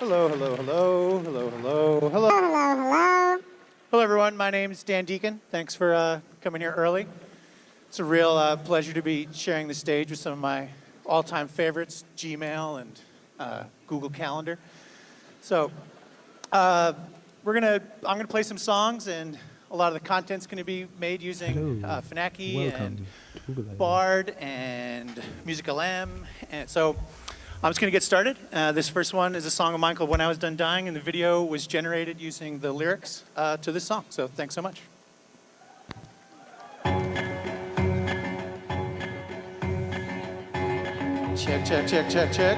Hello, hello, hello, hello, hello, hello. Hello, hello. Hello, everyone. My name's Dan Deacon. Thanks for coming here early. It's a real pleasure to be sharing the stage with some of my all-time favorites, Gmail and Google Calendar. So I'm gonna play some songs, and a lot of the content's gonna be made using Finaki and Bard and Musical.ly, and so I'm just gonna get started. This first one is a song of mine called "When I Was Done Dying," and the video was generated using the lyrics to this song. So thanks so much. Check, check, check, check, check.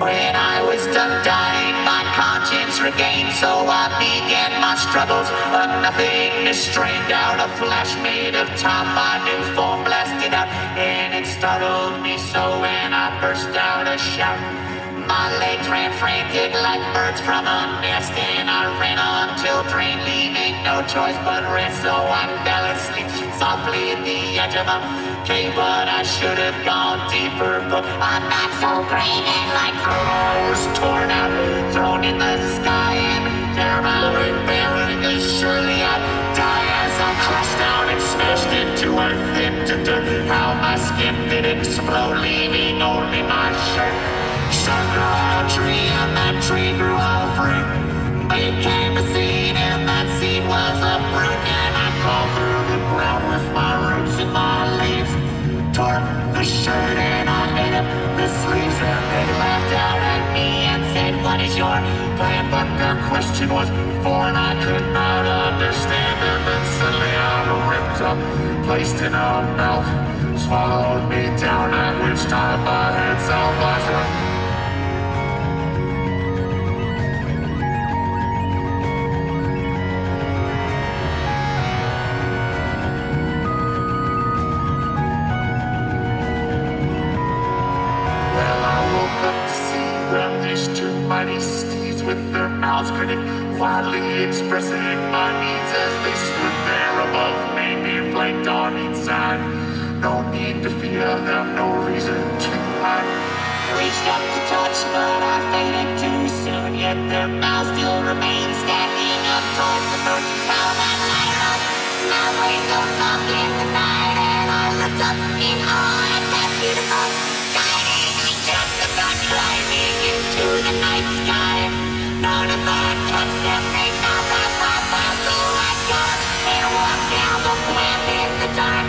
When I was done dying, my conscience regained, so I began my struggles. But nothing is strained out, a flash made of time, my new form blasted out, and it startled me so when I burst out a shout. My legs ran frantic like birds from a nest, and I ran until drained, leaving no choice but rest. So I fell asleep softly at the edge of a cave, but I should have gone deeper. But I'm not so brave, and like I was torn out, thrown in the sky, and there I went barely. Surely I'd die as I crashed down and smashed into earth, into dirt. How my skin did explode, leaving only my shirt. Sun grew out a tree, and that tree grew all fruit. Became a seed, and that seed was a fruit. And I crawled through the ground with my roots and my leaves. Tore the shirt and I ate up the sleeves. And they laughed out at me and said, "What is your plan?" But their question was foreign, I could not understand. And then suddenly I ripped up, placed in a mouth, swallowed me down, at which time my head self-lost. Mighty steeds with their mouths grinning, wildly expressing my needs as they stood there above me, being flanked on each side. No need to fear them, no reason to hide. Reached up to touch, but I faded too soon. Yet their mouths still remain stacking up towards the moon. How that light up, now plays so soft in the night, and I looked up in awe at that beautiful sky. I jumped about climbing into the night sky. None of that touched them, they found that my path, so I got and walked down the wind in the dark.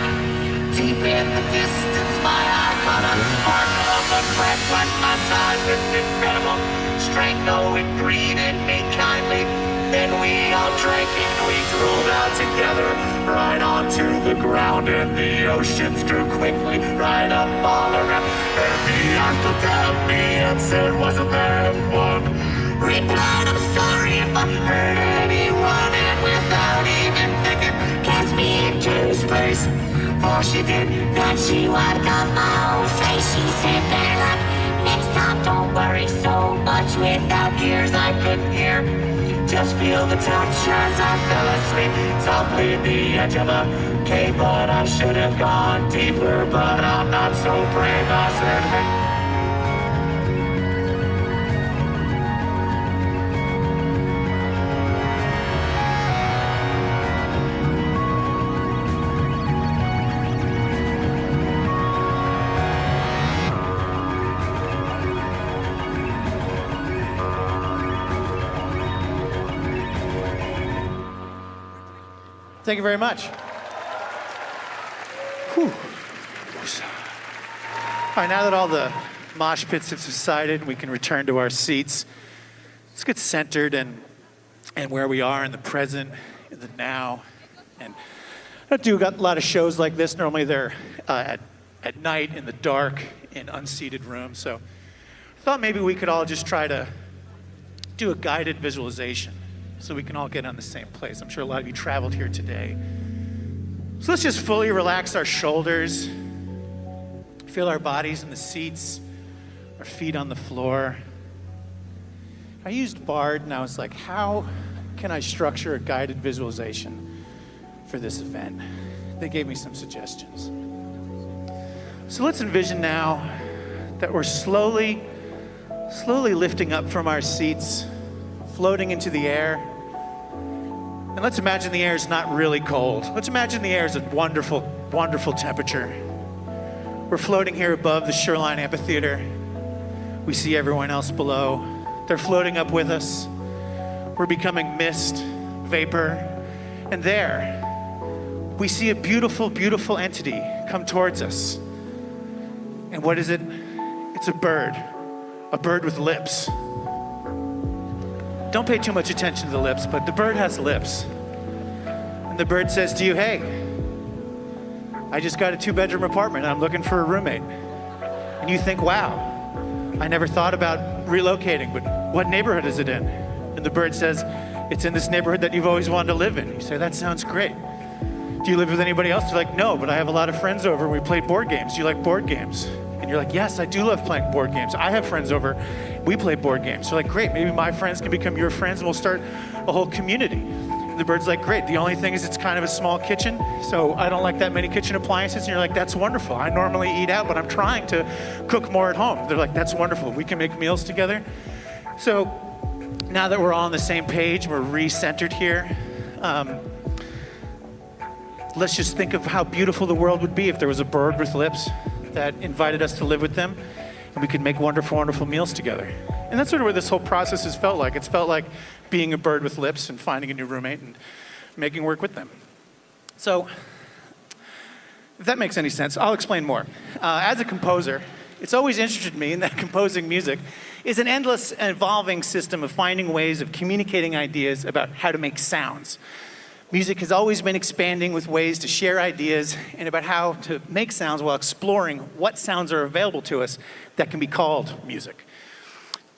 Deep in the distance, my eye caught a spark of a craft like my size with incredible strength. Oh, it greeted me kindly. Then we all drank and we drooled out together, right onto the ground, and the oceans grew quickly right up all around. And the earth looked at me and said, "Wasn't that fun?" Replied, "I'm sorry if I hurt anyone," and without even thinking, cast me into space. For she did that, she wiped off my whole face. She said, "Better luck next time, don't worry so much." Without ears I couldn't hear, just feel the touch as I fell asleep softly at the edge of a cave. But I should have gone deeper, but I'm not so brave. I said, "Hey." Thank you very much. Whew. All right, now that all the mosh pits have subsided, we can return to our seats. Let's get centered and where we are in the present, in the now. And I do a lot of shows like this. Normally they're at night, in the dark, in unseated rooms. So I thought maybe we could all just try to do a guided visualization, so we can all get on the same place. I'm sure a lot of you traveled here today. So let's just fully relax our shoulders, feel our bodies in the seats, our feet on the floor. I used Bard, and I was like, how can I structure a guided visualization for this event? They gave me some suggestions. So let's envision now that we're slowly slowly lifting up from our seats, floating into the air. And let's imagine the air is not really cold. Let's imagine the air is a wonderful, wonderful temperature. We're floating here above the Shoreline Amphitheater. We see everyone else below. They're floating up with us. We're becoming mist, vapor, and there, we see a beautiful, beautiful entity come towards us. And what is it? It's a bird with lips. Don't pay too much attention to the lips, but the bird has lips. And the bird says to you, hey, I just got a 2-bedroom apartment and I'm looking for a roommate. And you think, wow, I never thought about relocating, but what neighborhood is it in? And the bird says, it's in this neighborhood that you've always wanted to live in. You say, that sounds great. Do you live with anybody else? They're like, no, but I have a lot of friends over and we play board games. Do you like board games? And you're like, yes, I do love playing board games. I have friends over, we play board games. They're like, great, maybe my friends can become your friends and we'll start a whole community. And the bird's like, great, the only thing is it's kind of a small kitchen, so I don't like that many kitchen appliances. And you're like, that's wonderful. I normally eat out, but I'm trying to cook more at home. They're like, that's wonderful. We can make meals together. So now that we're all on the same page, we're re-centered here. Let's just think of how beautiful the world would be if there was a bird with lips that invited us to live with them, and we could make wonderful, wonderful meals together. And that's sort of where this whole process has felt like. It's felt like being a bird with lips and finding a new roommate and making work with them. So, if that makes any sense, I'll explain more. As a composer, it's always interested me in that composing music is an endless and evolving system of finding ways of communicating ideas about how to make sounds. Music has always been expanding with ways to share ideas and about how to make sounds while exploring what sounds are available to us that can be called music.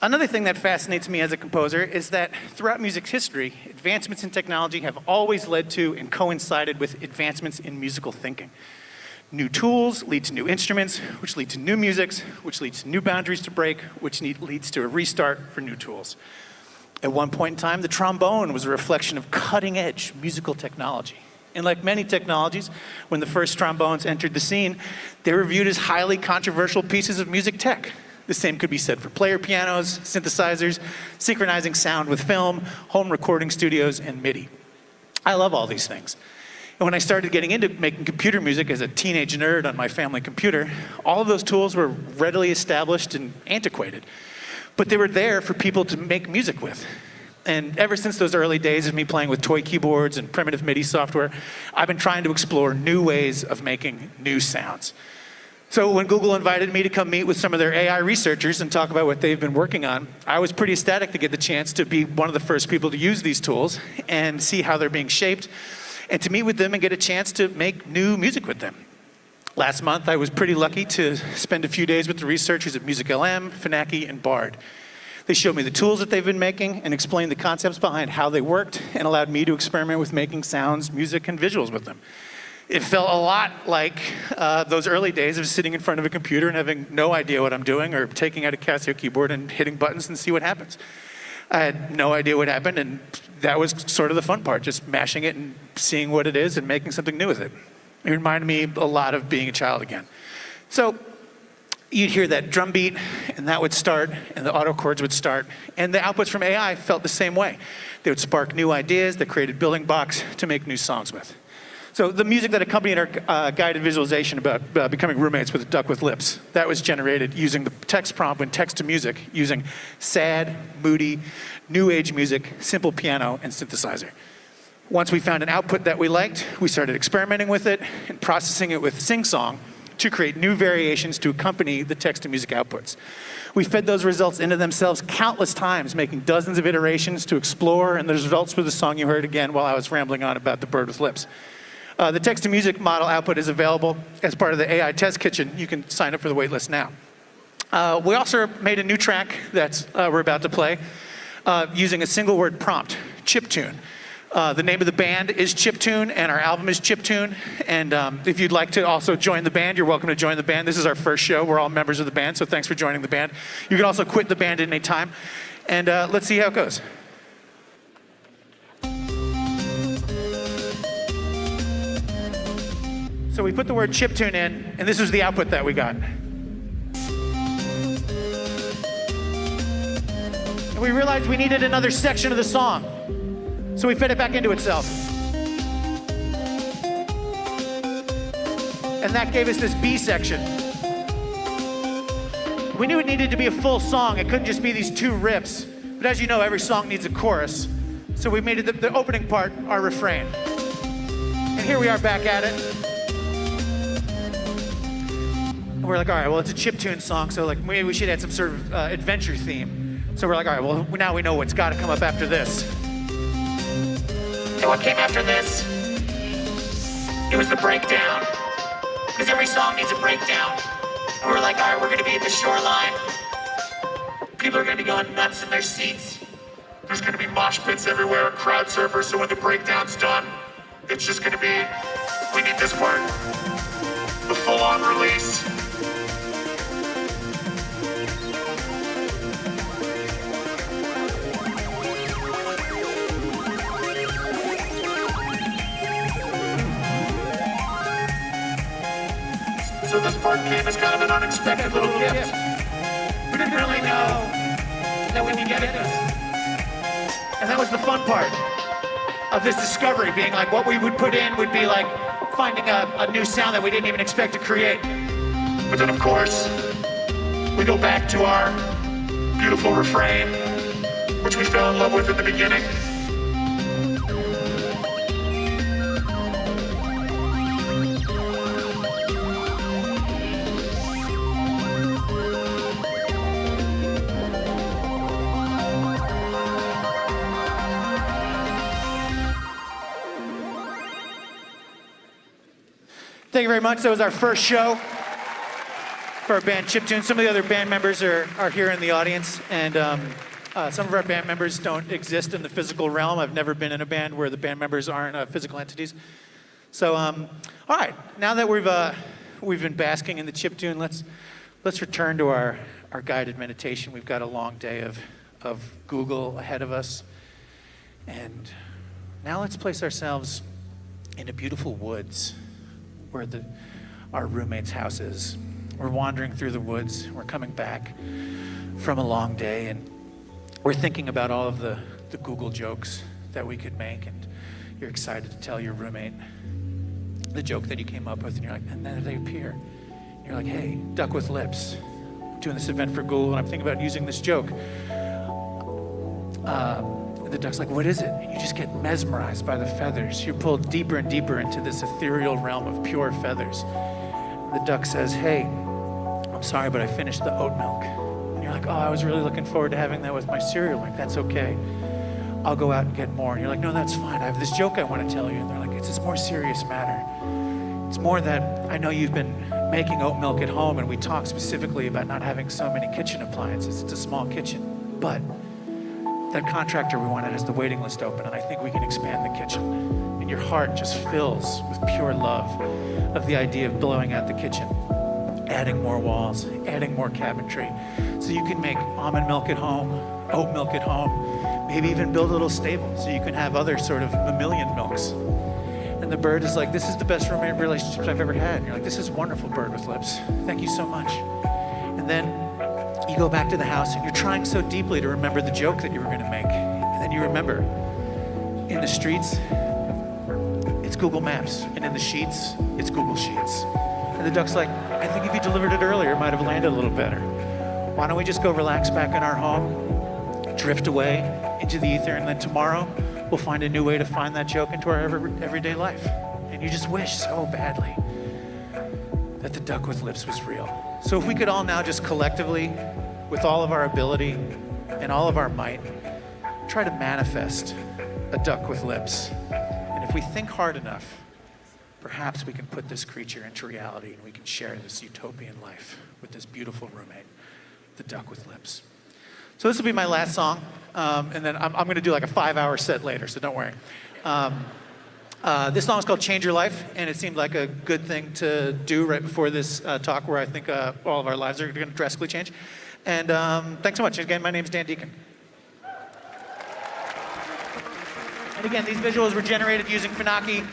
Another thing that fascinates me as a composer is that throughout music's history, advancements in technology have always led to and coincided with advancements in musical thinking. New tools lead to new instruments, which lead to new musics, which leads to new boundaries to break, which leads to a restart for new tools. At one point in time, the trombone was a reflection of cutting-edge musical technology. And like many technologies, when the first trombones entered the scene, they were viewed as highly controversial pieces of music tech. The same could be said for player pianos, synthesizers, synchronizing sound with film, home recording studios, and MIDI. I love all these things. And when I started getting into making computer music as a teenage nerd on my family computer, all of those tools were readily established and antiquated. But they were there for people to make music with. And ever since those early days of me playing with toy keyboards and primitive MIDI software, I've been trying to explore new ways of making new sounds. So when Google invited me to come meet with some of their AI researchers and talk about what they've been working on, I was pretty ecstatic to get the chance to be one of the first people to use these tools and see how they're being shaped, and to meet with them and get a chance to make new music with them. Last month, I was pretty lucky to spend a few days with the researchers at MusicLM, Finaki, and Bard. They showed me the tools that they've been making and explained the concepts behind how they worked and allowed me to experiment with making sounds, music, and visuals with them. It felt a lot like those early days of sitting in front of a computer and having no idea what I'm doing, or taking out a Casio keyboard and hitting buttons and see what happens. I had no idea what happened, and that was sort of the fun part, just mashing it and seeing what it is and making something new with it. It reminded me a lot of being a child again. So you'd hear that drum beat, and that would start, and the auto chords would start, and the outputs from AI felt the same way. They would spark new ideas that created building blocks to make new songs with. So the music that accompanied our guided visualization about becoming roommates with a duck with lips, that was generated using the text prompt when text to music, using sad, moody, new age music, simple piano, and synthesizer. Once we found an output that we liked, we started experimenting with it and processing it with SingSong to create new variations to accompany the text to music outputs. We fed those results into themselves countless times, making dozens of iterations to explore, and the results were the song you heard again while I was rambling on about the bird with lips. The text to music model output is available as part of the AI test kitchen. You can sign up for the waitlist now. We also made a new track that we're about to play using a single word prompt, chiptune. The name of the band is Chiptune, and our album is Chiptune. And if you'd like to also join the band, you're welcome to join the band. This is our first show. We're all members of the band, so thanks for joining the band. You can also quit the band at any time. And let's see how it goes. So we put the word chiptune in, and this is the output that we got. And we realized we needed another section of the song. So we fit it back into itself. And that gave us this B section. We knew it needed to be a full song. It couldn't just be these two riffs. But as you know, every song needs a chorus. So we made it the opening part our refrain. And here we are back at it. And we're like, all right, well, it's a chiptune song, so like maybe we should add some sort of adventure theme. So we're like, all right, well, now we know what's got to come up after this. And what came after this? It was the breakdown. Because every song needs a breakdown. And we're like, all right, we're going to be at the shoreline. People are going to be going nuts in their seats. There's going to be mosh pits everywhere, crowd surfers, so when the breakdown's done, it's just going to be, we need this part. The full-on release. So this part came as kind of an unexpected little gift. We didn't really know that we'd be getting this. And that was the fun part of this discovery, being like what we would put in would be like finding a new sound that we didn't even expect to create. But then of course, we go back to our beautiful refrain, which we fell in love with in the beginning. Thank you very much. That was our first show for our band Chiptune. Some of the other band members are here in the audience, and some of our band members don't exist in the physical realm. I've never been in a band where the band members aren't physical entities. So, all right, now that we've been basking in the chiptune, let's return to our guided meditation. We've got a long day of Google ahead of us, and now let's place ourselves in a beautiful woods where our roommate's house is. We're wandering through the woods. We're coming back from a long day, and we're thinking about all of the Google jokes that we could make, and you're excited to tell your roommate the joke that you came up with, and you're like, and then they appear. And you're like, hey, duck with lips. I'm doing this event for Google, and I'm thinking about using this joke. And the duck's like, what is it? And you just get mesmerized by the feathers. You're pulled deeper and deeper into this ethereal realm of pure feathers. And the duck says, hey, I'm sorry, but I finished the oat milk. And you're like, oh, I was really looking forward to having that with my cereal. Like, that's okay. I'll go out and get more. And you're like, no, that's fine. I have this joke I want to tell you. And they're like, it's this more serious matter. It's more that I know you've been making oat milk at home, and we talked specifically about not having so many kitchen appliances. It's a small kitchen, but that contractor we wanted has the waiting list open, and I think we can expand the kitchen. And your heart just fills with pure love of the idea of blowing out the kitchen, adding more walls, adding more cabinetry, so you can make almond milk at home, oat milk at home, maybe even build a little stable so you can have other sort of mammalian milks. And the bird is like, this is the best roommate relationship I've ever had. And you're like, this is wonderful, bird with lips. Thank you so much. And then you go back to the house, and you're trying so deeply to remember the joke that you were going to make. And then you remember, in the streets, it's Google Maps. And in the sheets, it's Google Sheets. And the duck's like, I think if you delivered it earlier, it might have landed a little better. Why don't we just go relax back in our home, drift away into the ether, and then tomorrow we'll find a new way to find that joke into our everyday life. And you just wish so badly that the duck with lips was real. So if we could all now just collectively, with all of our ability and all of our might, try to manifest a duck with lips. And if we think hard enough, perhaps we can put this creature into reality, and we can share this utopian life with this beautiful roommate, the duck with lips. So this will be my last song, and then I'm going to do like a 5-hour set later, so don't worry. This song is called Change Your Life, and it seemed like a good thing to do right before this talk, where I think all of our lives are going to drastically change. And thanks so much. Again, my name is Dan Deacon. And again, these visuals were generated using Funaki.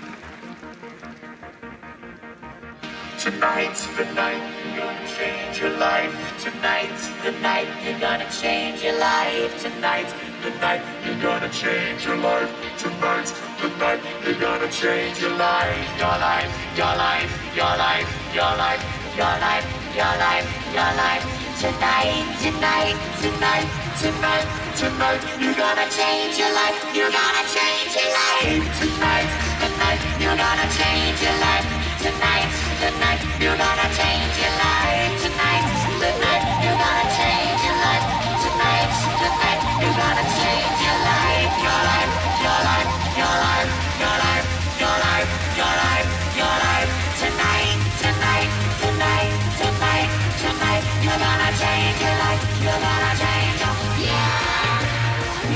Tonight's the night you're gonna change your life. Tonight's the night you're gonna change your life. Tonight's the night you're gonna change your life. Tonight's the night you're gonna change your life. Your life, your life, your life, your life, your life, your life, your life. Tonight, tonight, tonight, tonight, tonight, you're gonna change your life. You're gonna change your life. Tonight, tonight, you're gonna change your life. Tonight, tonight, you're gonna change your life. Tonight, tonight, you're gonna change your life. Tonight, tonight, you're gonna change your life. Your life, your life, your life, your life, your life, your life, your life. Tonight, tonight, tonight, tonight, tonight, you're gonna change your life. You're gonna change your life. Yeah,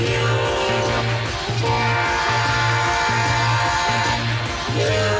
you can. You.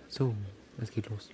So, es geht los.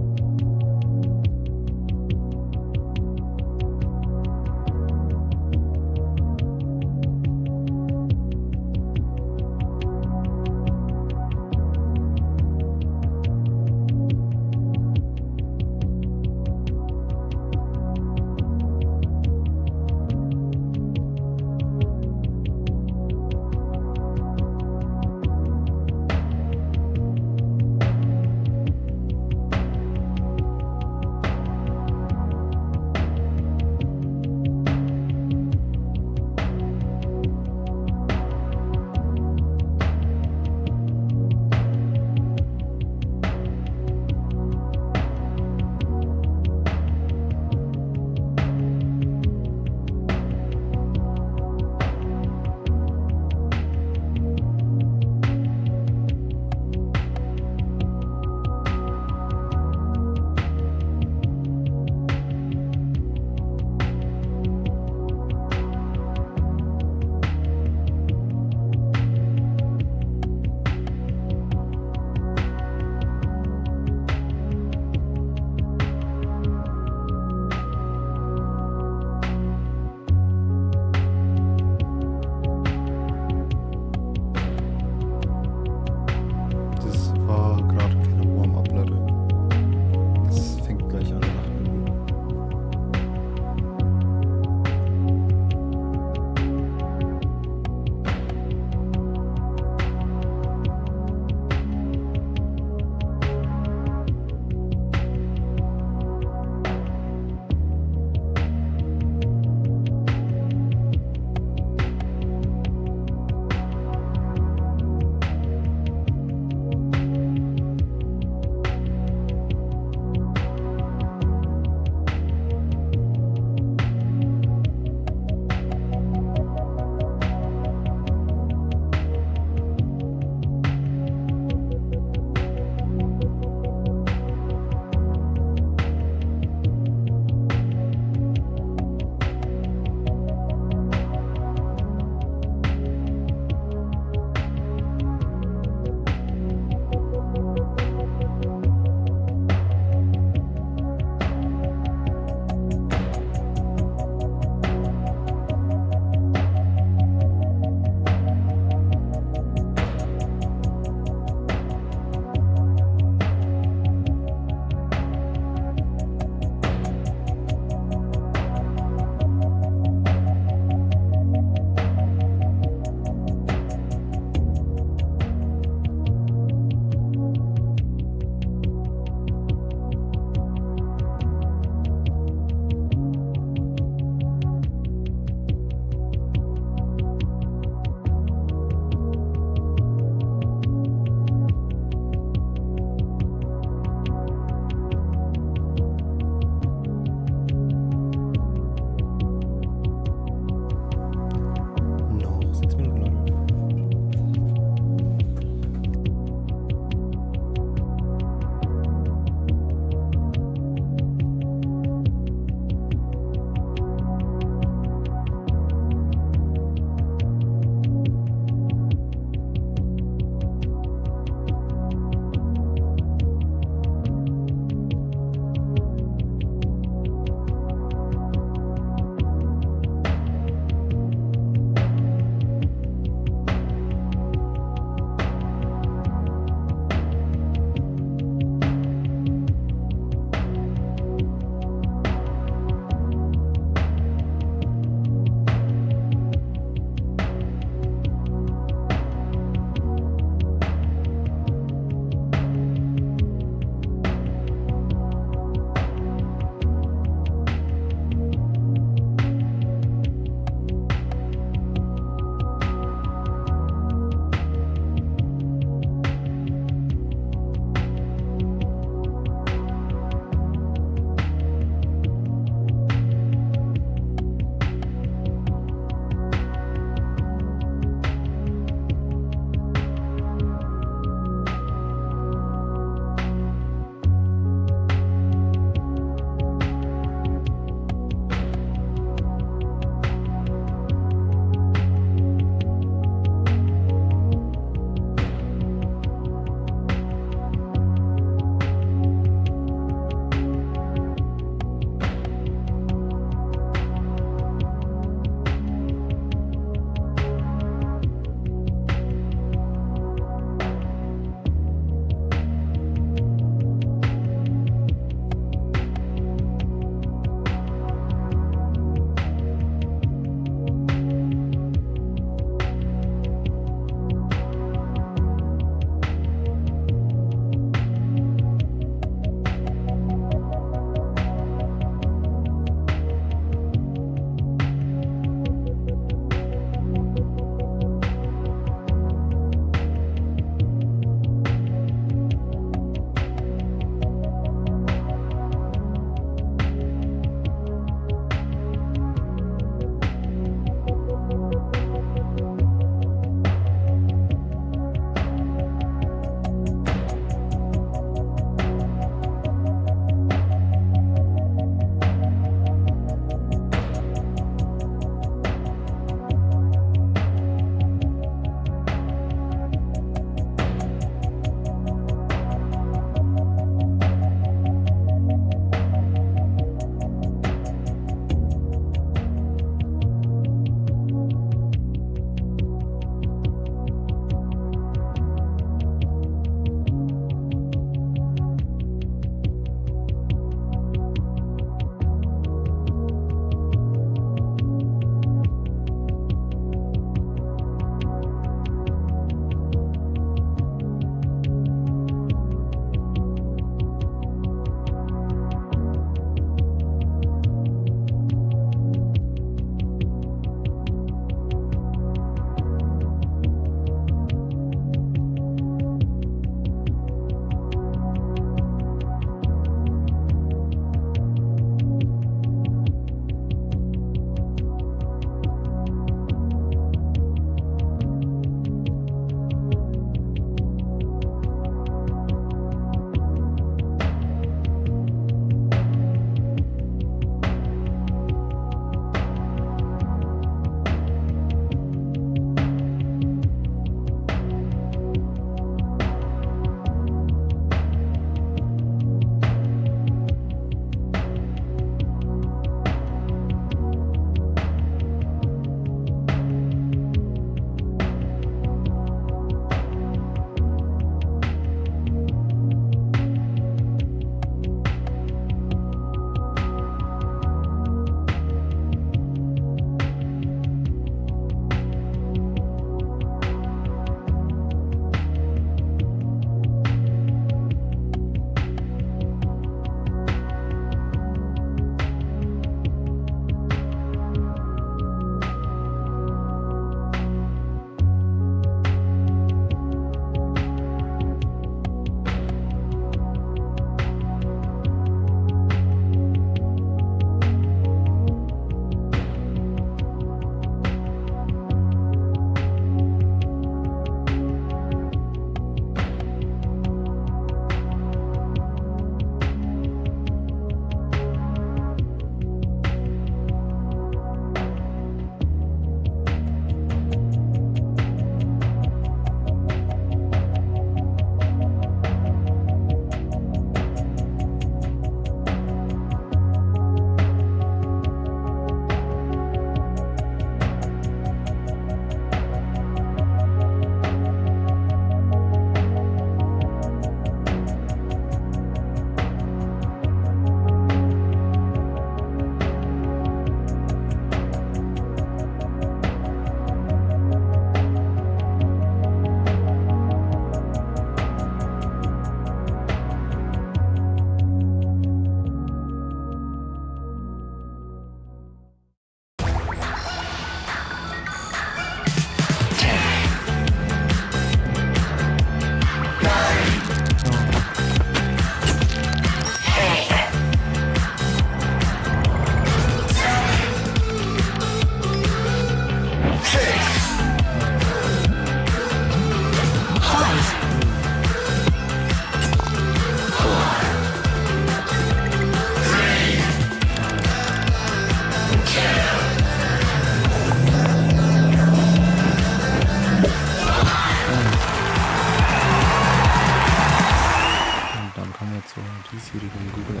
dann kommen wir zur diesjährigen Google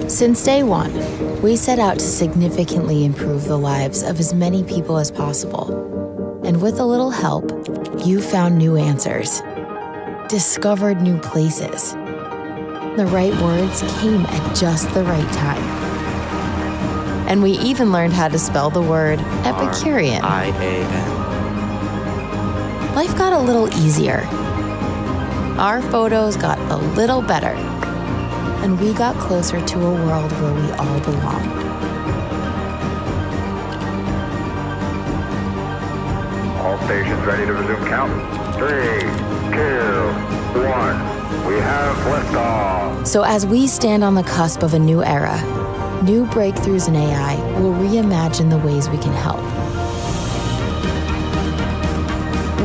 Since day one, we set out to significantly improve the lives of as many people as possible. And with a little help, you found new answers, discovered new places. The right words came at just the right time. And we even learned how to spell the word Epicurean. IAN. Life got a little easier. Our photos got a little better. And we got closer to a world where we all belong. All stations ready to resume count. 3, 2, 1. We have liftoff. So as we stand on the cusp of a new era, new breakthroughs in AI will reimagine the ways we can help.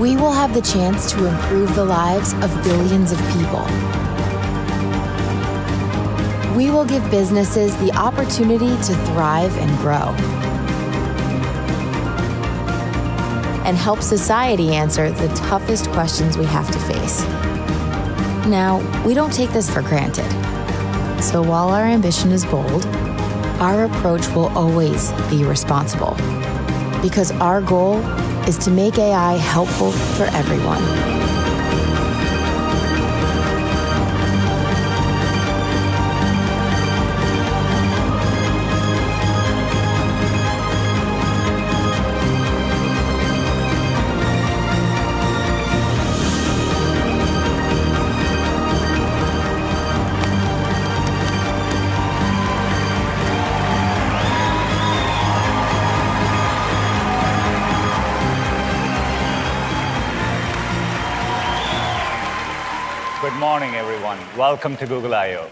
We will have the chance to improve the lives of billions of people. We will give businesses the opportunity to thrive and grow. And help society answer the toughest questions we have to face. Now, we don't take this for granted. So while our ambition is bold, our approach will always be responsible. Because our goal is to make AI helpful for everyone. Good morning, everyone. Welcome to Google I/O.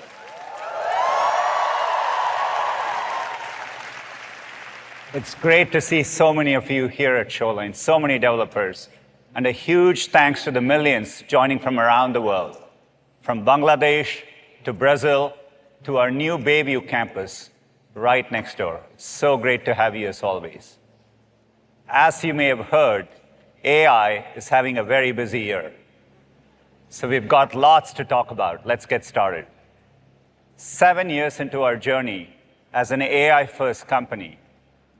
It's great to see so many of you here at Shoreline, so many developers, and a huge thanks to the millions joining from around the world, from Bangladesh to Brazil to our new Bayview campus right next door. It's so great to have you as always. As you may have heard, AI is having a very busy year. So we've got lots to talk about. Let's get started. 7 years into our journey as an AI-first company,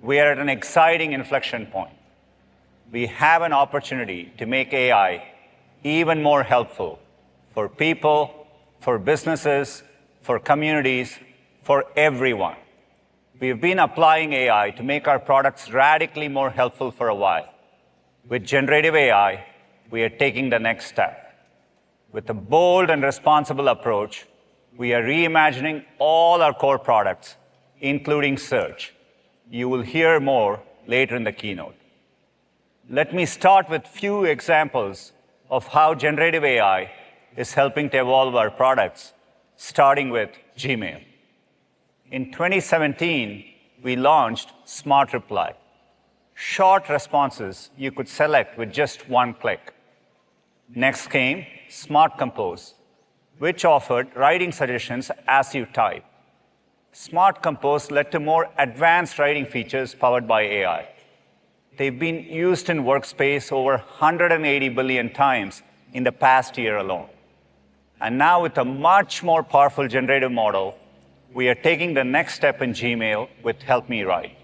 we are at an exciting inflection point. We have an opportunity to make AI even more helpful for people, for businesses, for communities, for everyone. We've been applying AI to make our products radically more helpful for a while. With generative AI, we are taking the next step. With a bold and responsible approach, we are reimagining all our core products, including search. You will hear more later in the keynote. Let me start with a few examples of how generative AI is helping to evolve our products, starting with Gmail. In 2017, we launched Smart Reply, short responses you could select with just one click. Next came Smart Compose, which offered writing suggestions as you type. Smart Compose led to more advanced writing features powered by AI. They've been used in Workspace over 180 billion times in the past year alone. And now with a much more powerful generative model, we are taking the next step in Gmail with Help Me Write.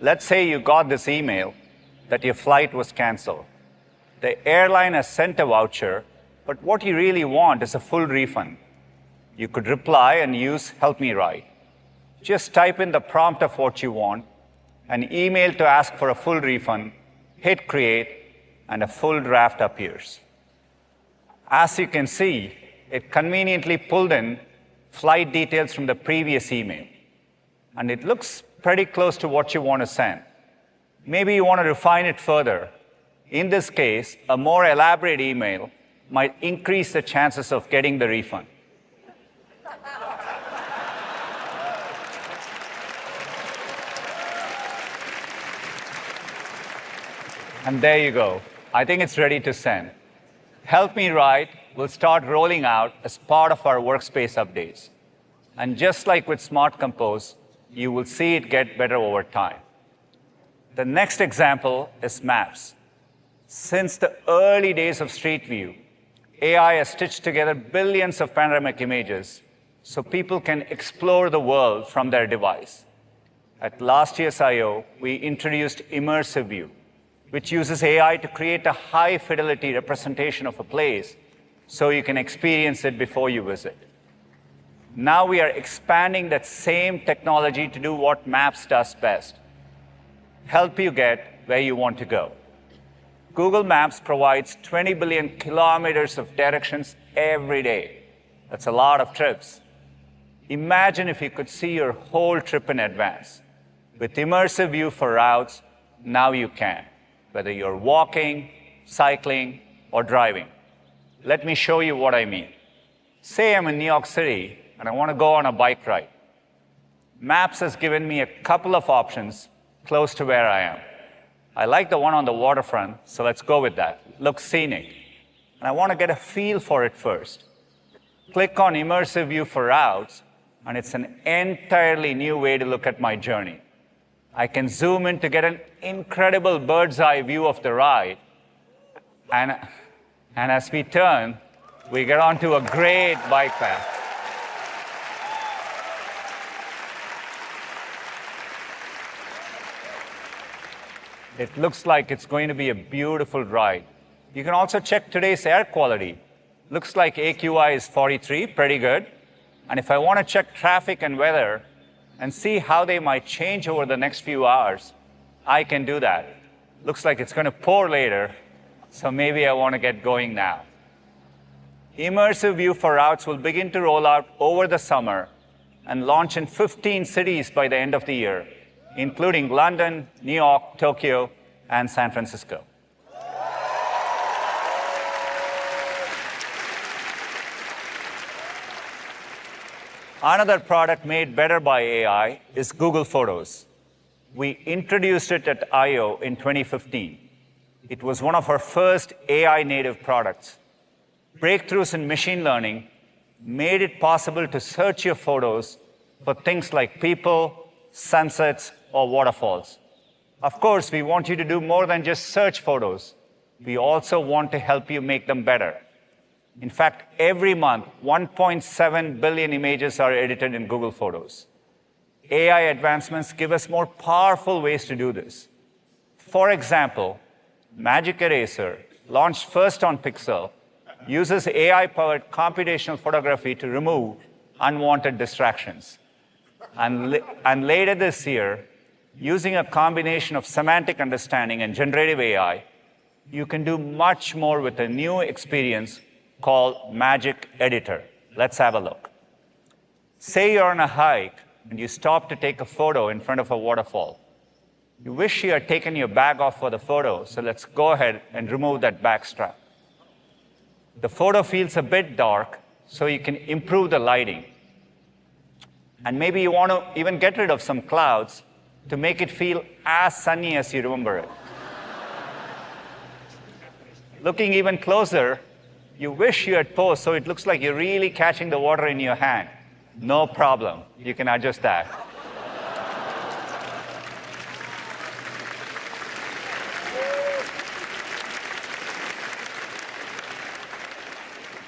Let's say you got this email that your flight was canceled. The airline has sent a voucher, but what you really want is a full refund. You could reply and use Help Me Write. Just type in the prompt of what you want, an email to ask for a full refund, hit create, and a full draft appears. As you can see, it conveniently pulled in flight details from the previous email. And it looks pretty close to what you want to send. Maybe you want to refine it further. In this case, a more elaborate email might increase the chances of getting the refund. And there you go. I think it's ready to send. Help Me Write will start rolling out as part of our Workspace updates. And just like with Smart Compose, you will see it get better over time. The next example is Maps. Since the early days of Street View, AI has stitched together billions of panoramic images so people can explore the world from their device. At last year's I/O, we introduced Immersive View, which uses AI to create a high-fidelity representation of a place so you can experience it before you visit. Now we are expanding that same technology to do what Maps does best: help you get where you want to go. Google Maps provides 20 billion kilometers of directions every day. That's a lot of trips. Imagine if you could see your whole trip in advance. With Immersive View for routes, now you can, whether you're walking, cycling, or driving. Let me show you what I mean. Say I'm in New York City and I want to go on a bike ride. Maps has given me a couple of options close to where I am. I like the one on the waterfront, so let's go with that. Looks scenic. And I want to get a feel for it first. Click on Immersive View for routes, and it's an entirely new way to look at my journey. I can zoom in to get an incredible bird's eye view of the ride. And as we turn, we get onto a great bike path. It looks like it's going to be a beautiful ride. You can also check today's air quality. Looks like AQI is 43, pretty good. And if I want to check traffic and weather and see how they might change over the next few hours, I can do that. Looks like it's going to pour later, so maybe I want to get going now. Immersive View for routes will begin to roll out over the summer and launch in 15 cities by the end of the year, including London, New York, Tokyo, and San Francisco. Another product made better by AI is Google Photos. We introduced it at I/O in 2015. It was one of our first AI-native products. Breakthroughs in machine learning made it possible to search your photos for things like people, sunsets, or waterfalls. Of course, we want you to do more than just search photos. We also want to help you make them better. In fact, every month, 1.7 billion images are edited in Google Photos. AI advancements give us more powerful ways to do this. For example, Magic Eraser, launched first on Pixel, uses AI-powered computational photography to remove unwanted distractions. And later this year, using a combination of semantic understanding and generative AI, you can do much more with a new experience called Magic Editor. Let's have a look. Say you're on a hike and you stop to take a photo in front of a waterfall. You wish you had taken your bag off for the photo, so let's go ahead and remove that bag strap. The photo feels a bit dark, so you can improve the lighting. And maybe you want to even get rid of some clouds to make it feel as sunny as you remember it. Looking even closer, you wish you had posed so it looks like you're really catching the water in your hand. No problem. You can adjust that.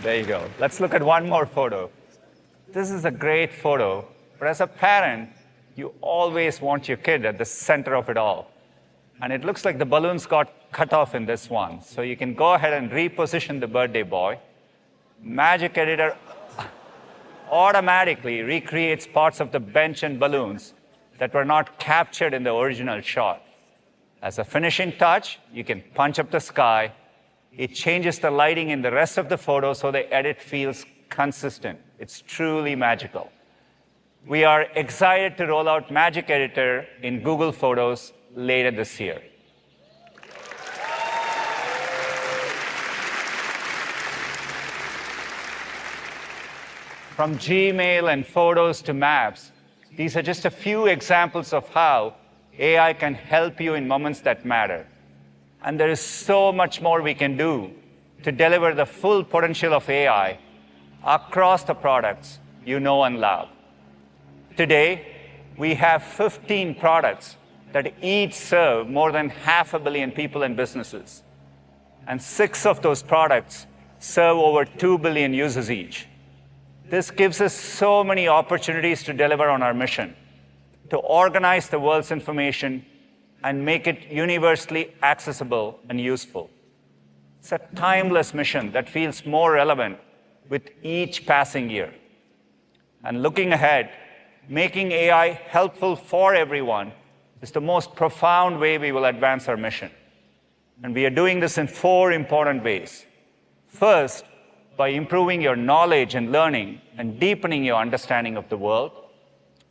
There you go. Let's look at one more photo. This is a great photo, but as a parent, you always want your kid at the center of it all. And it looks like the balloons got cut off in this one. So you can go ahead and reposition the birthday boy. Magic Editor automatically recreates parts of the bench and balloons that were not captured in the original shot. As a finishing touch, you can punch up the sky. It changes the lighting in the rest of the photo so the edit feels consistent. It's truly magical. We are excited to roll out Magic Editor in Google Photos later this year. From Gmail and Photos to Maps, these are just a few examples of how AI can help you in moments that matter. And there is so much more we can do to deliver the full potential of AI across the products you know and love. Today, we have 15 products that each serve more than 500 million people and businesses. and 6 of those products serve over 2 billion users each. This gives us so many opportunities to deliver on our mission, to organize the world's information and make it universally accessible and useful. It's a timeless mission that feels more relevant with each passing year. And looking ahead, making AI helpful for everyone is the most profound way we will advance our mission. And we are doing this in 4 important ways. First, by improving your knowledge and learning and deepening your understanding of the world.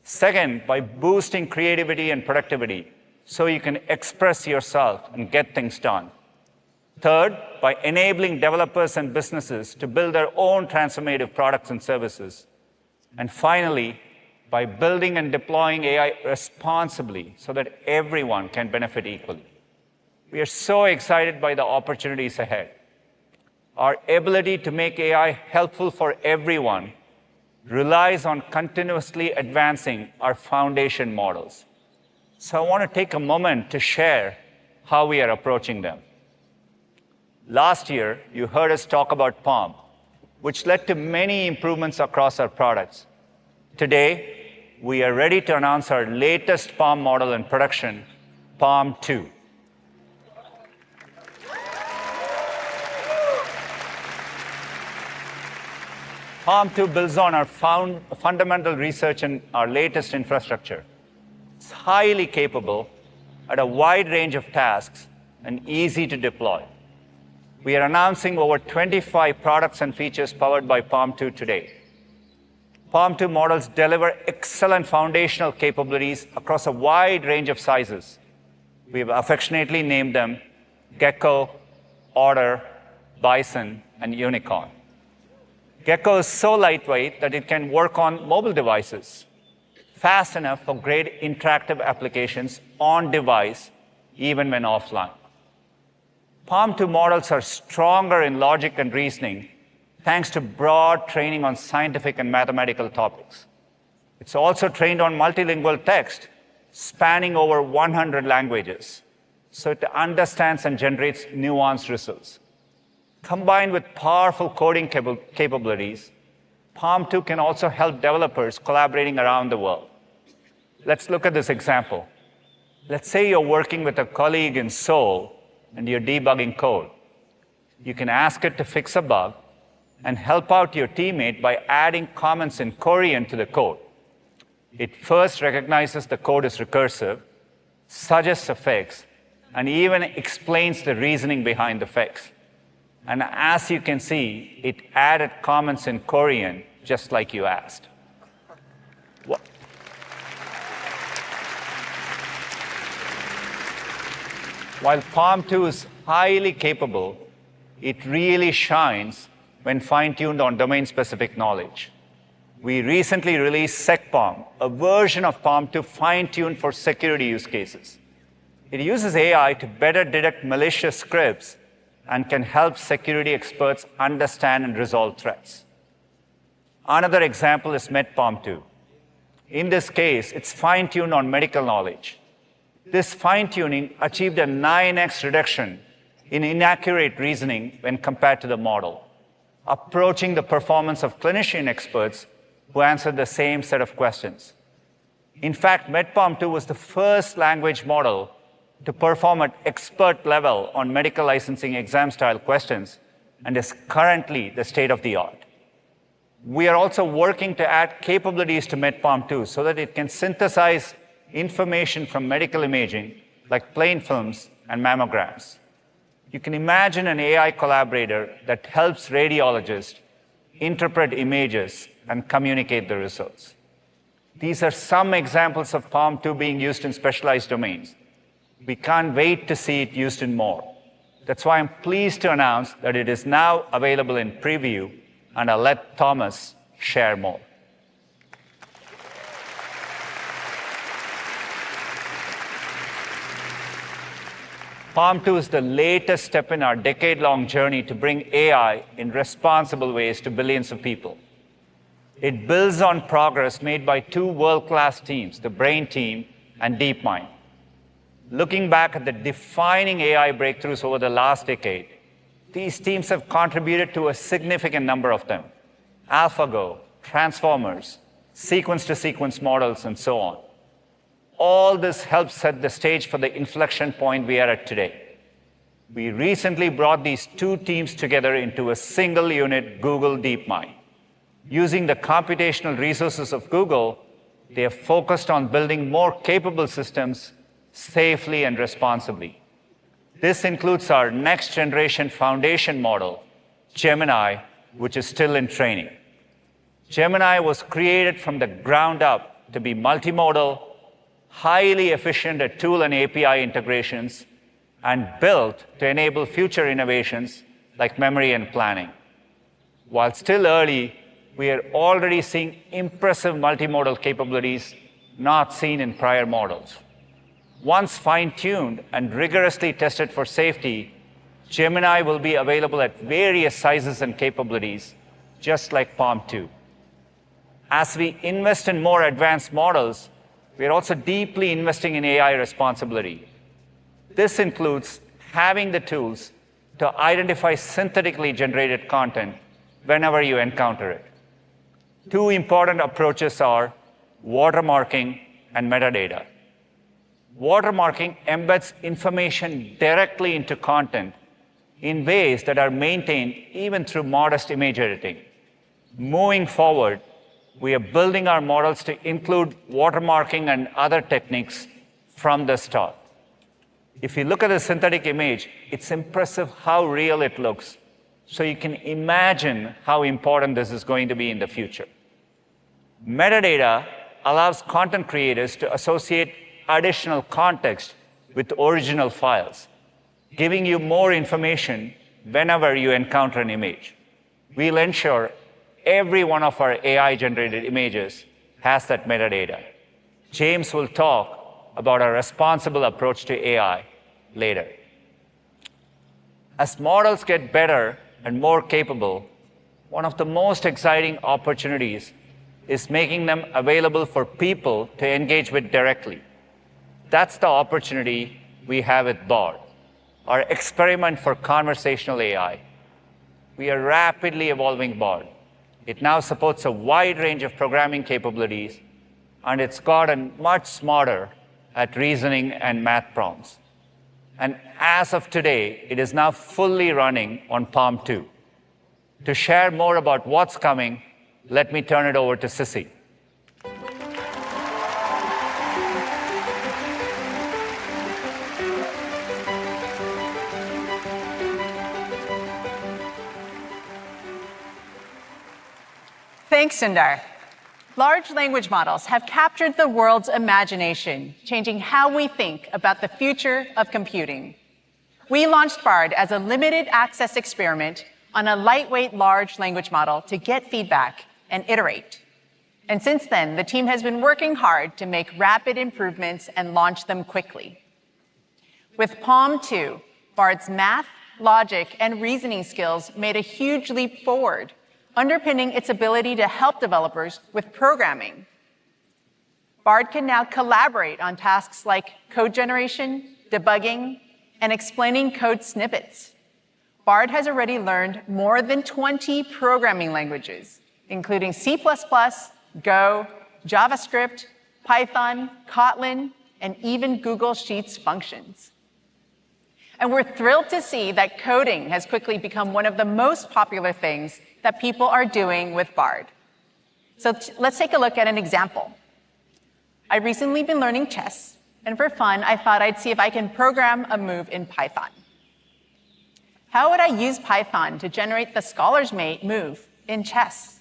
Second, by boosting creativity and productivity so you can express yourself and get things done. Third, by enabling developers and businesses to build their own transformative products and services. And finally, by building and deploying AI responsibly so that everyone can benefit equally. We are so excited by the opportunities ahead. Our ability to make AI helpful for everyone relies on continuously advancing our foundation models. So I want to take a moment to share how we are approaching them. Last year, you heard us talk about PaLM, which led to many improvements across our products. Today, we are ready to announce our latest PaLM model in production, PaLM 2. PaLM 2 builds on our fundamental research and our latest infrastructure. It's highly capable at a wide range of tasks and easy to deploy. We are announcing over 25 products and features powered by PaLM 2 today. PaLM 2 models deliver excellent foundational capabilities across a wide range of sizes. We have affectionately named them Gecko, Otter, Bison, and Unicorn. Gecko is so lightweight that it can work on mobile devices, fast enough for great interactive applications on device, even when offline. PaLM 2 models are stronger in logic and reasoning thanks to broad training on scientific and mathematical topics. It's also trained on multilingual text, spanning over 100 languages, so it understands and generates nuanced results. Combined with powerful coding capabilities, PaLM 2 can also help developers collaborating around the world. Let's look at this example. Let's say you're working with a colleague in Seoul and you're debugging code. You can ask it to fix a bug and help out your teammate by adding comments in Korean to the code. It first recognizes the code is recursive, suggests a fix, and even explains the reasoning behind the fix. And as you can see, it added comments in Korean, just like you asked. While PaLM 2 is highly capable, it really shines when fine-tuned on domain-specific knowledge. We recently released SecPaLM, a version of PaLM 2 fine-tuned for security use cases. It uses AI to better detect malicious scripts and can help security experts understand and resolve threats. Another example is MedPaLM 2. In this case, it's fine-tuned on medical knowledge. This fine-tuning achieved a 9x reduction in inaccurate reasoning when compared to the model, approaching the performance of clinician experts who answered the same set of questions. In fact, MedPaLM 2 was the first language model to perform at expert level on medical licensing exam-style questions and is currently the state-of-the-art. We are also working to add capabilities to MedPaLM 2 so that it can synthesize information from medical imaging, like plain films and mammograms. You can imagine an AI collaborator that helps radiologists interpret images and communicate the results. These are some examples of PaLM 2 being used in specialized domains. We can't wait to see it used in more. That's why I'm pleased to announce that it is now available in preview, and I'll let Thomas share more. PaLM 2 is the latest step in our decade-long journey to bring AI in responsible ways to billions of people. It builds on progress made by 2 world-class teams, the Brain team and DeepMind. Looking back at the defining AI breakthroughs over the last decade, These teams have contributed to a significant number of them: AlphaGo, transformers, sequence-to-sequence models, and so on. All this helps set the stage for the inflection point we are at today. We recently brought these two teams together into a single unit, Google DeepMind. Using the computational resources of Google, they have focused on building more capable systems safely and responsibly. This includes our next generation foundation model, Gemini, which is still in training. Gemini was created from the ground up to be multimodal, highly efficient at tool and API integrations, and built to enable future innovations like memory and planning. While still early, we are already seeing impressive multimodal capabilities not seen in prior models. Once fine-tuned and rigorously tested for safety, Gemini will be available at various sizes and capabilities, just like Palm 2. As we invest in more advanced models, we are also deeply investing in AI responsibility. This includes having the tools to identify synthetically generated content whenever you encounter it. Two important approaches are watermarking and metadata. Watermarking embeds information directly into content in ways that are maintained even through modest image editing. Moving forward, we are building our models to include watermarking and other techniques from the start. If you look at the synthetic image, it's impressive how real it looks. So you can imagine how important this is going to be in the future. Metadata allows content creators to associate additional context with original files, giving you more information whenever you encounter an image. We'll ensure every one of our AI-generated images has that metadata. James will talk about our responsible approach to AI later. As models get better and more capable, one of the most exciting opportunities is making them available for people to engage with directly. That's the opportunity we have with Bard, our experiment for conversational AI. We are rapidly evolving Bard. It now supports a wide range of programming capabilities, and it's gotten much smarter at reasoning and math prompts. And as of today, it is now fully running on Palm 2. To share more about what's coming, let me turn it over to Sissy. Thanks, Sundar. Large language models have captured the world's imagination, changing how we think about the future of computing. We launched Bard as a limited access experiment on a lightweight large language model to get feedback and iterate. And since then, the team has been working hard to make rapid improvements and launch them quickly. With Palm 2, Bard's math, logic, and reasoning skills made a huge leap forward, underpinning its ability to help developers with programming. Bard can now collaborate on tasks like code generation, debugging, and explaining code snippets. Bard has already learned more than 20 programming languages, including C++, Go, JavaScript, Python, Kotlin, and even Google Sheets functions. And we're thrilled to see that coding has quickly become one of the most popular things that people are doing with Bard. So let's take a look at an example. I've recently been learning chess, and for fun, I thought I'd see if I can program a move in Python. How would I use Python to generate the scholar's mate move in chess?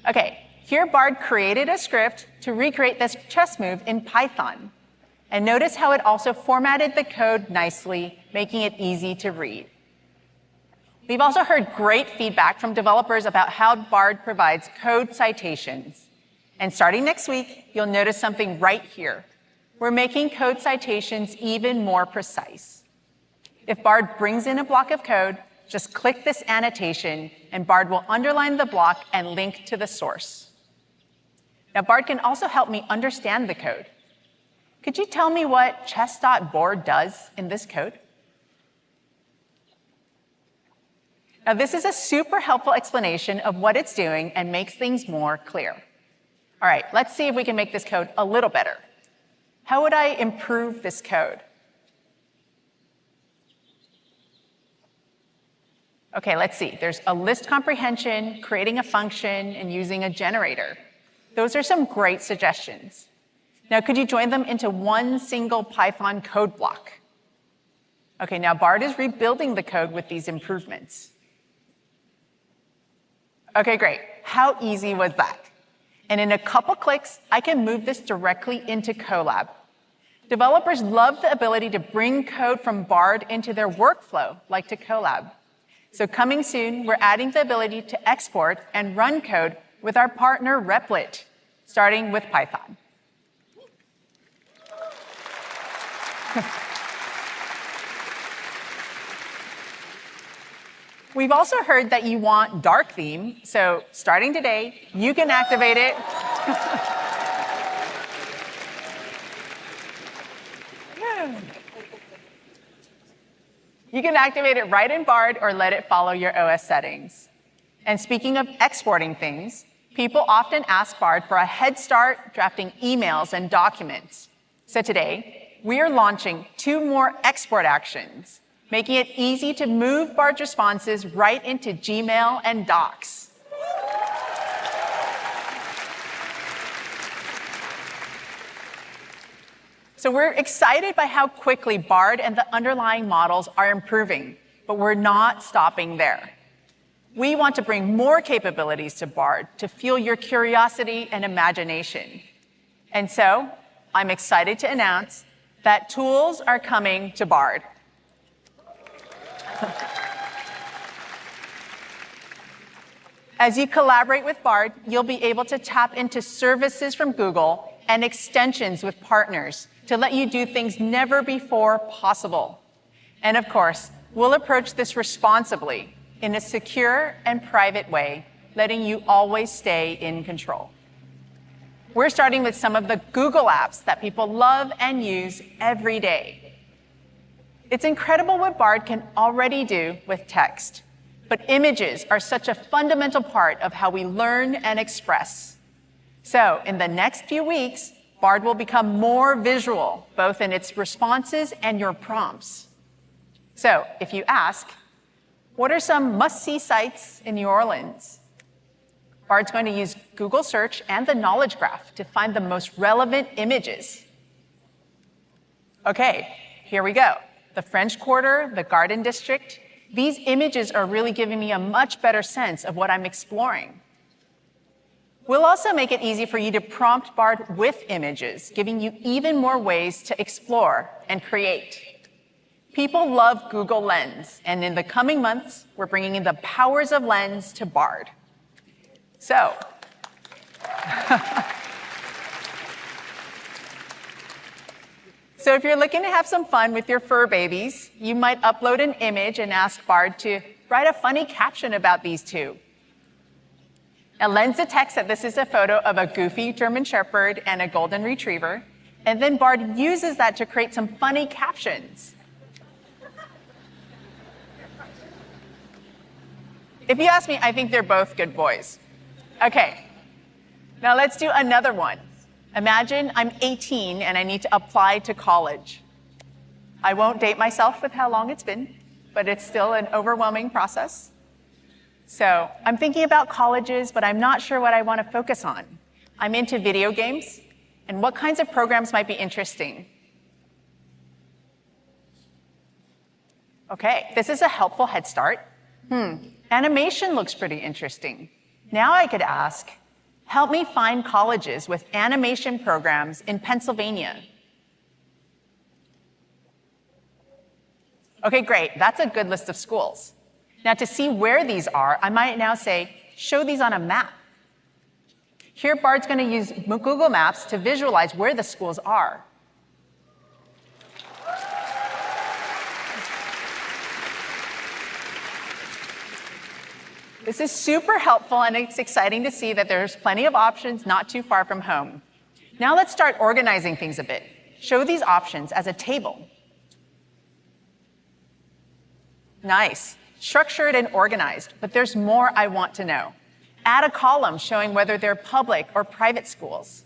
Okay, here Bard created a script to recreate this chess move in Python. And notice how it also formatted the code nicely, making it easy to read. We've also heard great feedback from developers about how Bard provides code citations. And starting next week, you'll notice something right here. We're making code citations even more precise. If Bard brings in a block of code, just click this annotation, and Bard will underline the block and link to the source. Now, Bard can also help me understand the code. Could you tell me what chess.board does in this code? Now, this is a super helpful explanation of what it's doing and makes things more clear. All right, let's see if we can make this code a little better. How would I improve this code? Okay, let's see. There's a list comprehension, creating a function, and using a generator. Those are some great suggestions. Now, could you join them into one single Python code block? Okay, now Bard is rebuilding the code with these improvements. Okay, great. How easy was that? And in a couple clicks, I can move this directly into Colab. Developers love the ability to bring code from Bard into their workflow, like to Colab. So coming soon, we're adding the ability to export and run code with our partner Replit, starting with Python. We've also heard that you want dark theme, so starting today, you can activate it. You can activate it right in Bard or let it follow your OS settings. And speaking of exporting things, people often ask Bard for a head start drafting emails and documents. So today, we are launching 2 more export actions, making it easy to move Bard's responses right into Gmail and Docs. So we're excited by how quickly Bard and the underlying models are improving, but we're not stopping there. We want to bring more capabilities to Bard to fuel your curiosity and imagination. And so I'm excited to announce that tools are coming to Bard. As you collaborate with Bard, you'll be able to tap into services from Google and extensions with partners to let you do things never before possible. And of course, we'll approach this responsibly in a secure and private way, letting you always stay in control. We're starting with some of the Google apps that people love and use every day. It's incredible what Bard can already do with text, but images are such a fundamental part of how we learn and express. So in the next few weeks, Bard will become more visual, both in its responses and your prompts. So if you ask, what are some must-see sites in New Orleans? Bard's going to use Google Search and the Knowledge Graph to find the most relevant images. Okay, here we go. The French Quarter, the Garden District. These images are really giving me a much better sense of what I'm exploring. We'll also make it easy for you to prompt Bard with images, giving you even more ways to explore and create. People love Google Lens, and in the coming months, we're bringing in the powers of Lens to Bard. So, if you're looking to have some fun with your fur babies, you might upload an image and ask Bard to write a funny caption about these two. Now, Lens detects that this is a photo of a goofy German Shepherd and a golden retriever, and then Bard uses that to create some funny captions. If you ask me, I think they're both good boys. Okay, now let's do another one. Imagine I'm 18 and I need to apply to college. I won't date myself with how long it's been, but it's still an overwhelming process. So I'm thinking about colleges, but I'm not sure what I want to focus on. I'm into video games, and what kinds of programs might be interesting? Okay, this is a helpful head start. Animation looks pretty interesting. Now I could ask, help me find colleges with animation programs in Pennsylvania. Okay, great. That's a good list of schools. Now, to see where these are, I might now say, show these on a map. Here, Bard's going to use Google Maps to visualize where the schools are. This is super helpful, and it's exciting to see that there's plenty of options not too far from home. Now let's start organizing things a bit. show these options as a table. Nice. Structured and organized, but there's more I want to know. Add a column showing whether they're public or private schools.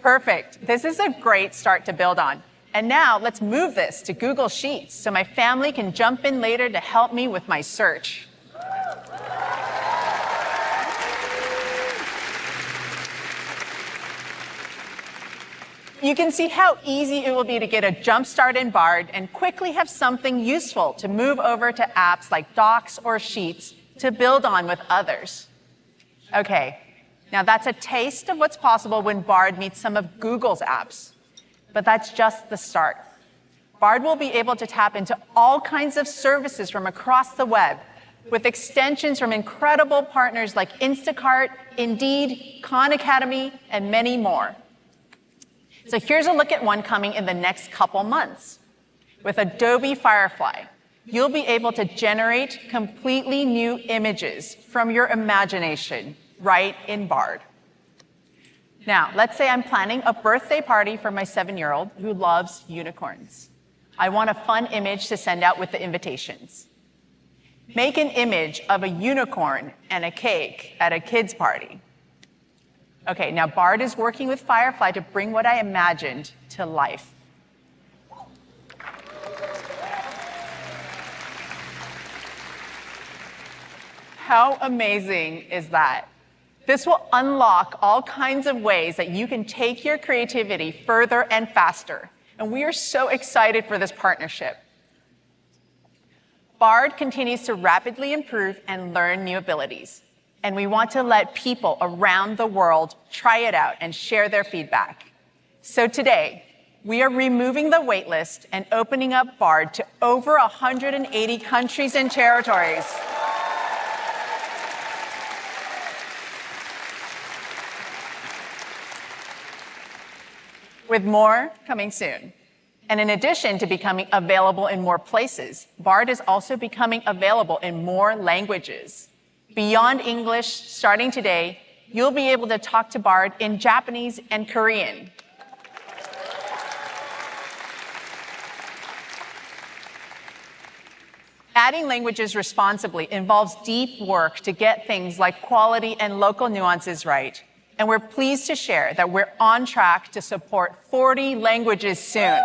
Perfect. This is a great start to build on. And now let's move this to Google Sheets so my family can jump in later to help me with my search. You can see how easy it will be to get a jump start in Bard and quickly have something useful to move over to apps like Docs or Sheets to build on with others. Okay, now that's a taste of what's possible when Bard meets some of Google's apps. But that's just the start. Bard will be able to tap into all kinds of services from across the web with extensions from incredible partners like Instacart, Indeed, Khan Academy, and many more. So here's a look at one coming in the next couple months. With Adobe Firefly, you'll be able to generate completely new images from your imagination right in Bard. Now, let's say I'm planning a birthday party for my 7-year-old who loves unicorns. I want a fun image to send out with the invitations. Make an image of a unicorn and a cake at a kid's party. Okay, now Bard is working with Firefly to bring what I imagined to life. How amazing is that? This will unlock all kinds of ways that you can take your creativity further and faster. And we are so excited for this partnership. Bard continues to rapidly improve and learn new abilities. And we want to let people around the world try it out and share their feedback. So today, we are removing the waitlist and opening up Bard to over 180 countries and territories. With more coming soon. And in addition to becoming available in more places, Bard is also becoming available in more languages. Beyond English, starting today, you'll be able to talk to Bard in Japanese and Korean. Adding languages responsibly involves deep work to get things like quality and local nuances right. And we're pleased to share that we're on track to support 40 languages soon.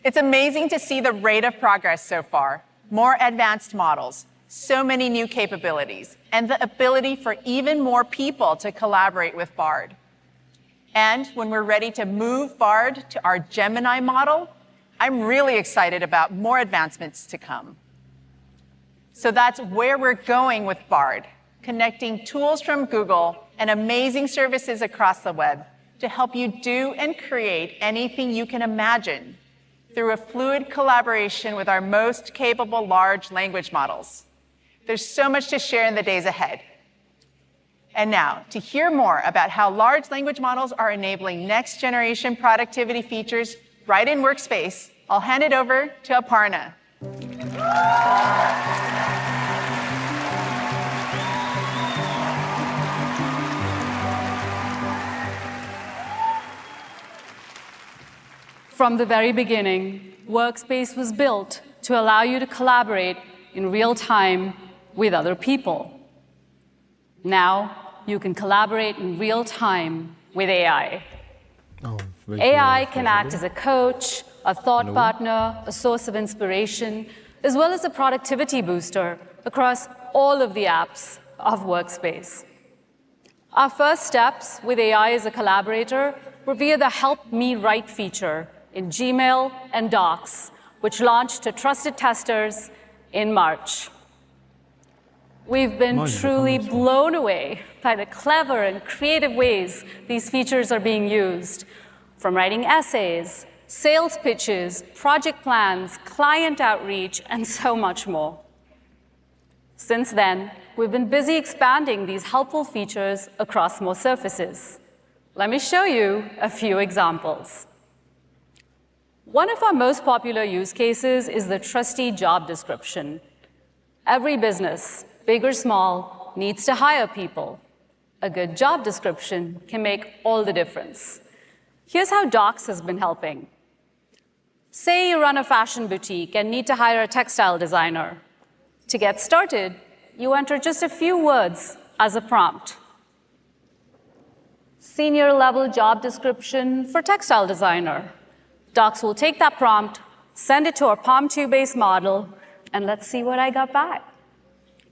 It's amazing to see the rate of progress so far. More advanced models, so many new capabilities, and the ability for even more people to collaborate with Bard. And when we're ready to move Bard to our Gemini model, I'm really excited about more advancements to come. So that's where we're going with Bard, connecting tools from Google and amazing services across the web to help you do and create anything you can imagine through a fluid collaboration with our most capable large language models. There's so much to share in the days ahead. And now, to hear more about how large language models are enabling next-generation productivity features right in Workspace, I'll hand it over to Aparna. From the very beginning, Workspace was built to allow you to collaborate in real time with other people. Now, you can collaborate in real time with AI. AI can act as a coach, a thought partner, a source of inspiration, as well as a productivity booster across all of the apps of Workspace. Our first steps with AI as a collaborator were via the Help Me Write feature in Gmail and Docs, which launched to trusted testers in March. We've been truly blown away by the clever and creative ways these features are being used, from writing essays, sales pitches, project plans, client outreach, and so much more. Since then, we've been busy expanding these helpful features across more surfaces. Let me show you a few examples. One of our most popular use cases is the trusty job description. Every business, big or small, needs to hire people. A good job description can make all the difference. Here's how Docs has been helping. Say you run a fashion boutique and need to hire a textile designer. To get started, you enter just a few words as a prompt. Senior level job description for textile designer. Docs will take that prompt, send it to our PaLM2-based model, and let's see what I got back.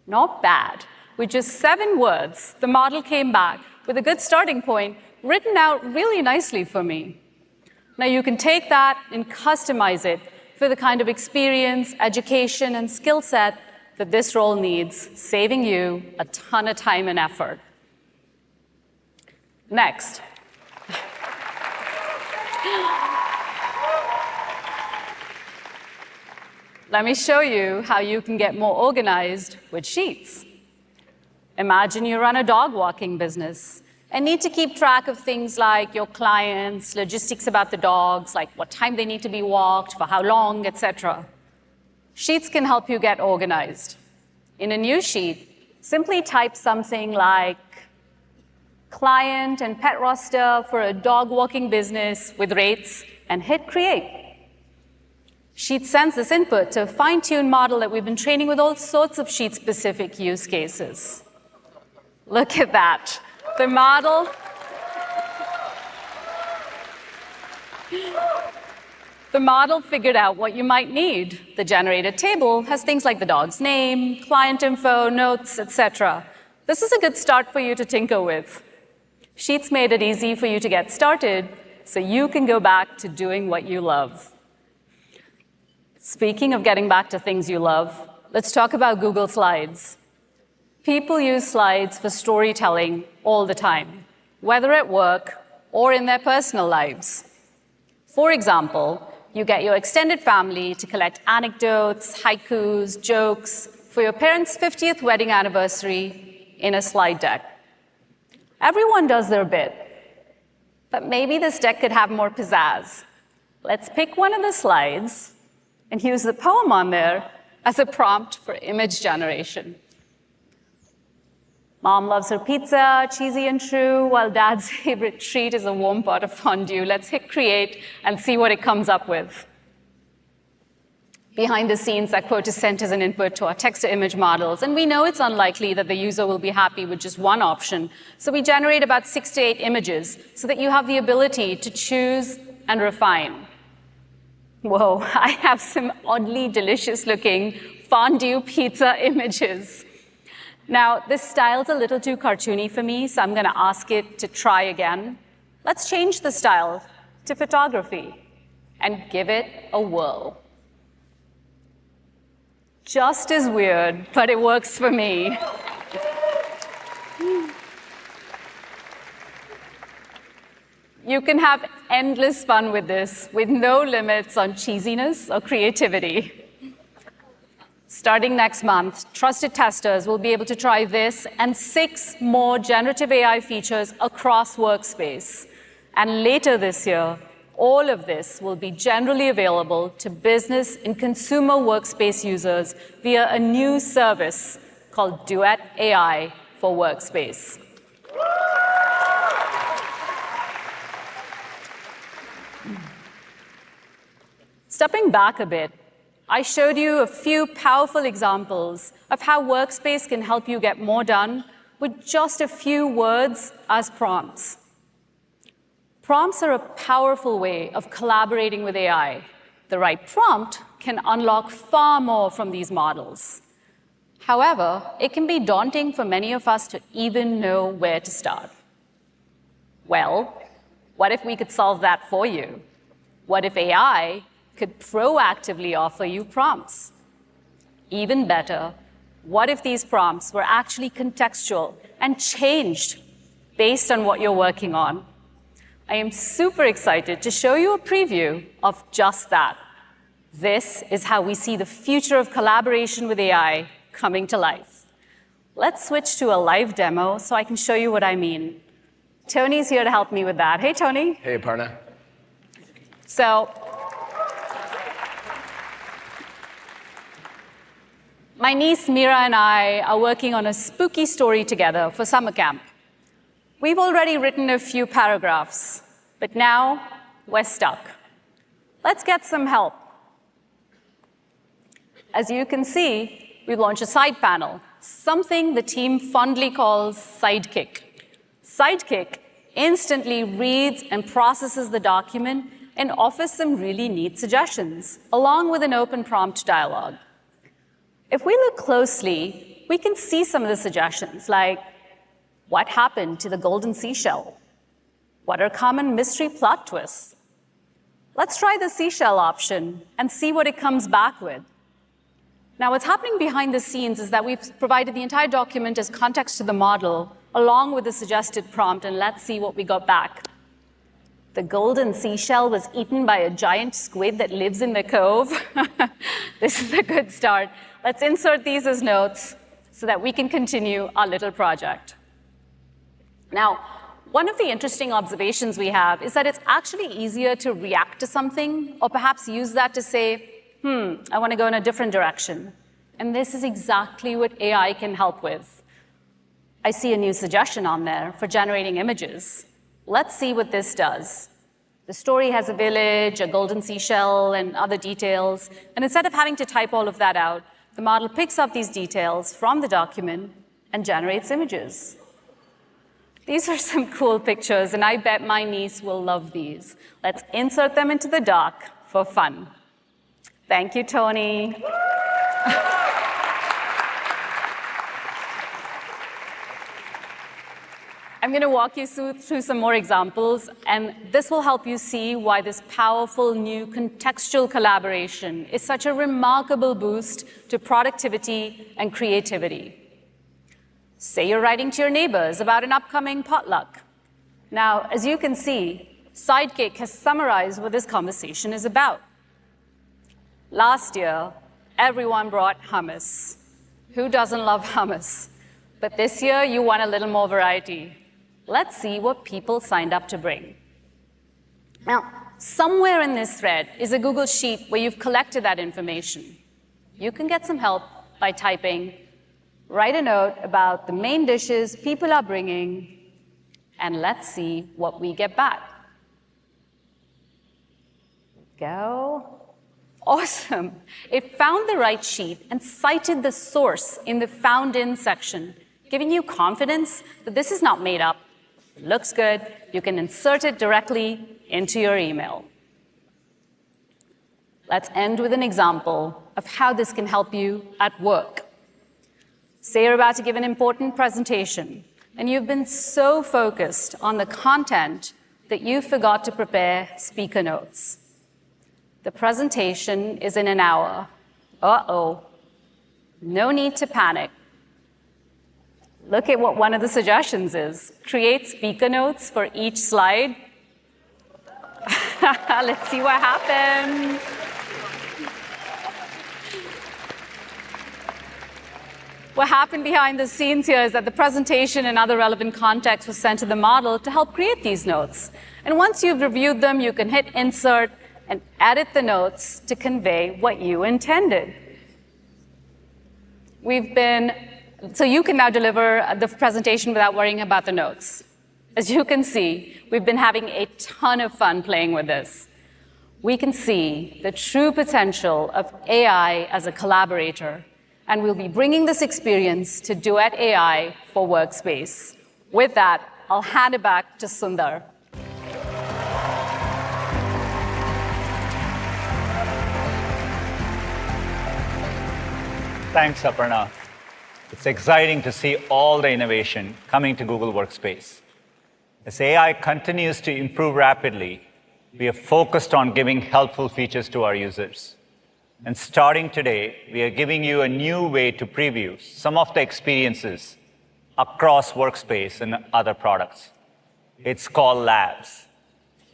Not bad. With just 7 words, the model came back with a good starting point, written out really nicely for me. Now you can take that and customize it for the kind of experience, education, and skill set that this role needs, saving you a ton of time and effort. Next. Let me show you how you can get more organized with Sheets. Imagine you run a dog walking business and need to keep track of things like your clients, logistics about the dogs, like what time they need to be walked, for how long, etc. Sheets can help you get organized. In a new sheet, simply type something like client and pet roster for a dog walking business with rates and hit create. Sheet sends this input to a fine-tuned model that we've been training with all sorts of Sheet-specific use cases. Look at that. The model figured out what you might need. The generated table has things like the dog's name, client info, notes, etc. This is a good start for you to tinker with. Sheets made it easy for you to get started, so you can go back to doing what you love. Speaking of getting back to things you love, let's talk about Google Slides. People use slides for storytelling all the time, whether at work or in their personal lives. For example, you get your extended family to collect anecdotes, haikus, jokes for your parents' 50th wedding anniversary in a slide deck. Everyone does their bit, but maybe this deck could have more pizzazz. Let's pick one of the slides and use the poem on there as a prompt for image generation. Mom loves her pizza, cheesy and true, while Dad's favorite treat is a warm pot of fondue. Let's hit create and see what it comes up with. Behind the scenes, that quote is sent as an input to our text-to-image models, and we know it's unlikely that the user will be happy with just one option, so we generate about 6 to 8 images so that you have the ability to choose and refine. Whoa, I have some oddly delicious-looking fondue pizza images. Now, this style's a little too cartoony for me, so I'm going to ask it to try again. Let's change the style to photography and give it a whirl. Just as weird, but it works for me. You can have endless fun with this, with no limits on cheesiness or creativity. Starting next month, trusted testers will be able to try this and 6 more generative AI features across Workspace. And later this year, all of this will be generally available to business and consumer Workspace users via a new service called Duet AI for Workspace. Stepping back a bit, I showed you a few powerful examples of how Workspace can help you get more done with just a few words as prompts. Prompts are a powerful way of collaborating with AI. The right prompt can unlock far more from these models. However, it can be daunting for many of us to even know where to start. Well, what if we could solve that for you? What if AI could proactively offer you prompts? Even better, what if these prompts were actually contextual and changed based on what you're working on? I am super excited to show you a preview of just that. This is how we see the future of collaboration with AI coming to life. Let's switch to a live demo so I can show you what I mean. Tony's here to help me with that. Hey, Tony. Hey, Aparna. So My niece Mira and I are working on a spooky story together for summer camp. We've already written a few paragraphs, but now we're stuck. Let's get some help. As you can see, we launched a side panel, something the team fondly calls Sidekick. Sidekick instantly reads and processes the document and offers some really neat suggestions, along with an open prompt dialogue. If we look closely, we can see some of the suggestions, like what happened to the golden seashell? What are common mystery plot twists? Let's try the seashell option and see what it comes back with. Now, what's happening behind the scenes is that we've provided the entire document as context to the model, along with the suggested prompt, and let's see what we got back. The golden seashell was eaten by a giant squid that lives in the cove. This is a good start. Let's insert these as notes so that we can continue our little project. Now, one of the interesting observations we have is that it's actually easier to react to something, or perhaps use that to say, I want to go in a different direction. And this is exactly what AI can help with. I see a new suggestion on there for generating images. Let's see what this does. The story has a village, a golden seashell, and other details. And instead of having to type all of that out, the model picks up these details from the document and generates images. These are some cool pictures, and I bet my niece will love these. Let's insert them into the doc for fun. Thank you, Tony. I'm going to walk you through some more examples, and this will help you see why this powerful new contextual collaboration is such a remarkable boost to productivity and creativity. Say you're writing to your neighbors about an upcoming potluck. Now, as you can see, Sidekick has summarized what this conversation is about. Last year, everyone brought hummus. Who doesn't love hummus? But this year, you want a little more variety. Let's see what people signed up to bring. Now, somewhere in this thread is a Google Sheet where you've collected that information. You can get some help by typing, write a note about the main dishes people are bringing, and let's see what we get back. Go. Awesome. It found the right sheet and cited the source in the Found In section, giving you confidence that this is not made up. It looks good. You can insert it directly into your email. Let's end with an example of how this can help you at work. Say you're about to give an important presentation, and you've been so focused on the content that you forgot to prepare speaker notes. The presentation is in an hour. Uh-oh. No need to panic. Look at what one of the suggestions is. Create speaker notes for each slide. Let's see what happens. What happened behind the scenes here is that the presentation and other relevant context was sent to the model to help create these notes. And once you've reviewed them, you can hit Insert and edit the notes to convey what you intended. So you can now deliver the presentation without worrying about the notes. As you can see, we've been having a ton of fun playing with this. We can see the true potential of AI as a collaborator, and we'll be bringing this experience to Duet AI for Workspace. With that, I'll hand it back to Sundar. Thanks, Aparna. It's exciting to see all the innovation coming to Google Workspace. As AI continues to improve rapidly, we are focused on giving helpful features to our users. And starting today, we are giving you a new way to preview some of the experiences across Workspace and other products. It's called Labs.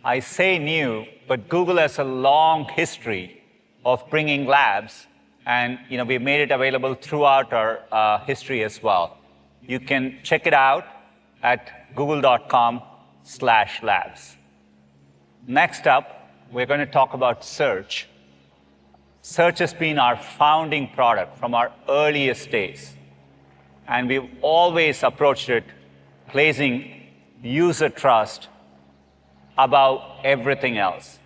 I say new, but Google has a long history of bringing Labs, and we've made it available throughout our history as well. You can check it out at google.com/labs. Next up, we're going to talk about search. Search has been our founding product from our earliest days. And we've always approached it placing user trust above everything else.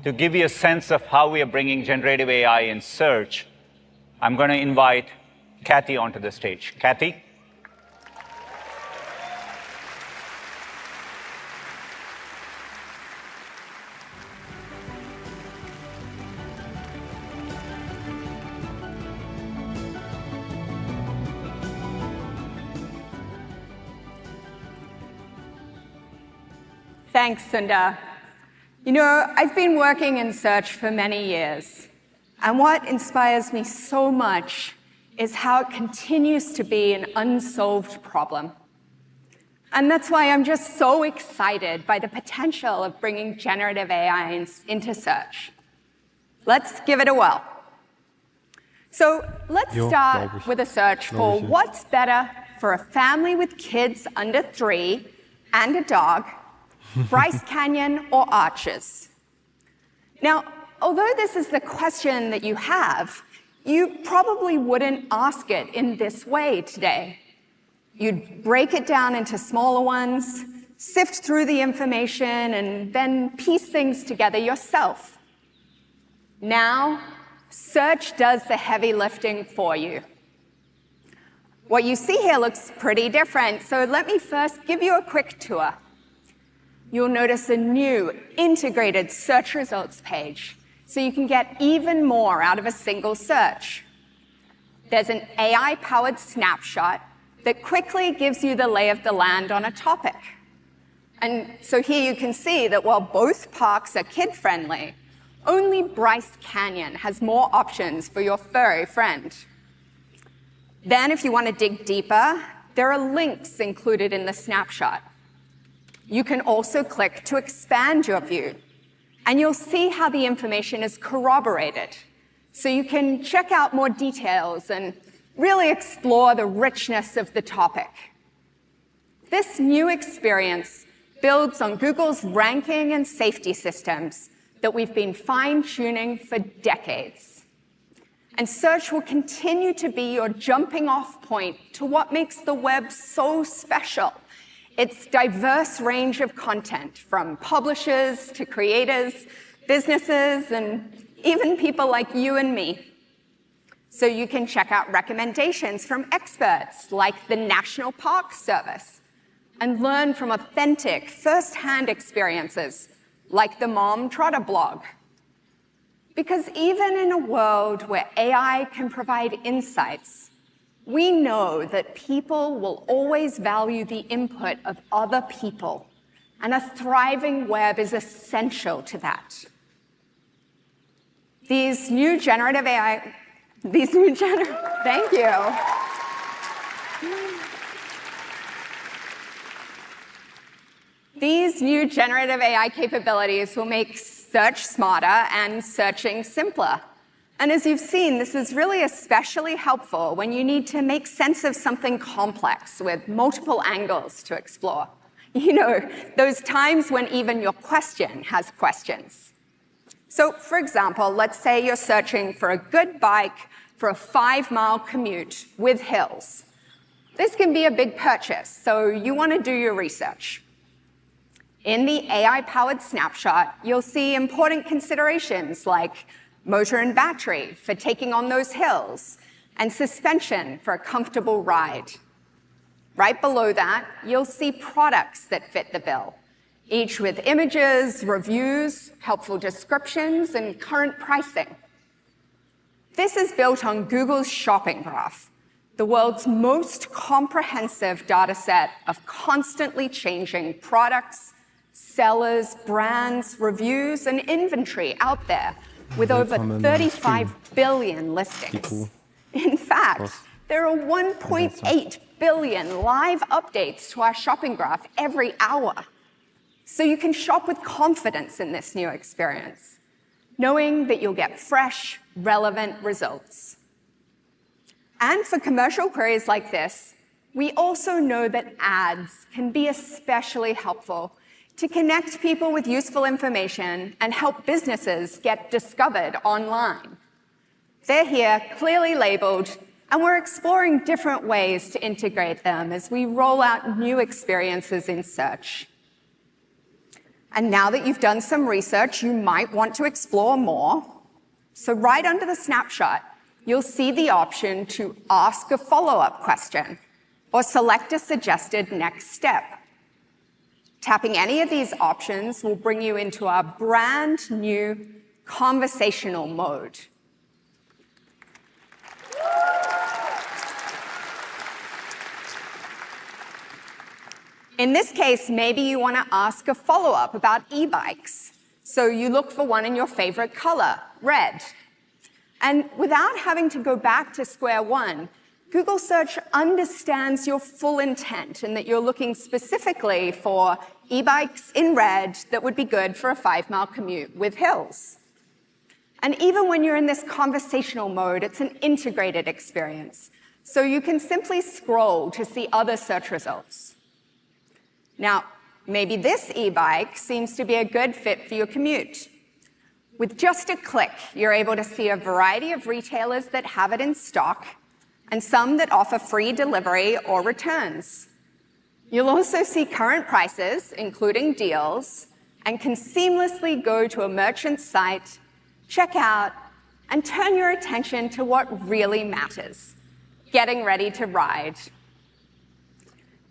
To give you a sense of how we are bringing generative AI in search, I'm going to invite Kathy onto the stage. Kathy? Thanks, Sundar. You know, I've been working in search for many years, and what inspires me so much is how it continues to be an unsolved problem. And that's why I'm just so excited by the potential of bringing generative AI into search. Let's give it a whirl. So let's start with a search for what's better for a family with kids under 3 and a dog, Bryce Canyon or Arches. Now, although this is the question that you have, you probably wouldn't ask it in this way today. You'd break it down into smaller ones, sift through the information, and then piece things together yourself. Now, search does the heavy lifting for you. What you see here looks pretty different, so let me first give you a quick tour. You'll notice a new integrated search results page, so you can get even more out of a single search. There's an AI-powered snapshot that quickly gives you the lay of the land on a topic. And so here you can see that while both parks are kid-friendly, only Bryce Canyon has more options for your furry friend. Then, if you want to dig deeper, there are links included in the snapshot. You can also click to expand your view, and you'll see how the information is corroborated. So you can check out more details and really explore the richness of the topic. This new experience builds on Google's ranking and safety systems that we've been fine-tuning for decades. And search will continue to be your jumping-off point to what makes the web so special. Its diverse range of content, from publishers to creators, businesses, and even people like you and me. So you can check out recommendations from experts like the National Park Service and learn from authentic, first-hand experiences like the Mom Trotter blog. Because even in a world where AI can provide insights, we know that people will always value the input of other people, and a thriving web is essential to that. These new generative AI capabilities will make search smarter and searching simpler. And as you've seen, this is really especially helpful when you need to make sense of something complex with multiple angles to explore. You know, those times when even your question has questions. So, for example, let's say you're searching for a good bike for a 5-mile commute with hills. This can be a big purchase, so you want to do your research. In the AI-powered snapshot, you'll see important considerations like motor and battery for taking on those hills, and suspension for a comfortable ride. Right below that, you'll see products that fit the bill, each with images, reviews, helpful descriptions, and current pricing. This is built on Google's shopping graph, the world's most comprehensive data set of constantly changing products, sellers, brands, reviews, and inventory out there, with over 35 billion listings. In fact, there are 1.8 billion live updates to our shopping graph every hour. So you can shop with confidence in this new experience, knowing that you'll get fresh, relevant results. And for commercial queries like this, we also know that ads can be especially helpful to connect people with useful information and help businesses get discovered online. They're here, clearly labeled, and we're exploring different ways to integrate them as we roll out new experiences in search. And now that you've done some research, you might want to explore more. So right under the snapshot, you'll see the option to ask a follow-up question or select a suggested next step. Tapping any of these options will bring you into our brand new conversational mode. In this case, maybe you want to ask a follow-up about e-bikes. So you look for one in your favorite color, red. And without having to go back to square one, Google Search understands your full intent and that you're looking specifically for e-bikes in red that would be good for a 5-mile commute with hills. And even when you're in this conversational mode, it's an integrated experience. So you can simply scroll to see other search results. Now, maybe this e-bike seems to be a good fit for your commute. With just a click, you're able to see a variety of retailers that have it in stock and some that offer free delivery or returns. You'll also see current prices, including deals, and can seamlessly go to a merchant's site, check out, and turn your attention to what really matters, getting ready to ride.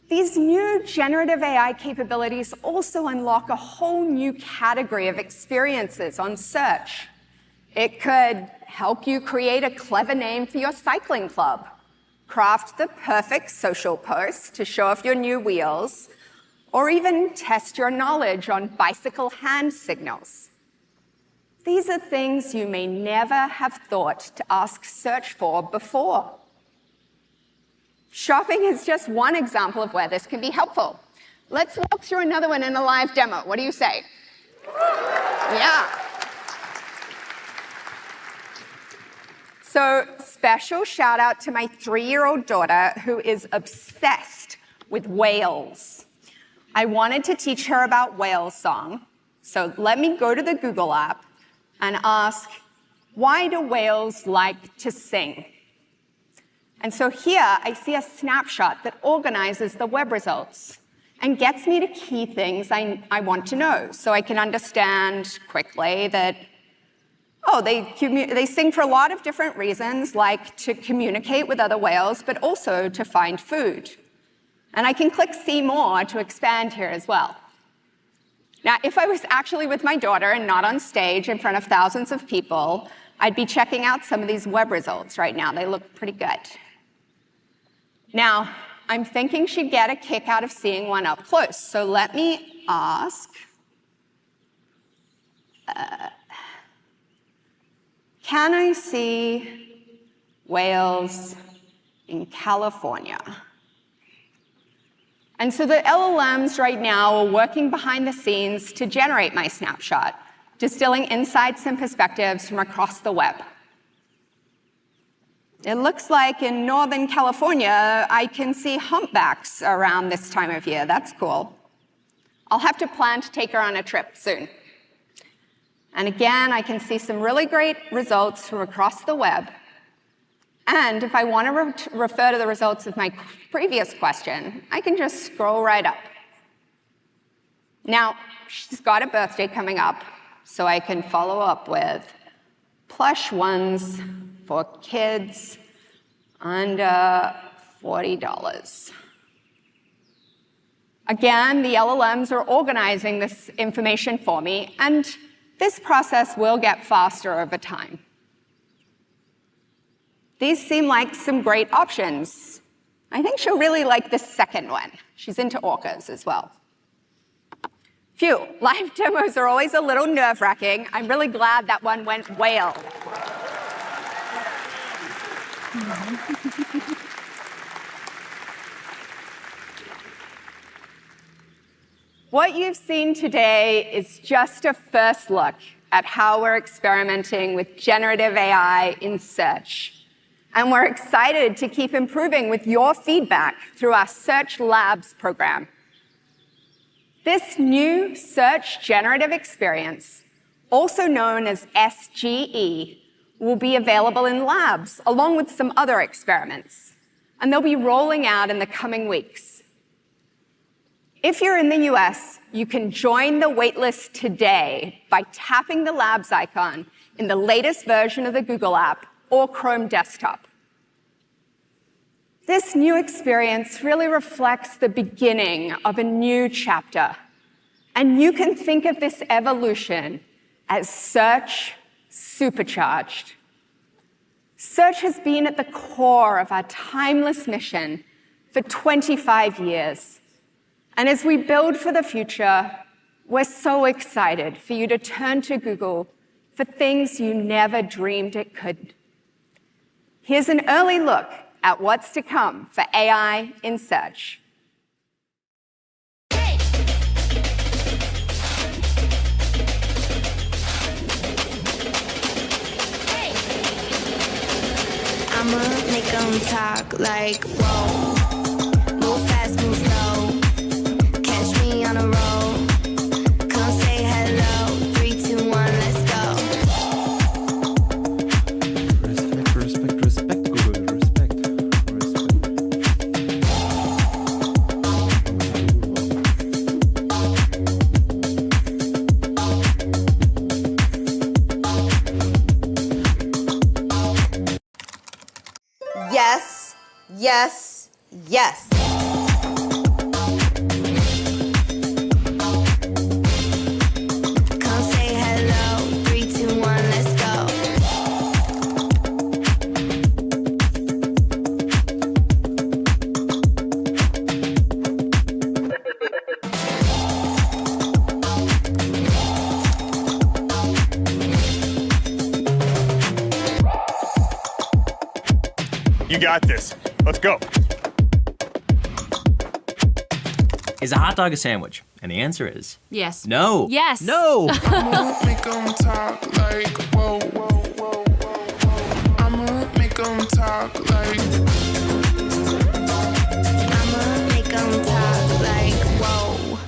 These new generative AI capabilities also unlock a whole new category of experiences on search. It could help you create a clever name for your cycling club, craft the perfect social post to show off your new wheels, or even test your knowledge on bicycle hand signals. These are things you may never have thought to ask search for before. Shopping is just one example of where this can be helpful. Let's walk through another one in a live demo. What do you say? Yeah. So, special shout out to my 3-year-old daughter who is obsessed with whales. I wanted to teach her about whale song, so let me go to the Google app and ask, why do whales like to sing? And so here I see a snapshot that organizes the web results and gets me to key things I want to know, so I can understand quickly that, oh, they sing for a lot of different reasons, like to communicate with other whales, but also to find food. And I can click See More to expand here as well. Now, if I was actually with my daughter and not on stage in front of thousands of people, I'd be checking out some of these web results right now. They look pretty good. Now, I'm thinking she'd get a kick out of seeing one up close, so let me ask, can I see whales in California? And so the LLMs right now are working behind the scenes to generate my snapshot, distilling insights and perspectives from across the web. It looks like in Northern California, I can see humpbacks around this time of year. That's cool. I'll have to plan to take her on a trip soon. And again, I can see some really great results from across the web. And if I want to refer to the results of my previous question, I can just scroll right up. Now, she's got a birthday coming up, so I can follow up with plush ones for kids under $40. Again, the LLMs are organizing this information for me, and this process will get faster over time. These seem like some great options. I think she'll really like the second one. She's into orcas as well. Phew, live demos are always a little nerve-wracking. I'm really glad that one went whale. What you've seen today is just a first look at how we're experimenting with generative AI in search. And we're excited to keep improving with your feedback through our Search Labs program. This new search generative experience, also known as SGE, will be available in labs, along with some other experiments, and they'll be rolling out in the coming weeks. If you're in the US, you can join the waitlist today by tapping the Labs icon in the latest version of the Google app or Chrome desktop. This new experience really reflects the beginning of a new chapter, and you can think of this evolution as search supercharged. Search has been at the core of our timeless mission for 25 years. And as we build for the future, we're so excited for you to turn to Google for things you never dreamed it could. Here's an early look at what's to come for AI in search. I'ma make them talk like, whoa. Move fast, move slow. Catch me on a roll. Come say hello. 3, 2, 1, let's go. Respect, Google. Respect. Yes, yes, yes. Come say hello. 3, 2, 1, let's go. You got this. Let's go. Is a hot dog a sandwich? And the answer is Yes. no. Yes. No. Make 'em talk like whoa, whoa, whoa, whoa. I'ma make 'em talk like. I'ma make them talk like, whoa.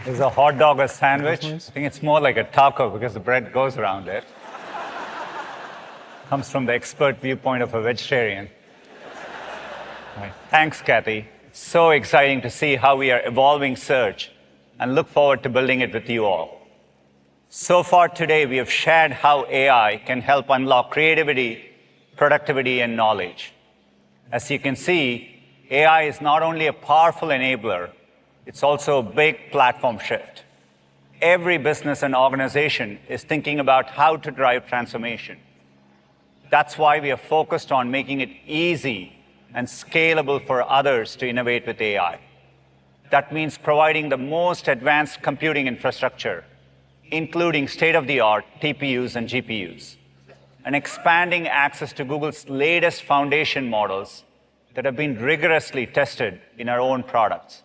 Is a hot dog a sandwich? I think it's more like a taco because the bread goes around it. Comes from the expert viewpoint of a vegetarian. Right. Thanks, Kathy. It's so exciting to see how we are evolving search and look forward to building it with you all. So far today, we have shared how AI can help unlock creativity, productivity, and knowledge. As you can see, AI is not only a powerful enabler, it's also a big platform shift. Every business and organization is thinking about how to drive transformation. That's why we are focused on making it easy and scalable for others to innovate with AI. That means providing the most advanced computing infrastructure, including state-of-the-art TPUs and GPUs, and expanding access to Google's latest foundation models that have been rigorously tested in our own products.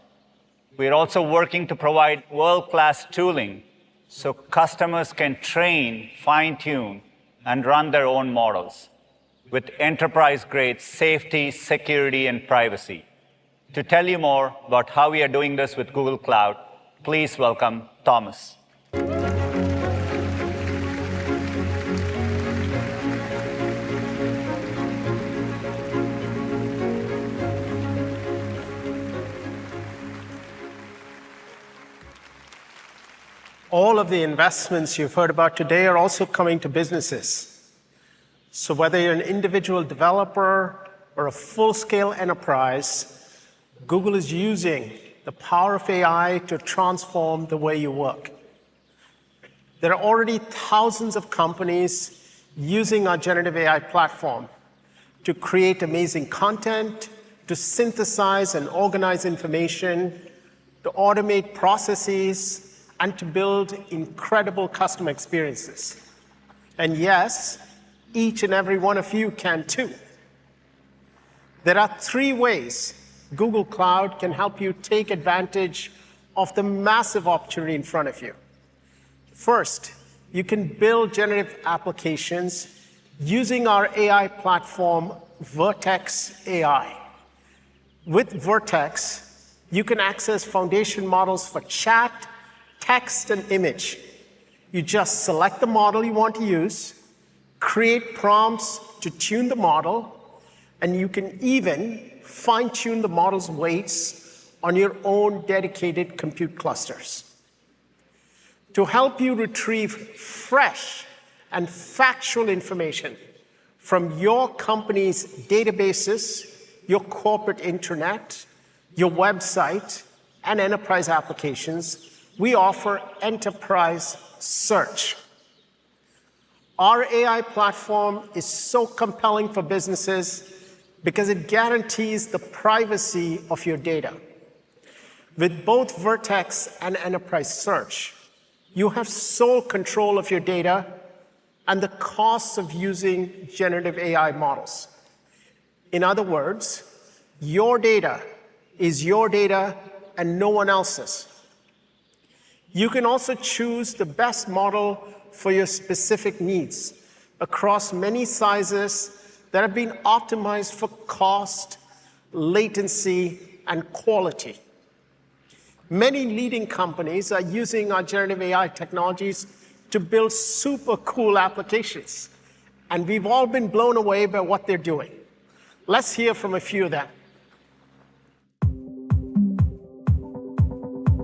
We are also working to provide world-class tooling so customers can train, fine-tune, and run their own models with enterprise-grade safety, security, and privacy. To tell you more about how we are doing this with Google Cloud, please welcome Thomas. All of the investments you've heard about today are also coming to businesses. So whether you're an individual developer or a full-scale enterprise, Google is using the power of AI to transform the way you work. There are already thousands of companies using our generative AI platform to create amazing content, to synthesize and organize information, to automate processes, and to build incredible customer experiences. And yes, each and every one of you can too. There are 3 ways Google Cloud can help you take advantage of the massive opportunity in front of you. First, you can build generative applications using our AI platform, Vertex AI. With Vertex, You can access foundation models for chat, text, and image. You just select the model you want to use, create prompts to tune the model, and you can even fine-tune the model's weights on your own dedicated compute clusters. To help you retrieve fresh and factual information from your company's databases, your corporate intranet, your website, and enterprise applications, we offer enterprise search. Our AI platform is so compelling for businesses because it guarantees the privacy of your data. With both Vertex and enterprise search, you have sole control of your data and the costs of using generative AI models. In other words, your data is your data and no one else's. You can also choose the best model for your specific needs across many sizes that have been optimized for cost, latency, and quality. Many leading companies are using our generative AI technologies to build super cool applications, and we've all been blown away by what they're doing. Let's hear from a few of them.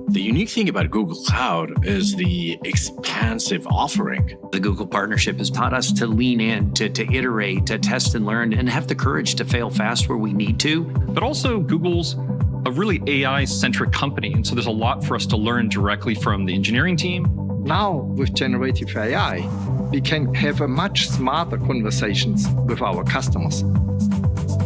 The unique thing about Google Cloud is the expansive offering. The Google partnership has taught us to lean in, to iterate, to test and learn, and have the courage to fail fast where we need to. But also, Google's a really AI-centric company, and so there's a lot for us to learn directly from the engineering team. Now, with generative AI, we can have a much smarter conversations with our customers.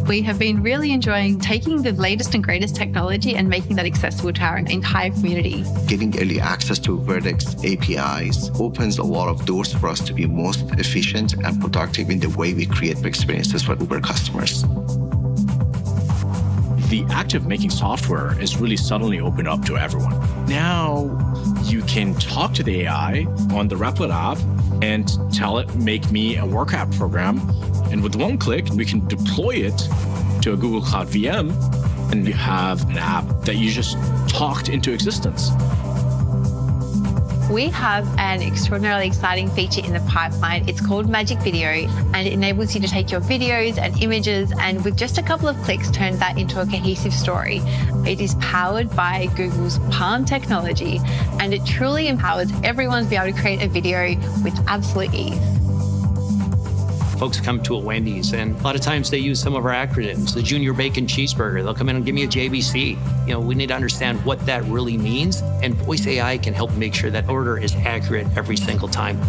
We have been really enjoying taking the latest and greatest technology and making that accessible to our entire community. Getting early access to Vertex APIs opens a lot of doors for us to be most efficient and productive in the way we create experiences for Uber customers. The act of making software is really suddenly opened up to everyone. Now you can talk to the AI on the Replit app and tell it, make me a work app program. And with one click, we can deploy it to a Google Cloud VM, and you have an app that you just talked into existence. We have an extraordinarily exciting feature in the pipeline. It's called Magic Video, and it enables you to take your videos and images and with just a couple of clicks, turn that into a cohesive story. It is powered by Google's Palm technology, and it truly empowers everyone to be able to create a video with absolute ease. Folks come to a Wendy's, and a lot of times they use some of our acronyms. The Junior Bacon Cheeseburger, they'll come in and give me a JBC. You know, we need to understand what that really means, and voice AI can help make sure that order is accurate every single time.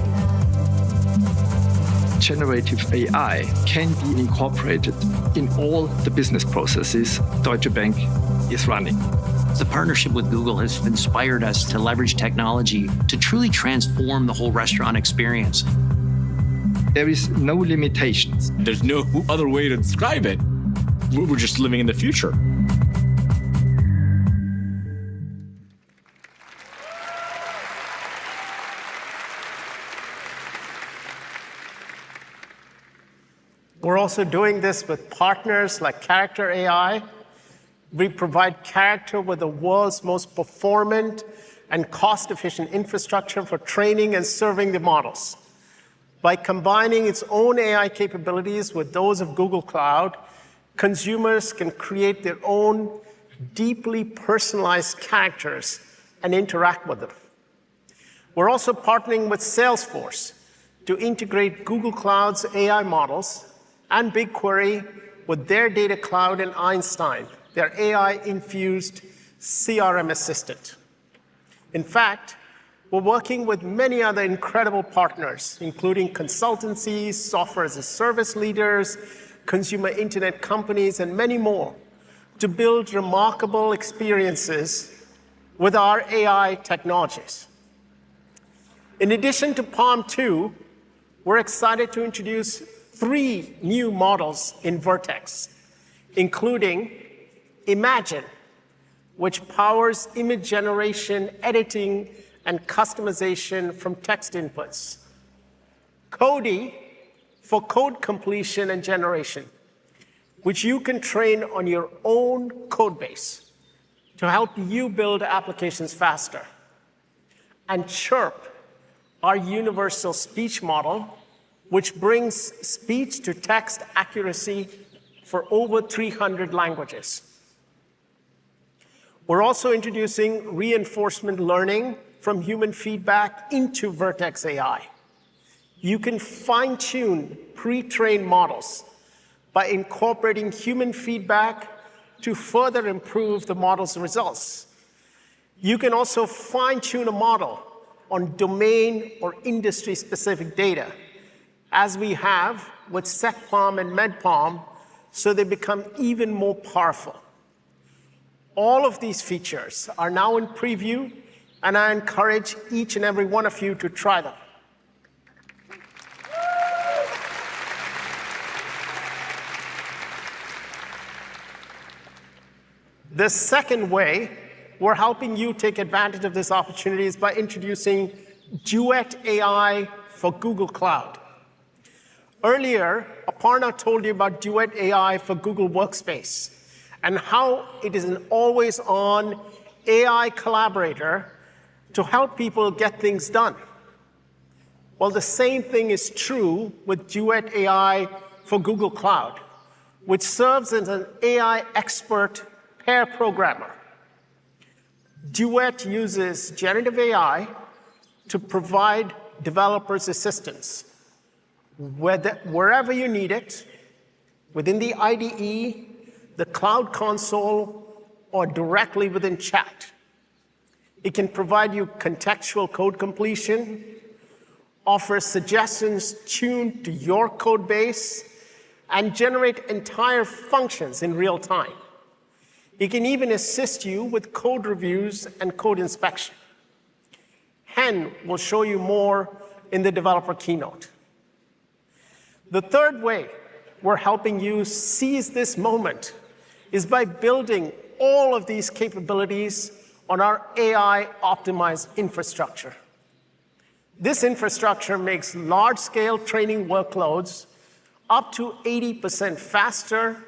Generative AI can be incorporated in all the business processes Deutsche Bank is running. The partnership with Google has inspired us to leverage technology to truly transform the whole restaurant experience. There is no limitations. There's no other way to describe it. We're just living in the future. We're also doing this with partners like Character AI. We provide Character with the world's most performant and cost-efficient infrastructure for training and serving the models. By combining its own AI capabilities with those of Google Cloud, consumers can create their own deeply personalized characters and interact with them. We're also partnering with Salesforce to integrate Google Cloud's AI models and BigQuery with their data cloud and Einstein, their AI-infused CRM assistant. In fact, we're working with many other incredible partners, including consultancies, software as a service leaders, consumer internet companies, and many more, to build remarkable experiences with our AI technologies. In addition to Palm 2, we're excited to introduce 3 new models in Vertex, including Imagine, which powers image generation, editing, and customization from text inputs. Cody, for code completion and generation, which you can train on your own code base to help you build applications faster. And Chirp, our universal speech model, which brings speech-to-text accuracy for over 300 languages. We're also introducing reinforcement learning from human feedback into Vertex AI. You can fine-tune pre-trained models by incorporating human feedback to further improve the model's results. You can also fine-tune a model on domain or industry-specific data, as we have with SecPalm and MedPalm, so they become even more powerful. All of these features are now in preview, and I encourage each and every one of you to try them. The second way we're helping you take advantage of this opportunity is by introducing Duet AI for Google Cloud. Earlier, Aparna told you about Duet AI for Google Workspace and how it is an always-on AI collaborator to help people get things done. Well, the same thing is true with Duet AI for Google Cloud, which serves as an AI expert pair programmer. Duet uses generative AI to provide developers assistance wherever you need it, within the IDE, the Cloud Console, or directly within chat. It can provide you contextual code completion, offer suggestions tuned to your code base, and generate entire functions in real time. It can even assist you with code reviews and code inspection. Hen will show you more in the developer keynote. The third way we're helping you seize this moment is by building all of these capabilities on our AI-optimized infrastructure. This infrastructure makes large-scale training workloads up to 80% faster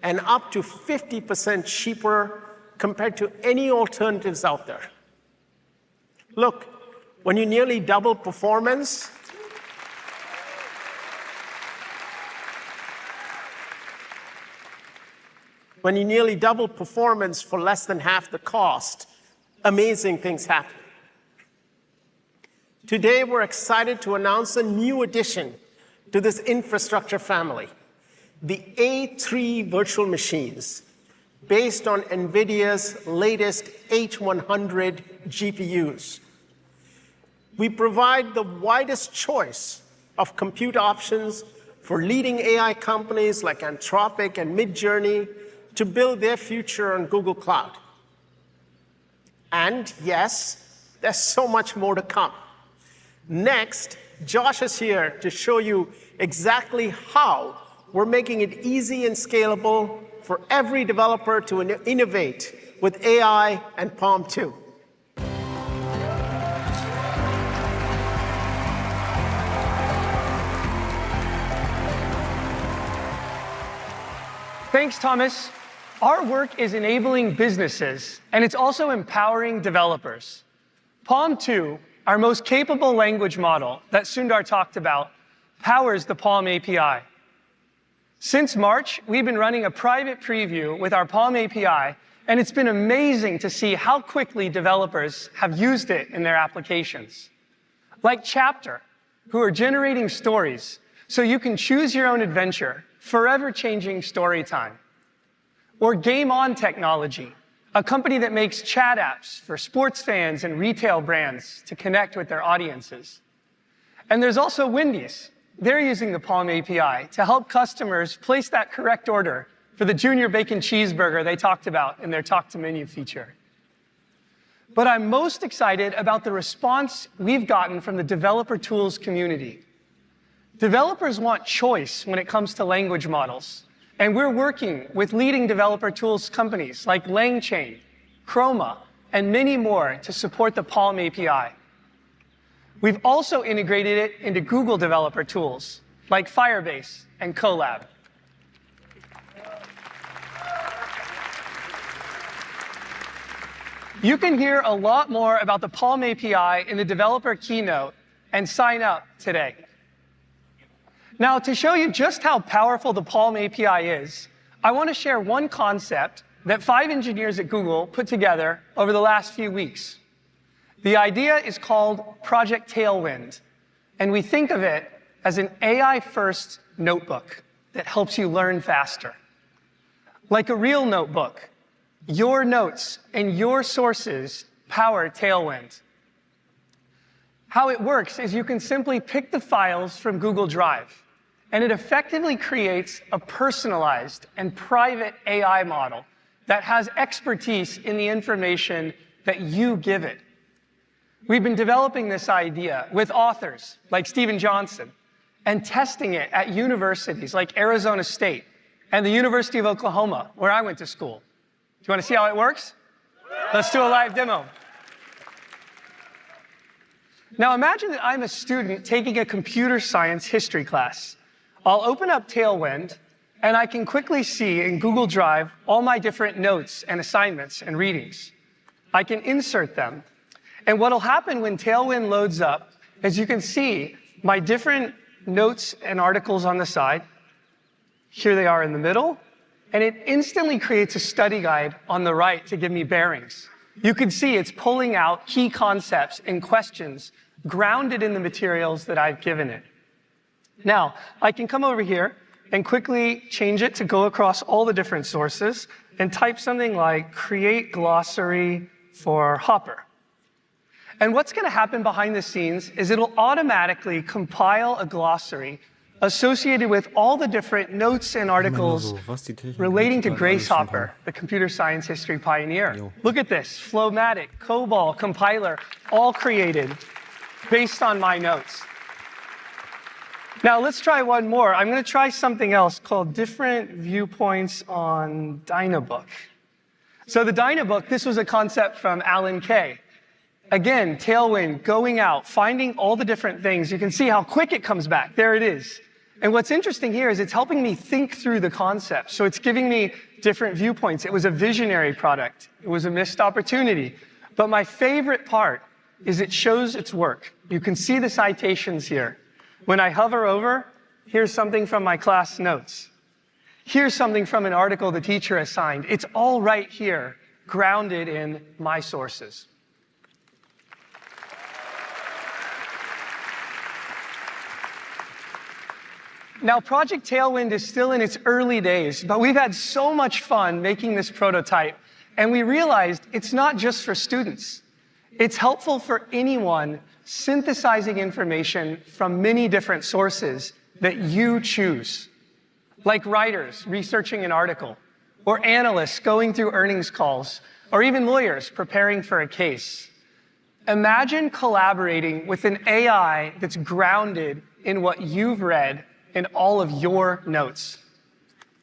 and up to 50% cheaper compared to any alternatives out there. Look, when you nearly double performance, for less than half the cost, amazing things happen. Today, we're excited to announce a new addition to this infrastructure family, the A3 virtual machines, based on NVIDIA's latest H100 GPUs. We provide the widest choice of compute options for leading AI companies like Anthropic and Midjourney to build their future on Google Cloud. And yes, there's so much more to come. Next, Josh is here to show you exactly how we're making it easy and scalable for every developer to innovate with AI and Palm 2. Thanks, Thomas. Our work is enabling businesses, and it's also empowering developers. Palm 2, our most capable language model that Sundar talked about, powers the Palm API. Since March, we've been running a private preview with our Palm API, and it's been amazing to see how quickly developers have used it in their applications. Like Chapter, who are generating stories so you can choose your own adventure, forever changing story time. Or Game On Technology, a company that makes chat apps for sports fans and retail brands to connect with their audiences. And there's also Wendy's. They're using the Palm API to help customers place that correct order for the Junior Bacon Cheeseburger they talked about in their Talk to Menu feature. But I'm most excited about the response we've gotten from the developer tools community. Developers want choice when it comes to language models, and we're working with leading developer tools companies like LangChain, Chroma, and many more to support the Palm API. We've also integrated it into Google developer tools like Firebase and Colab. You can hear a lot more about the Palm API in the developer keynote and sign up today. Now, to show you just how powerful the Palm API is, I want to share one concept that 5 engineers at Google put together over the last few weeks. The idea is called Project Tailwind, and we think of it as an AI-first notebook that helps you learn faster. Like a real notebook, your notes and your sources power Tailwind. How it works is you can simply pick the files from Google Drive, and it effectively creates a personalized and private AI model that has expertise in the information that you give it. We've been developing this idea with authors like Stephen Johnson and testing it at universities like Arizona State and the University of Oklahoma, where I went to school. Do you want to see how it works? Let's do a live demo. Now imagine that I'm a student taking a computer science history class. I'll open up Tailwind, and I can quickly see in Google Drive all my different notes and assignments and readings. I can insert them. And what'll happen when Tailwind loads up is you can see my different notes and articles on the side. Here they are in the middle. And it instantly creates a study guide on the right to give me bearings. You can see it's pulling out key concepts and questions grounded in the materials that I've given it. Now, I can come over here and quickly change it to go across all the different sources and type something like create glossary for Hopper. And what's going to happen behind the scenes is it'll automatically compile a glossary associated with all the different notes and articles relating to Grace Hopper, the computer science history pioneer. Look at this, Flowmatic, COBOL, compiler, all created based on my notes. Now let's try one more. I'm going to try something else called different viewpoints on Dynabook. So the Dynabook, this was a concept from Alan Kay. Again, Tailwind, going out, finding all the different things. You can see how quick it comes back. There it is. And what's interesting here is it's helping me think through the concept. So it's giving me different viewpoints. It was a visionary product. It was a missed opportunity. But my favorite part is it shows its work. You can see the citations here. When I hover over, here's something from my class notes. Here's something from an article the teacher assigned. It's all right here, grounded in my sources. Now, Project Tailwind is still in its early days, but we've had so much fun making this prototype, and we realized it's not just for students. It's helpful for anyone synthesizing information from many different sources that you choose, like writers researching an article, or analysts going through earnings calls, or even lawyers preparing for a case. Imagine collaborating with an AI that's grounded in what you've read in all of your notes.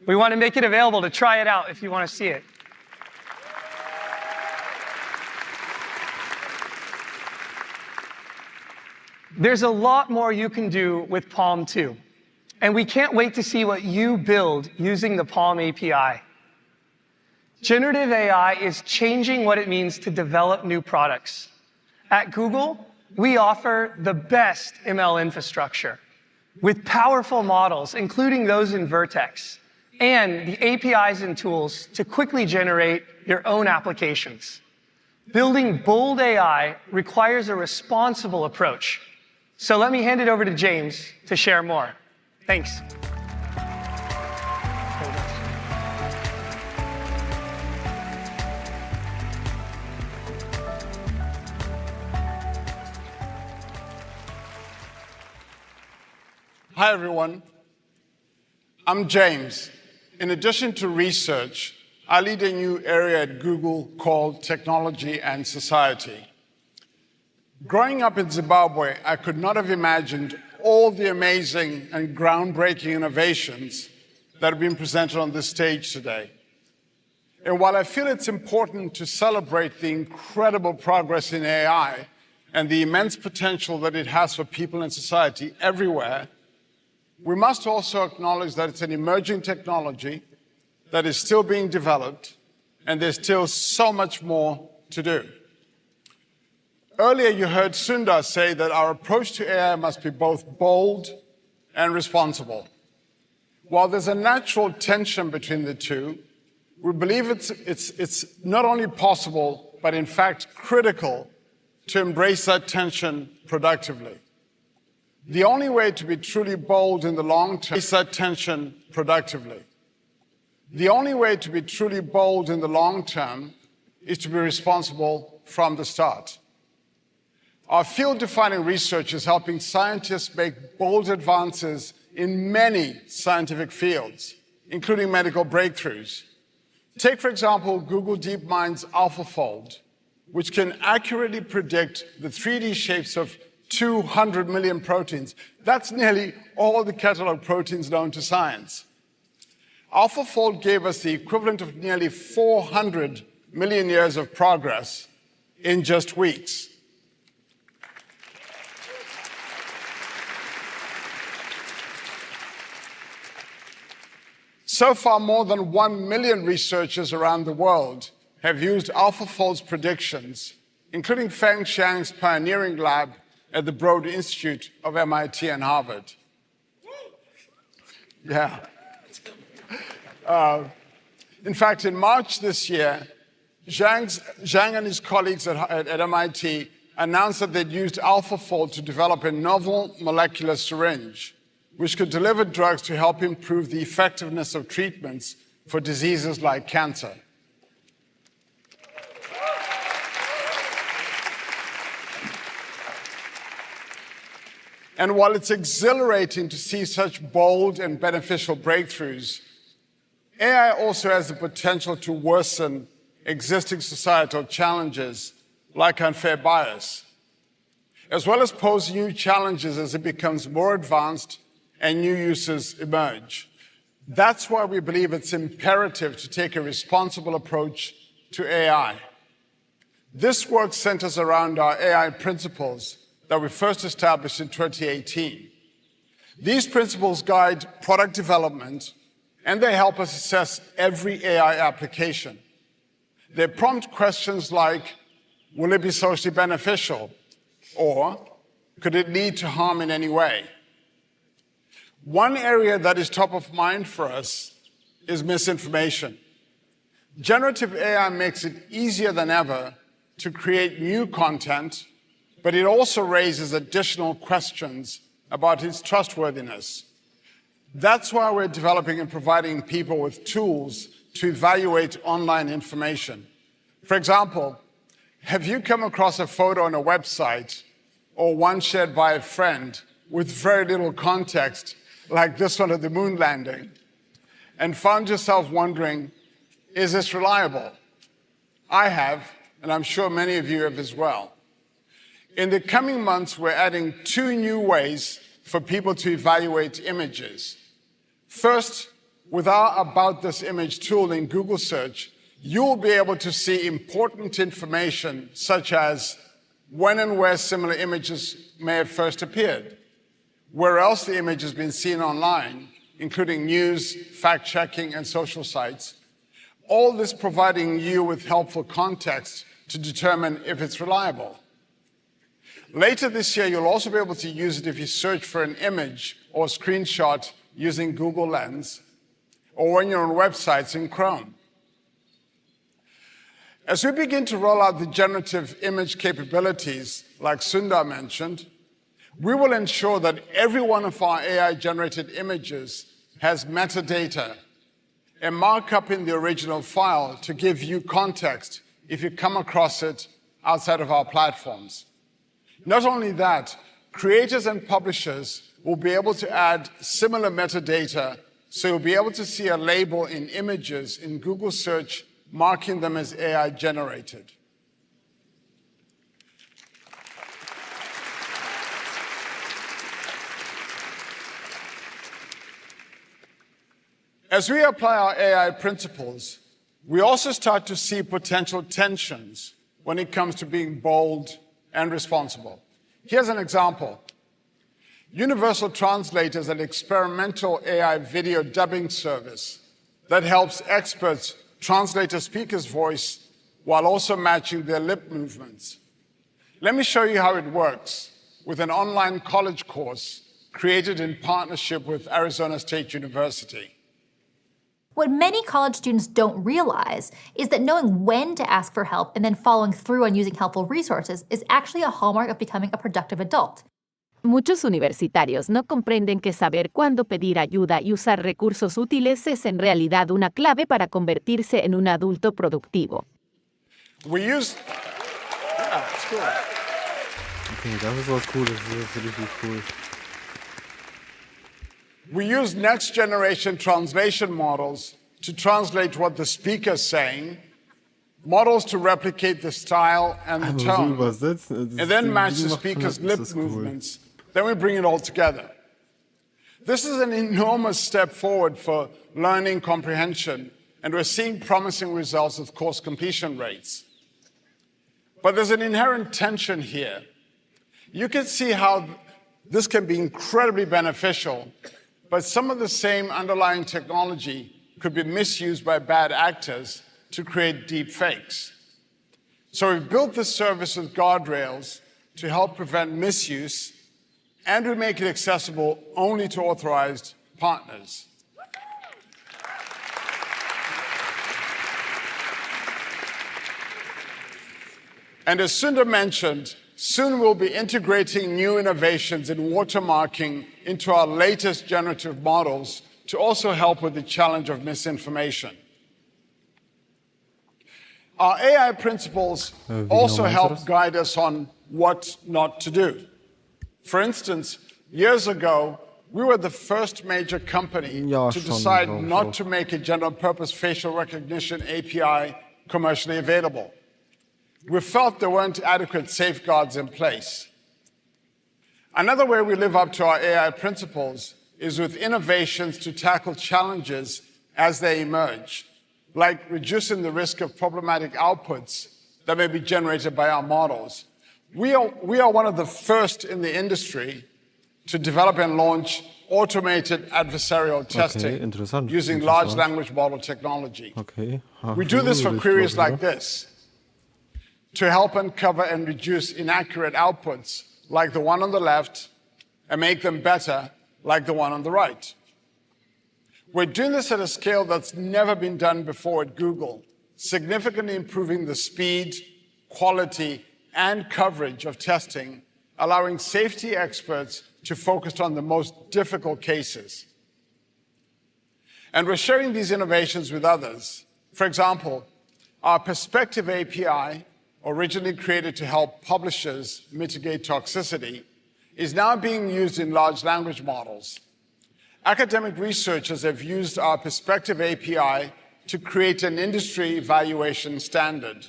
We want to make it available to try it out if you want to see it. There's a lot more you can do with Palm 2, and we can't wait to see what you build using the Palm API. Generative AI is changing what it means to develop new products. At Google, we offer the best ML infrastructure with powerful models, including those in Vertex, and the APIs and tools to quickly generate your own applications. Building bold AI requires a responsible approach. So let me hand it over to James to share more. Thanks. Hi, everyone. I'm James. In addition to research, I lead a new area at Google called Technology and Society. Growing up in Zimbabwe, I could not have imagined all the amazing and groundbreaking innovations that have been presented on this stage today. And while I feel it's important to celebrate the incredible progress in AI and the immense potential that it has for people and society everywhere, we must also acknowledge that it's an emerging technology that is still being developed, and there's still so much more to do. Earlier, you heard Sundar say that our approach to AI must be both bold and responsible. While there's a natural tension between the two, we believe it's not only possible, but in fact critical to embrace that tension productively. The only way to be truly bold in the long term is that tension productively. The only way to be truly bold in the long term is to be responsible from the start. Our field-defining research is helping scientists make bold advances in many scientific fields, including medical breakthroughs. Take, for example, Google DeepMind's AlphaFold, which can accurately predict the 3D shapes of 200 million proteins. That's nearly all the catalog proteins known to science. AlphaFold gave us the equivalent of nearly 400 million years of progress in just weeks. So far, more than 1 million researchers around the world have used AlphaFold's predictions, including Feng Xiang's pioneering lab at the Broad Institute of MIT and Harvard. Yeah. In fact, in March this year, Zhang and his colleagues at MIT announced that they'd used AlphaFold to develop a novel molecular syringe, which could deliver drugs to help improve the effectiveness of treatments for diseases like cancer. And while it's exhilarating to see such bold and beneficial breakthroughs, AI also has the potential to worsen existing societal challenges like unfair bias, as well as pose new challenges as it becomes more advanced and new uses emerge. That's why we believe it's imperative to take a responsible approach to AI. This work centers around our AI principles that we first established in 2018. These principles guide product development, and they help us assess every AI application. They prompt questions like, will it be socially beneficial? Or could it lead to harm in any way? One area that is top of mind for us is misinformation. Generative AI makes it easier than ever to create new content, but it also raises additional questions about its trustworthiness. That's why we're developing and providing people with tools to evaluate online information. For example, have you come across a photo on a website or one shared by a friend with very little context, like this one of the moon landing, and found yourself wondering, is this reliable? I have, and I'm sure many of you have as well. In the coming months, we're adding 2 new ways for people to evaluate images. First, with our About This Image tool in Google Search, you'll be able to see important information such as when and where similar images may have first appeared, where else the image has been seen online, including news, fact-checking, and social sites, all this providing you with helpful context to determine if it's reliable. Later this year, you'll also be able to use it if you search for an image or screenshot using Google Lens, or when you're on websites in Chrome. As we begin to roll out the generative image capabilities, like Sundar mentioned, we will ensure that every one of our AI-generated images has metadata, a markup in the original file to give you context if you come across it outside of our platforms. Not only that, creators and publishers will be able to add similar metadata, so you'll be able to see a label in images in Google Search marking them as AI-generated. As we apply our AI principles, we also start to see potential tensions when it comes to being bold and responsible. Here's an example. Universal Translate is an experimental AI video dubbing service that helps experts translate a speaker's voice while also matching their lip movements. Let me show you how it works with an online college course created in partnership with Arizona State University. What many college students don't realize is that knowing when to ask for help and then following through on using helpful resources is actually a hallmark of becoming a productive adult. Muchos universitarios no comprenden que saber cuándo pedir ayuda y usar recursos útiles es en realidad una clave para convertirse en un adulto productivo. We use... Yeah, it's cool. Okay, das ist was Cooles, das ist richtig cool. We use next-generation translation models to translate what the speaker is saying, models to replicate the style and the tone, and then match the speaker's lip movements. Then we bring it all together. This is an enormous step forward for learning comprehension, and we're seeing promising results with course completion rates. But there's an inherent tension here. You can see how this can be incredibly beneficial, but some of the same underlying technology could be misused by bad actors to create deep fakes. So we've built this service with guardrails to help prevent misuse, and we make it accessible only to authorized partners. And as Sundar mentioned, soon we'll be integrating new innovations in watermarking into our latest generative models to also help with the challenge of misinformation. Our AI principles also help guide us on what not to do. For instance, years ago, we were the first major company to decide not to make a general-purpose facial recognition API commercially available. We felt there weren't adequate safeguards in place. Another way we live up to our AI principles is with innovations to tackle challenges as they emerge, like reducing the risk of problematic outputs that may be generated by our models. We are one of the first in the industry to develop and launch automated adversarial testing using large language model technology. We do this for queries like this, to help uncover and reduce inaccurate outputs like the one on the left and make them better like the one on the right. We're doing this at a scale that's never been done before at Google, significantly improving the speed, quality, and coverage of testing, allowing safety experts to focus on the most difficult cases. And we're sharing these innovations with others. For example, our Perspective API, originally created to help publishers mitigate toxicity, is now being used in large language models. Academic researchers have used our Perspective API to create an industry evaluation standard.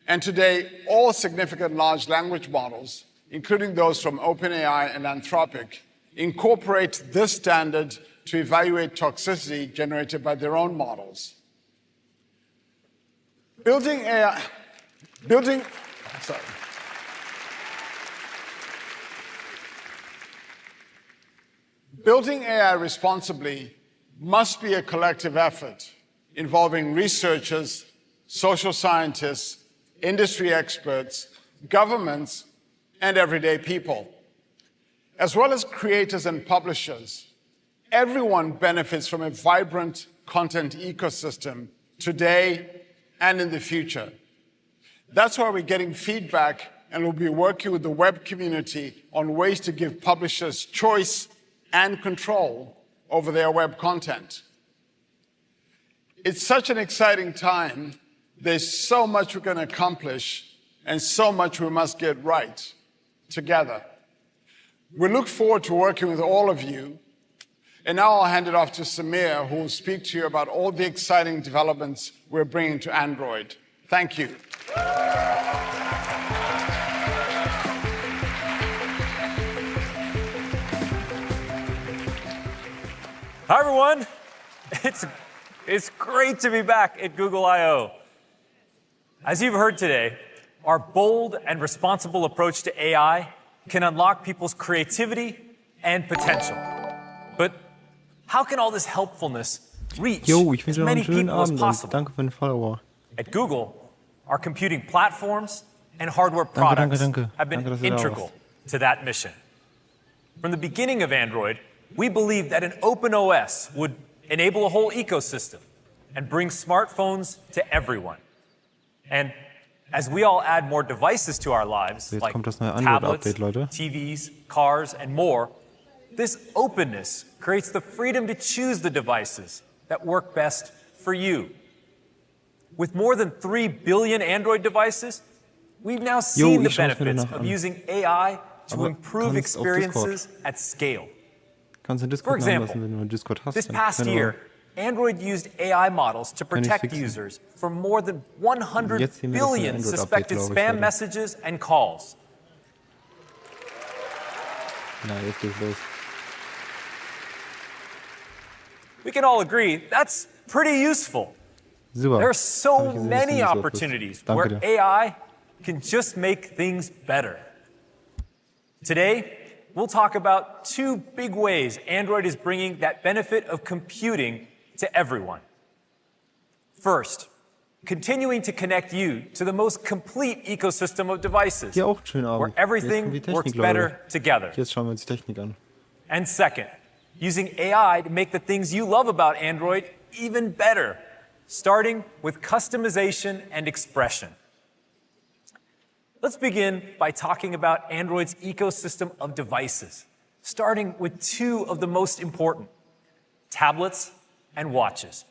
And today, all significant large language models, including those from OpenAI and Anthropic, incorporate this standard to evaluate toxicity generated by their own models. Building AI responsibly must be a collective effort involving researchers, social scientists, industry experts, governments, and everyday people. As well as creators and publishers, everyone benefits from a vibrant content ecosystem today and in the future. That's why we're getting feedback, and we'll be working with the web community on ways to give publishers choice and control over their web content. It's such an exciting time. There's so much we're going to accomplish and so much we must get right together. We look forward to working with all of you. And now I'll hand it off to Samir, who will speak to you about all the exciting developments we're bringing to Android. Thank you. Hi, everyone. It's great to be back at Google I/O. As you've heard today, our bold and responsible approach to AI can unlock people's creativity and potential. But how can all this helpfulness reach Jo, ich wünsche as euch many einen schönen people as Abend und possible? danke für den Follower. At Google, Our computing platforms and hardware products have been integral to that mission. From the beginning of Android, we believed that an open OS would enable a whole ecosystem and bring smartphones to everyone. And as we all add more devices to our lives, like tablets, TVs, cars, and more, this openness creates the freedom to choose the devices that work best for you. With more than 3 billion Android devices, we've now seen the benefits of using AI to improve experiences at scale. For example, this past year, Android used AI models to protect users from more than 100 billion suspected spam messages and calls. We can all agree that's pretty useful. There are so many opportunities where AI can just make things better. Today, we'll talk about 2 big ways Android is bringing that benefit of computing to everyone. First, continuing to connect you to the most complete ecosystem of devices, where everything works better together. And second, using AI to make the things you love about Android even better, starting with customization and expression. Let's begin by talking about Android's ecosystem of devices, starting with 2 of the most important, tablets and watches.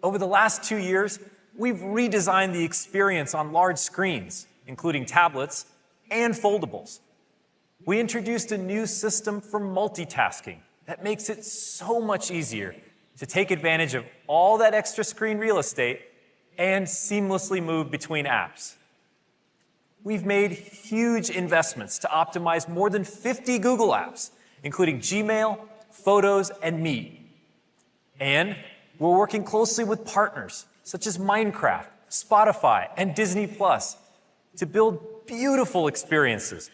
Over the last 2 years, we've redesigned the experience on large screens, including tablets and foldables. We introduced a new system for multitasking that makes it so much easier to take advantage of all that extra screen real estate and seamlessly move between apps. We've made huge investments to optimize more than 50 Google apps, including Gmail, Photos, and Meet. And we're working closely with partners such as Minecraft, Spotify, and Disney Plus to build beautiful experiences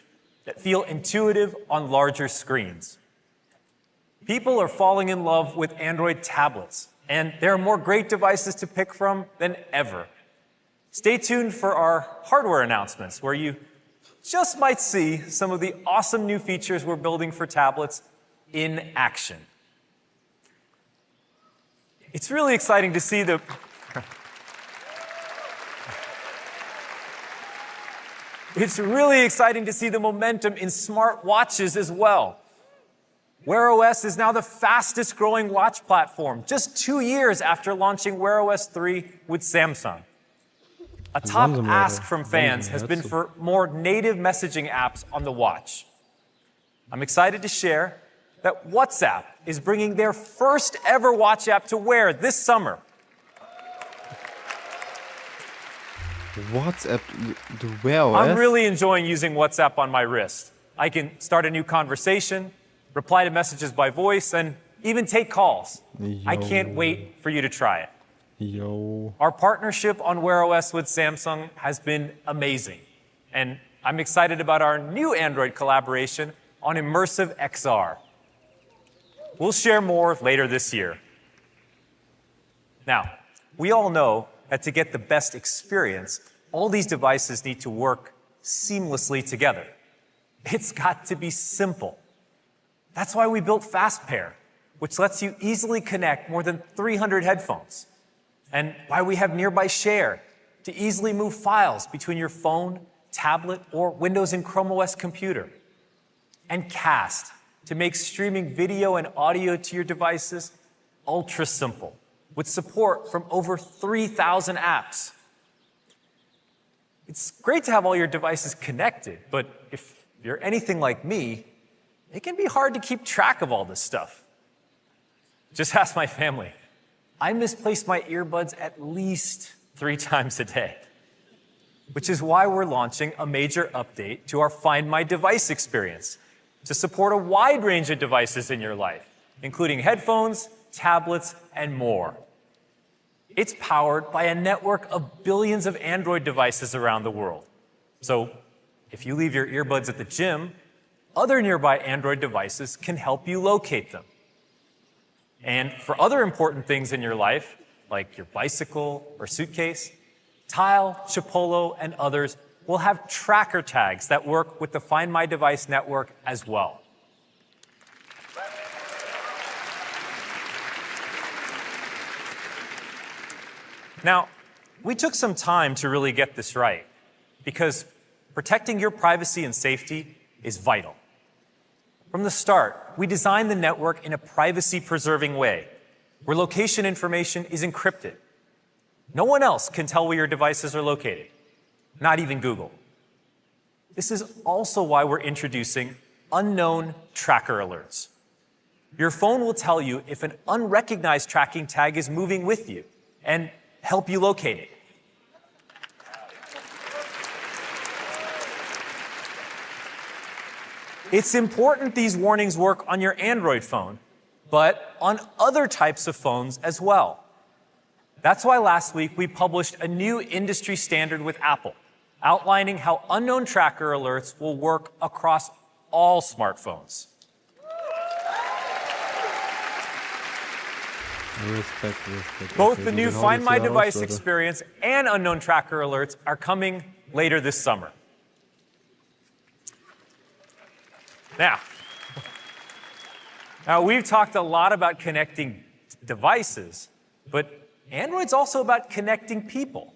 that feel intuitive on larger screens. People are falling in love with Android tablets, and there are more great devices to pick from than ever. Stay tuned for our hardware announcements, where you just might see some of the awesome new features we're building for tablets in action. It's really exciting to see the momentum in smart watches as well. Wear OS is now the fastest growing watch platform, just 2 years after launching Wear OS 3 with Samsung. A top ask from fans has been for more native messaging apps on the watch. I'm excited to share that WhatsApp is bringing their first ever watch app to Wear this summer. WhatsApp, the Wear OS? I'm really enjoying using WhatsApp on my wrist. I can start a new conversation, reply to messages by voice, and even take calls. I can't wait for you to try it. Our partnership on Wear OS with Samsung has been amazing, and I'm excited about our new Android collaboration on immersive XR. We'll share more later this year. Now, we all know that to get the best experience, all these devices need to work seamlessly together. It's got to be simple. That's why we built FastPair, which lets you easily connect more than 300 headphones. And why we have Nearby Share, to easily move files between your phone, tablet, or Windows and Chrome OS computer. And Cast, to make streaming video and audio to your devices ultra simple, with support from over 3,000 apps. It's great to have all your devices connected, but if you're anything like me, it can be hard to keep track of all this stuff. Just ask my family. I misplace my earbuds at least 3 times a day, which is why we're launching a major update to our Find My Device experience to support a wide range of devices in your life, including headphones, tablets, and more. It's powered by a network of billions of Android devices around the world. So if you leave your earbuds at the gym, other nearby Android devices can help you locate them. And for other important things in your life, like your bicycle or suitcase, Tile, Chipolo, and others will have tracker tags that work with the Find My Device network as well. Now, we took some time to really get this right, because protecting your privacy and safety is vital. From the start, we designed the network in a privacy-preserving way, where location information is encrypted. No one else can tell where your devices are located, not even Google. This is also why we're introducing unknown tracker alerts. Your phone will tell you if an unrecognized tracking tag is moving with you and help you locate it. It's important these warnings work on your Android phone, but on other types of phones as well. That's why last week we published a new industry standard with Apple, outlining how unknown tracker alerts will work across all smartphones. Both the new Find My Device experience and unknown tracker alerts are coming later this summer. Now, we've talked a lot about connecting devices, but Android's also about connecting people.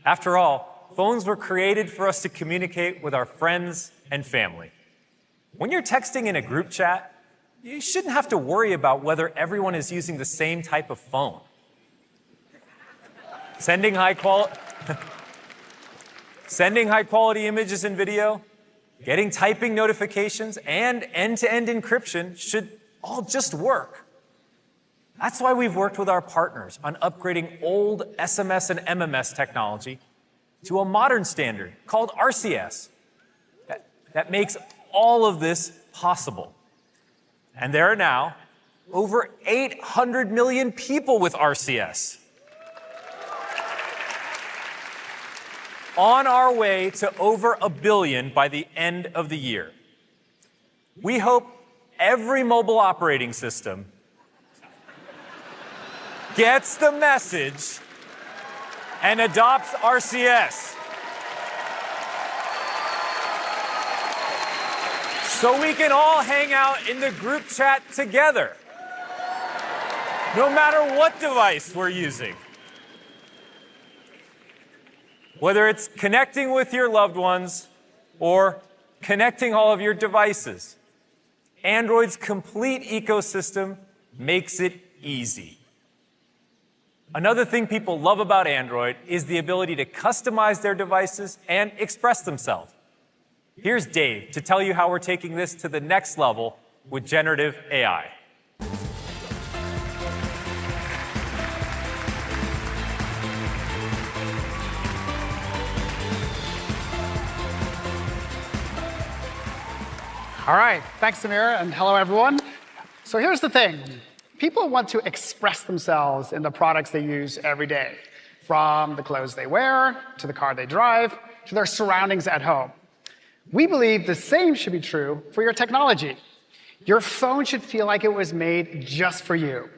After all, phones were created for us to communicate with our friends and family. When you're texting in a group chat, you shouldn't have to worry about whether everyone is using the same type of phone. Sending high-quality images and video, getting typing notifications, and end-to-end encryption should all just work. That's why we've worked with our partners on upgrading old SMS and MMS technology to a modern standard called RCS that makes all of this possible. And there are now over 800 million people with RCS. On our way to over 1 billion by the end of the year. We hope every mobile operating system gets the message and adopts RCS. So we can all hang out in the group chat together, no matter what device we're using. Whether it's connecting with your loved ones or connecting all of your devices, Android's complete ecosystem makes it easy. Another thing people love about Android is the ability to customize their devices and express themselves. Here's Dave to tell you how we're taking this to the next level with generative AI. All right, thanks, Samir, and hello, everyone. So here's the thing. People want to express themselves in the products they use every day, from the clothes they wear, to the car they drive, to their surroundings at home. We believe the same should be true for your technology. Your phone should feel like it was made just for you.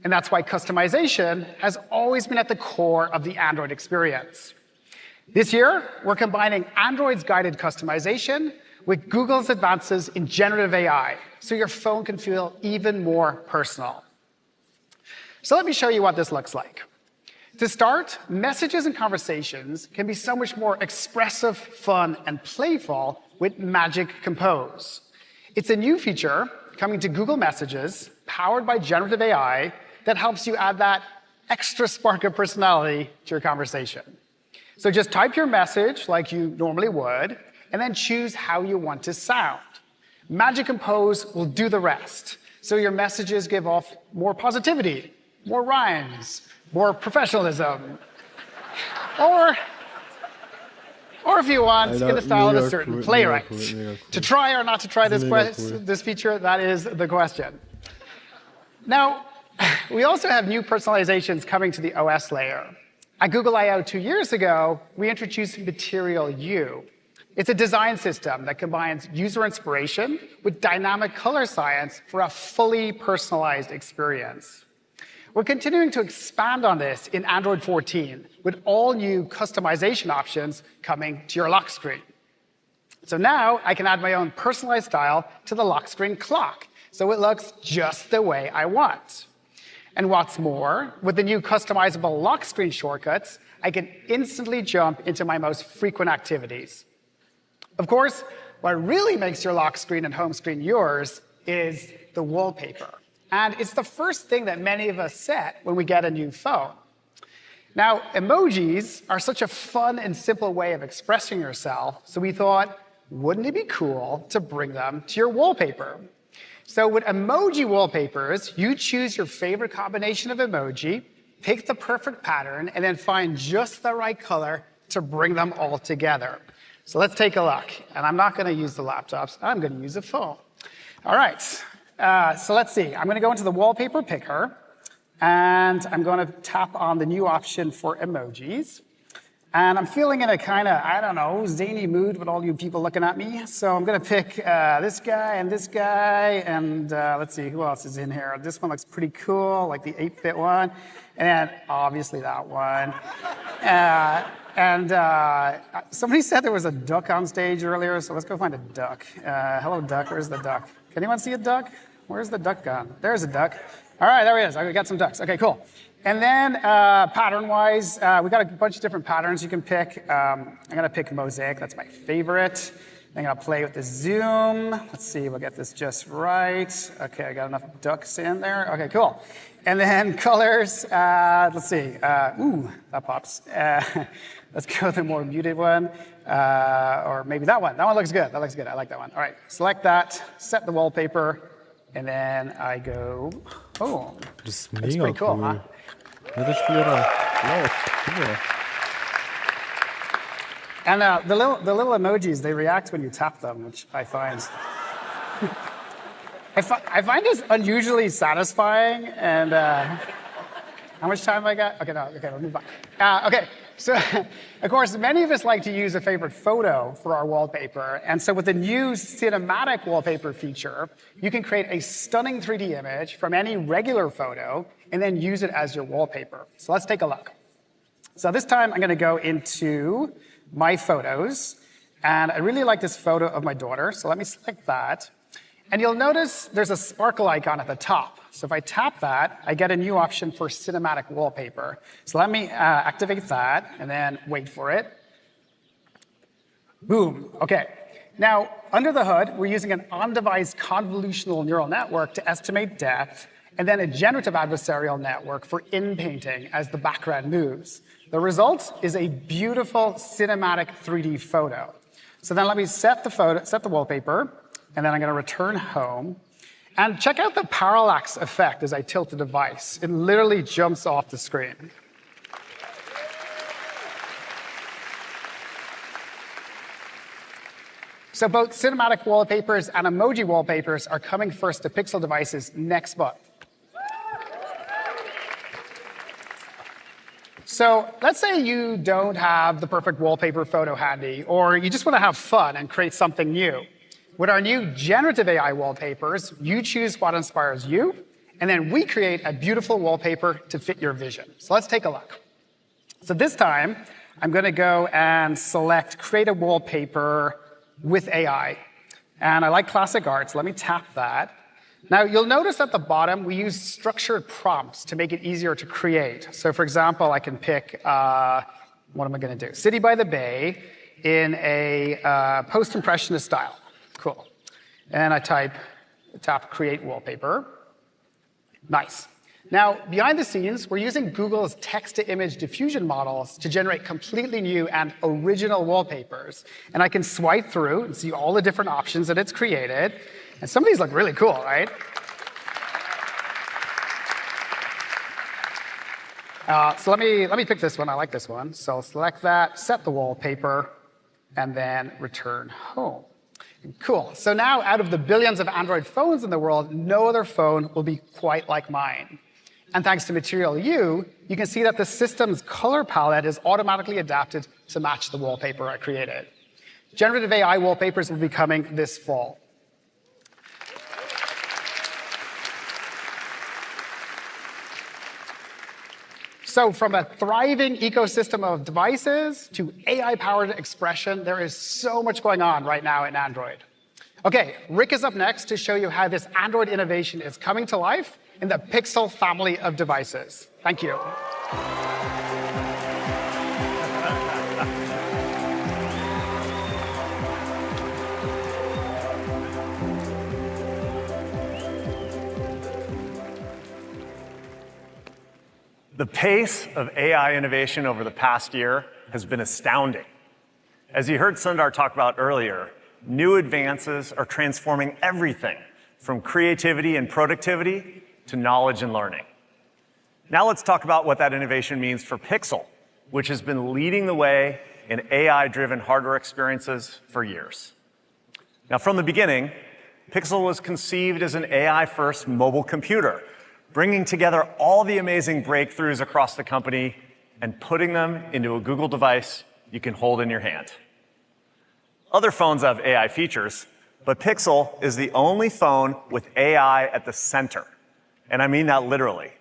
And that's why customization has always been at the core of the Android experience. This year, we're combining Android's guided customization with Google's advances in generative AI, so your phone can feel even more personal. So let me show you what this looks like. To start, messages and conversations can be so much more expressive, fun, and playful with Magic Compose. It's a new feature coming to Google Messages, powered by generative AI, that helps you add that extra spark of personality to your conversation. So just type your message like you normally would, and then choose how you want to sound. Magic Compose will do the rest, so your messages give off more positivity, more rhymes, more professionalism, or if you want, in the style of a certain playwright. To try or not to try this feature, that is the question. Now, we also have new personalizations coming to the OS layer. At Google I/O 2 years ago, we introduced Material U. It's a design system that combines user inspiration with dynamic color science for a fully personalized experience. We're continuing to expand on this in Android 14 with all new customization options coming to your lock screen. So now I can add my own personalized style to the lock screen clock, so it looks just the way I want. And what's more, with the new customizable lock screen shortcuts, I can instantly jump into my most frequent activities. Of course, what really makes your lock screen and home screen yours is the wallpaper. And it's the first thing that many of us set when we get a new phone. Now, emojis are such a fun and simple way of expressing yourself, so we thought, wouldn't it be cool to bring them to your wallpaper? So with emoji wallpapers, you choose your favorite combination of emoji, pick the perfect pattern, and then find just the right color to bring them all together. So let's take a look. And I'm not going to use the laptops. I'm going to use a phone. All right. So let's see. I'm going to go into the wallpaper picker, and I'm going to tap on the new option for emojis. And I'm feeling in a kind of, I don't know, zany mood with all you people looking at me. So I'm going to pick this guy, and let's see, who else is in here? This one looks pretty cool, like the 8-bit one. And obviously that one. Somebody said there was a duck on stage earlier, so let's go find a duck. Hello, duck. Where's the duck? Can anyone see a duck? Where's the duck gone? There's a duck. All right, there he is. I got some ducks. Okay, cool. And then pattern-wise, we got a bunch of different patterns you can pick. I'm going to pick mosaic. That's my favorite. I'm going to play with the zoom. Let's see, we'll get this just right. Okay, I got enough ducks in there. Okay, cool. And then colors, let's see. Ooh, that pops. Let's go with a more muted one. Or maybe that one. That one looks good. That looks good. I like that one. All right, select that, set the wallpaper, and then I go, oh, Das ist that's mega pretty cool, cool. huh? Ja, das Spiel war laut. Cool. And the little emojis, they react when you tap them, which I find I find this unusually satisfying. And how much time have I got? Okay, no, okay, we'll move on. Okay, so of course, many of us like to use a favorite photo for our wallpaper. And so with the new cinematic wallpaper feature, you can create a stunning 3D image from any regular photo and then use it as your wallpaper. So let's take a look. So this time I'm going to go into my photos. And I really like this photo of my daughter. So let me select that. And you'll notice there's a sparkle icon at the top. So if I tap that, I get a new option for cinematic wallpaper. So let me activate that and then wait for it. Boom. Okay. Now, under the hood, we're using an on-device convolutional neural network to estimate depth, and then a generative adversarial network for in-painting as the background moves. The result is a beautiful cinematic 3D photo. So then let me set the wallpaper, and then I'm going to return home. And check out the parallax effect as I tilt the device. It literally jumps off the screen. So both cinematic wallpapers and emoji wallpapers are coming first to Pixel devices next month. So let's say you don't have the perfect wallpaper photo handy, or you just want to have fun and create something new. With our new generative AI wallpapers, you choose what inspires you, and then we create a beautiful wallpaper to fit your vision. So let's take a look. So this time, I'm going to go and select Create a Wallpaper with AI. And I like classic art, so let me tap that. Now, you'll notice at the bottom, we use structured prompts to make it easier to create. So for example, I can pick, what am I going to do? City by the Bay in a post-impressionist style. Cool. And I tap Create Wallpaper. Nice. Now, behind the scenes, we're using Google's text-to-image diffusion models to generate completely new and original wallpapers. And I can swipe through and see all the different options that it's created. And some of these look really cool, right? So let me pick this one. I like this one. So I'll select that, set the wallpaper, and then return home. Cool. So now, out of the billions of Android phones in the world, no other phone will be quite like mine. And thanks to Material U, you can see that the system's color palette is automatically adapted to match the wallpaper I created. Generative AI wallpapers will be coming this fall. So from a thriving ecosystem of devices to AI-powered expression, there is so much going on right now in Android. OK, Rick is up next to show you how this Android innovation is coming to life in the Pixel family of devices. Thank you. The pace of AI innovation over the past year has been astounding. As you heard Sundar talk about earlier, new advances are transforming everything from creativity and productivity to knowledge and learning. Now let's talk about what that innovation means for Pixel, which has been leading the way in AI-driven hardware experiences for years. Now, from the beginning, Pixel was conceived as an AI-first mobile computer, bringing together all the amazing breakthroughs across the company and putting them into a Google device you can hold in your hand. Other phones have AI features, but Pixel is the only phone with AI at the center. And I mean that literally.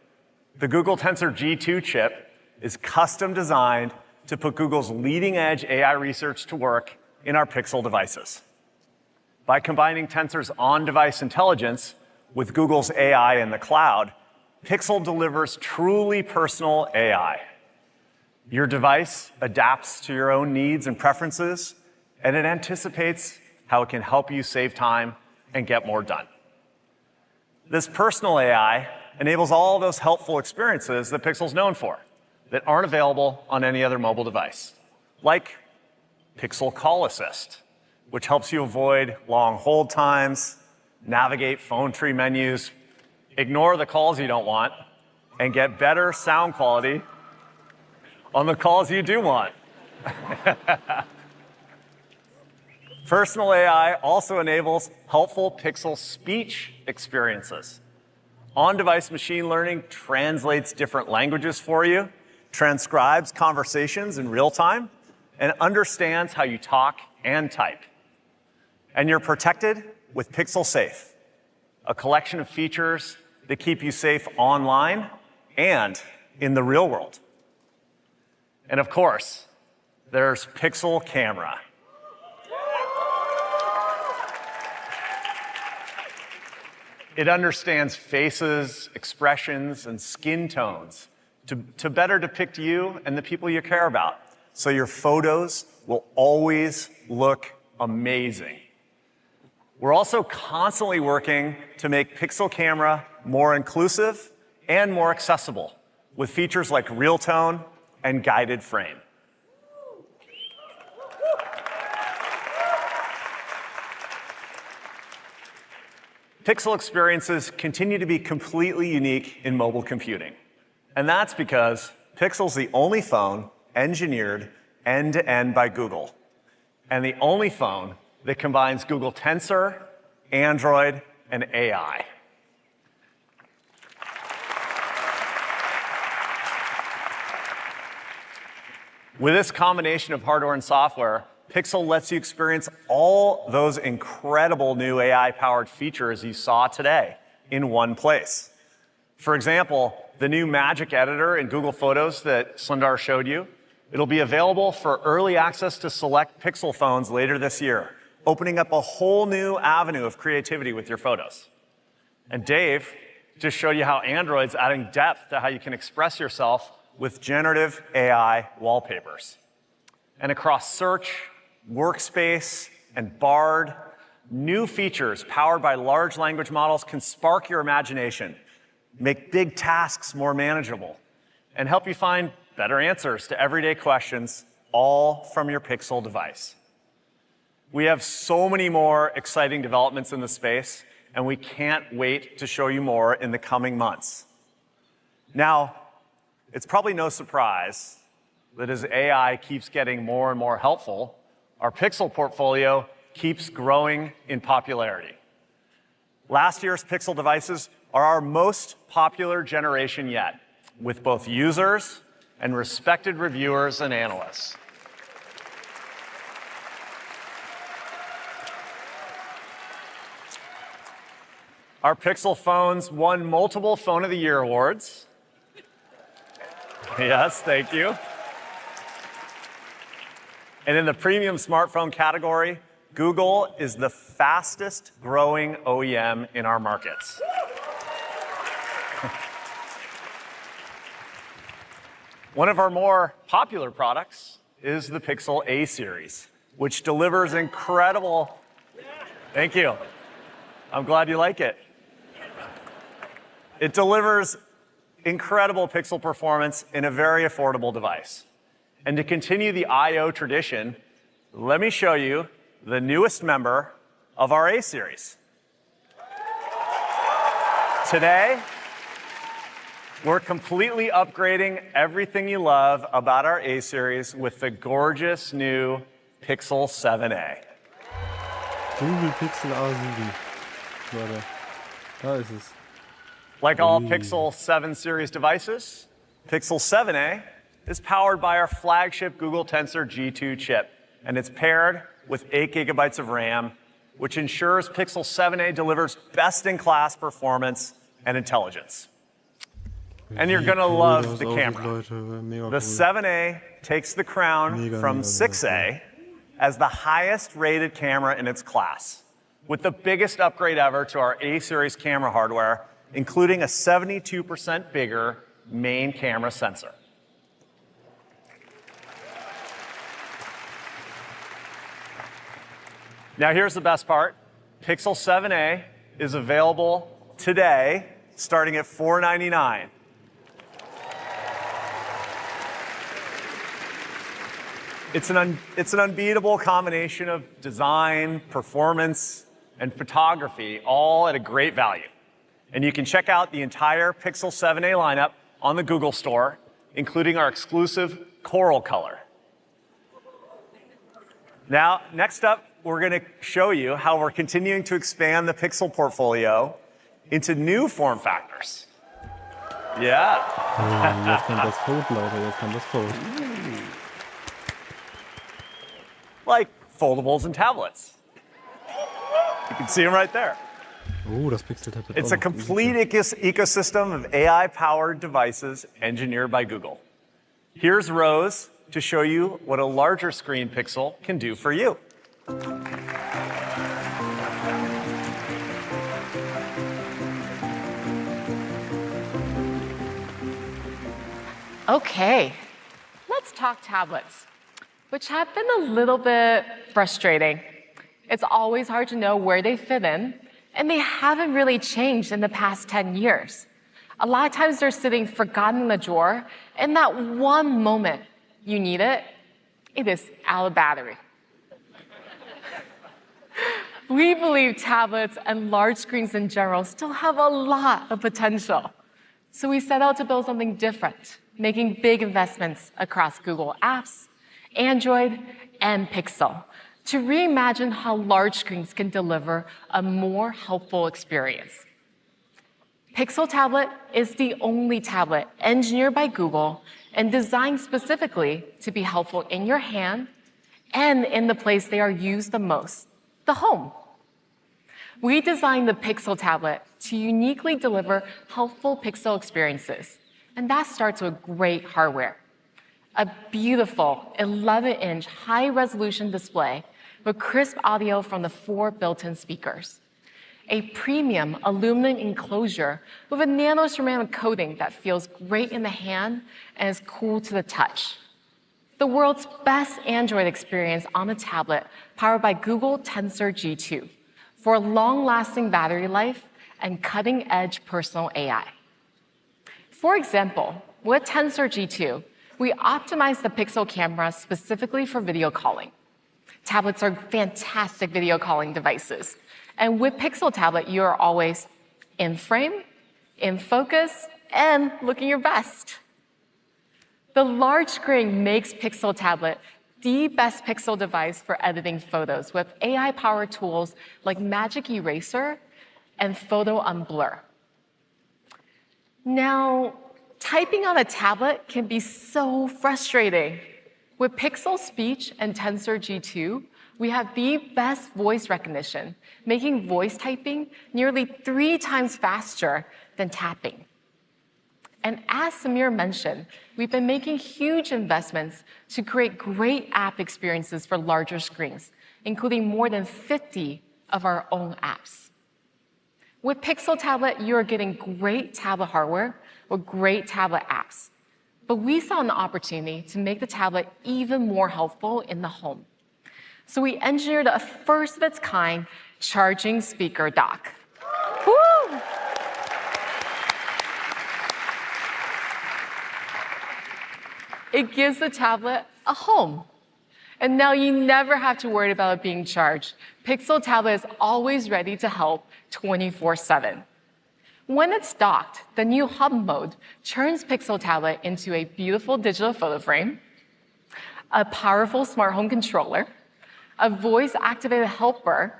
The Google Tensor G2 chip is custom designed to put Google's leading-edge AI research to work in our Pixel devices. By combining Tensor's on-device intelligence with Google's AI in the cloud, Pixel delivers truly personal AI. Your device adapts to your own needs and preferences, and it anticipates how it can help you save time and get more done. This personal AI enables all those helpful experiences that Pixel's known for that aren't available on any other mobile device, like Pixel Call Assist, which helps you avoid long hold times, navigate phone tree menus, ignore the calls you don't want, and get better sound quality on the calls you do want. Personal AI also enables helpful Pixel speech experiences. On-device machine learning translates different languages for you, transcribes conversations in real time, and understands how you talk and type. And you're protected with Pixel Safe, a collection of features that keep you safe online and in the real world. And of course, there's Pixel Camera. It understands faces, expressions, and skin tones to better depict you and the people you care about, so your photos will always look amazing. We're also constantly working to make Pixel Camera more inclusive and more accessible with features like Real Tone and Guided Frame. Pixel experiences continue to be completely unique in mobile computing. And that's because Pixel's the only phone engineered end-to-end by Google, and the only phone that combines Google Tensor, Android, and AI. With this combination of hardware and software, Pixel lets you experience all those incredible new AI-powered features you saw today in one place. For example, the new Magic Editor in Google Photos that Sundar showed you, it'll be available for early access to select Pixel phones later this year, opening up a whole new avenue of creativity with your photos. And Dave just showed you how Android's adding depth to how you can express yourself with generative AI wallpapers. And across Search, Workspace, and Bard, new features powered by large language models can spark your imagination, make big tasks more manageable, and help you find better answers to everyday questions, all from your Pixel device. We have so many more exciting developments in the space, and we can't wait to show you more in the coming months. Now, it's probably no surprise that as AI keeps getting more and more helpful, our Pixel portfolio keeps growing in popularity. Last year's Pixel devices are our most popular generation yet, with both users and respected reviewers and analysts. Our Pixel phones won multiple Phone of the Year awards. Yes, thank you. And in the premium smartphone category, Google is the fastest growing OEM in our markets. One of our more popular products is the Pixel A series, which delivers incredible. Thank you. I'm glad you like it. It delivers incredible pixel performance in a very affordable device. And to continue the I/O tradition, let me show you the newest member of our A series. Today, we're completely upgrading everything you love about our A series with the gorgeous new Pixel 7a. Google Pixel A7. Warte. Da ist es. Like all Pixel 7 series devices, Pixel 7a is powered by our flagship Google Tensor G2 chip, and it's paired with 8 gigabytes of RAM, which ensures Pixel 7a delivers best-in-class performance and intelligence. And you're going to love the camera. The 7a takes the crown from 6a as the highest-rated camera in its class, with the biggest upgrade ever to our A-series camera hardware, including a 72% bigger main camera sensor. Now here's the best part. Pixel 7a is available today, starting at $499. It's an unbeatable combination of design, performance, and photography, all at a great value. And you can check out the entire Pixel 7a lineup on the Google Store, including our exclusive coral color. Now, next up, we're going to show you how we're continuing to expand the Pixel portfolio into new form factors. Yeah. Jetzt kommt das Fold, Leute, jetzt kommt das Fold. Like foldables and tablets. You can see them right there. Das Pixel-Tablet. It's a complete ecosystem of AI-powered devices engineered by Google. Here's Rose to show you what a larger screen Pixel can do for you. Okay, let's talk tablets, which have been a little bit frustrating. It's always hard to know where they fit in, and they haven't really changed in the past 10 years. A lot of times they're sitting forgotten in the drawer, and that one moment you need it, it is out of battery. We believe tablets and large screens in general still have a lot of potential. So we set out to build something different, making big investments across Google Apps, Android, and Pixel to reimagine how large screens can deliver a more helpful experience. Pixel Tablet is the only tablet engineered by Google and designed specifically to be helpful in your hand and in the place they are used the most, the home. We designed the Pixel Tablet to uniquely deliver helpful Pixel experiences, and that starts with great hardware. A beautiful 11-inch high-resolution display with crisp audio from the 4 built-in speakers. A premium aluminum enclosure with a nano-ceramic coating that feels great in the hand and is cool to the touch. The world's best Android experience on a tablet powered by Google Tensor G2 for long-lasting battery life and cutting-edge personal AI. For example, with Tensor G2, we optimized the Pixel camera specifically for video calling. Tablets are fantastic video calling devices. And with Pixel Tablet, you are always in frame, in focus, and looking your best. The large screen makes Pixel Tablet the best Pixel device for editing photos with AI-powered tools like Magic Eraser and Photo Unblur. Now, typing on a tablet can be so frustrating. With Pixel Speech and Tensor G2, we have the best voice recognition, making voice typing nearly 3 times faster than tapping. And as Samir mentioned, we've been making huge investments to create great app experiences for larger screens, including more than 50 of our own apps. With Pixel Tablet, you are getting great tablet hardware with great tablet apps. But we saw an opportunity to make the tablet even more helpful in the home. So we engineered a first-of-its-kind charging speaker dock. Woo! It gives the tablet a home. And now you never have to worry about it being charged. Pixel Tablet is always ready to help 24/7. When it's docked, the new hub mode turns Pixel Tablet into a beautiful digital photo frame, a powerful smart home controller, a voice-activated helper,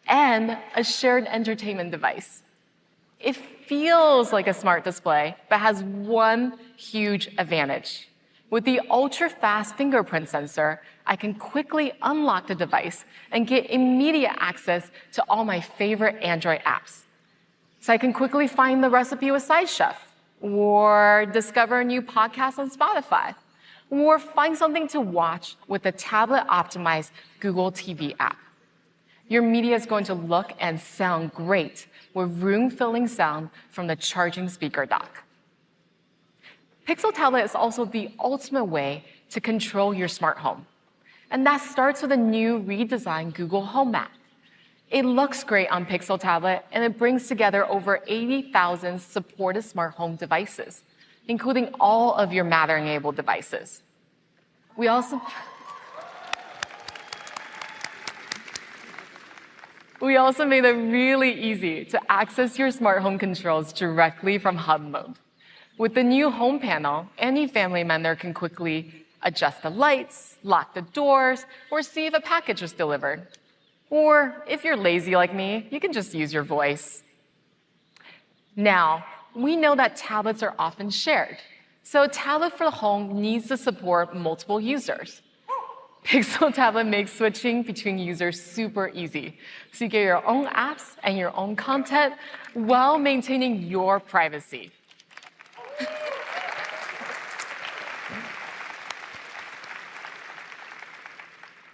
and a shared entertainment device. It feels like a smart display, but has one huge advantage. With the ultra-fast fingerprint sensor, I can quickly unlock the device and get immediate access to all my favorite Android apps. So I can quickly find the recipe with Side Chef, or discover a new podcast on Spotify, or find something to watch with the tablet-optimized Google TV app. Your media is going to look and sound great with room-filling sound from the charging speaker dock. Pixel Tablet is also the ultimate way to control your smart home. And that starts with a new redesigned Google Home app. It looks great on Pixel Tablet, and it brings together over 80,000 supported smart home devices, including all of your Matter-enabled devices. We also made it really easy to access your smart home controls directly from hub mode. With the new home panel, any family member can quickly adjust the lights, lock the doors, or see if a package was delivered. Or if you're lazy like me, you can just use your voice. Now, we know that tablets are often shared, so a tablet for the home needs to support multiple users. Pixel Tablet makes switching between users super easy, so you get your own apps and your own content while maintaining your privacy.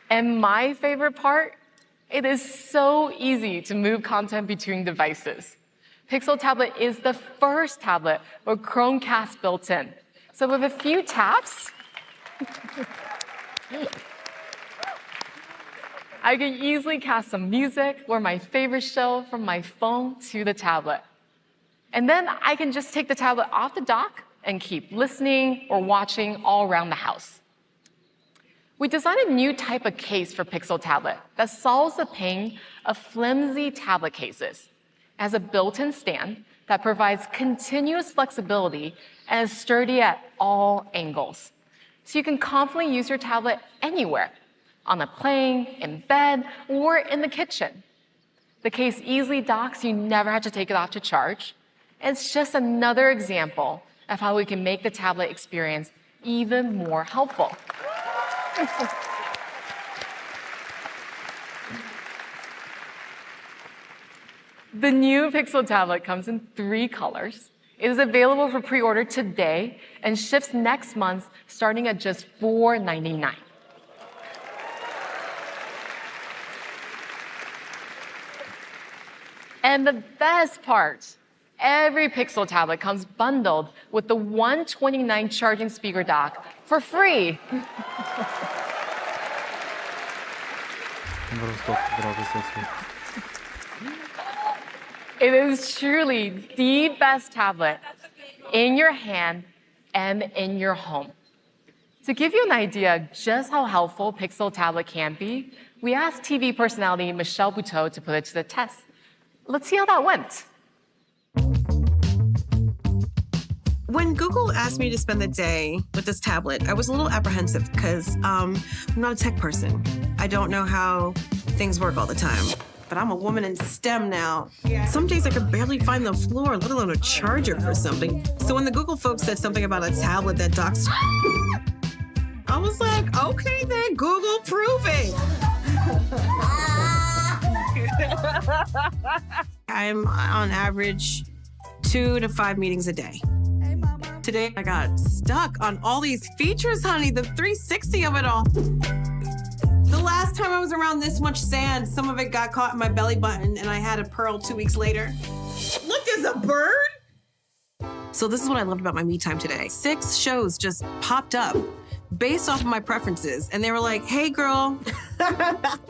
And my favorite part, it is so easy to move content between devices. Pixel Tablet is the first tablet with Chromecast built in. So with a few taps, I can easily cast some music or my favorite show from my phone to the tablet. And then I can just take the tablet off the dock and keep listening or watching all around the house. We designed a new type of case for Pixel Tablet that solves the pain of flimsy tablet cases. It has a built-in stand that provides continuous flexibility and is sturdy at all angles. So you can confidently use your tablet anywhere, on a plane, in bed, or in the kitchen. The case easily docks, so you never have to take it off to charge. And it's just another example of how we can make the tablet experience even more helpful. The new Pixel Tablet comes in 3 colors. It is available for pre-order today and ships next month, starting at just $4.99. And the best part, every Pixel Tablet comes bundled with the 129 charging speaker dock for free. It is truly the best tablet in your hand and in your home. To give you an idea of just how helpful Pixel Tablet can be, we asked TV personality Michelle Buteau to put it to the test. Let's see how that went. When Google asked me to spend the day with this tablet, I was a little apprehensive because I'm not a tech person. I don't know how things work all the time. But I'm a woman in STEM now. Some days I could barely find the floor, let alone a charger for something. So when the Google folks said something about a tablet that docks, I was like, okay then, Google, prove it. I'm on average 2 to 5 meetings a day. Today, I got stuck on all these features, honey, the 360 of it all. The last time I was around this much sand, some of it got caught in my belly button and I had a pearl 2 weeks later. Look, there's a bird. So this is what I loved about my me time today. 6 shows just popped up based off of my preferences. And they were like, hey, girl. I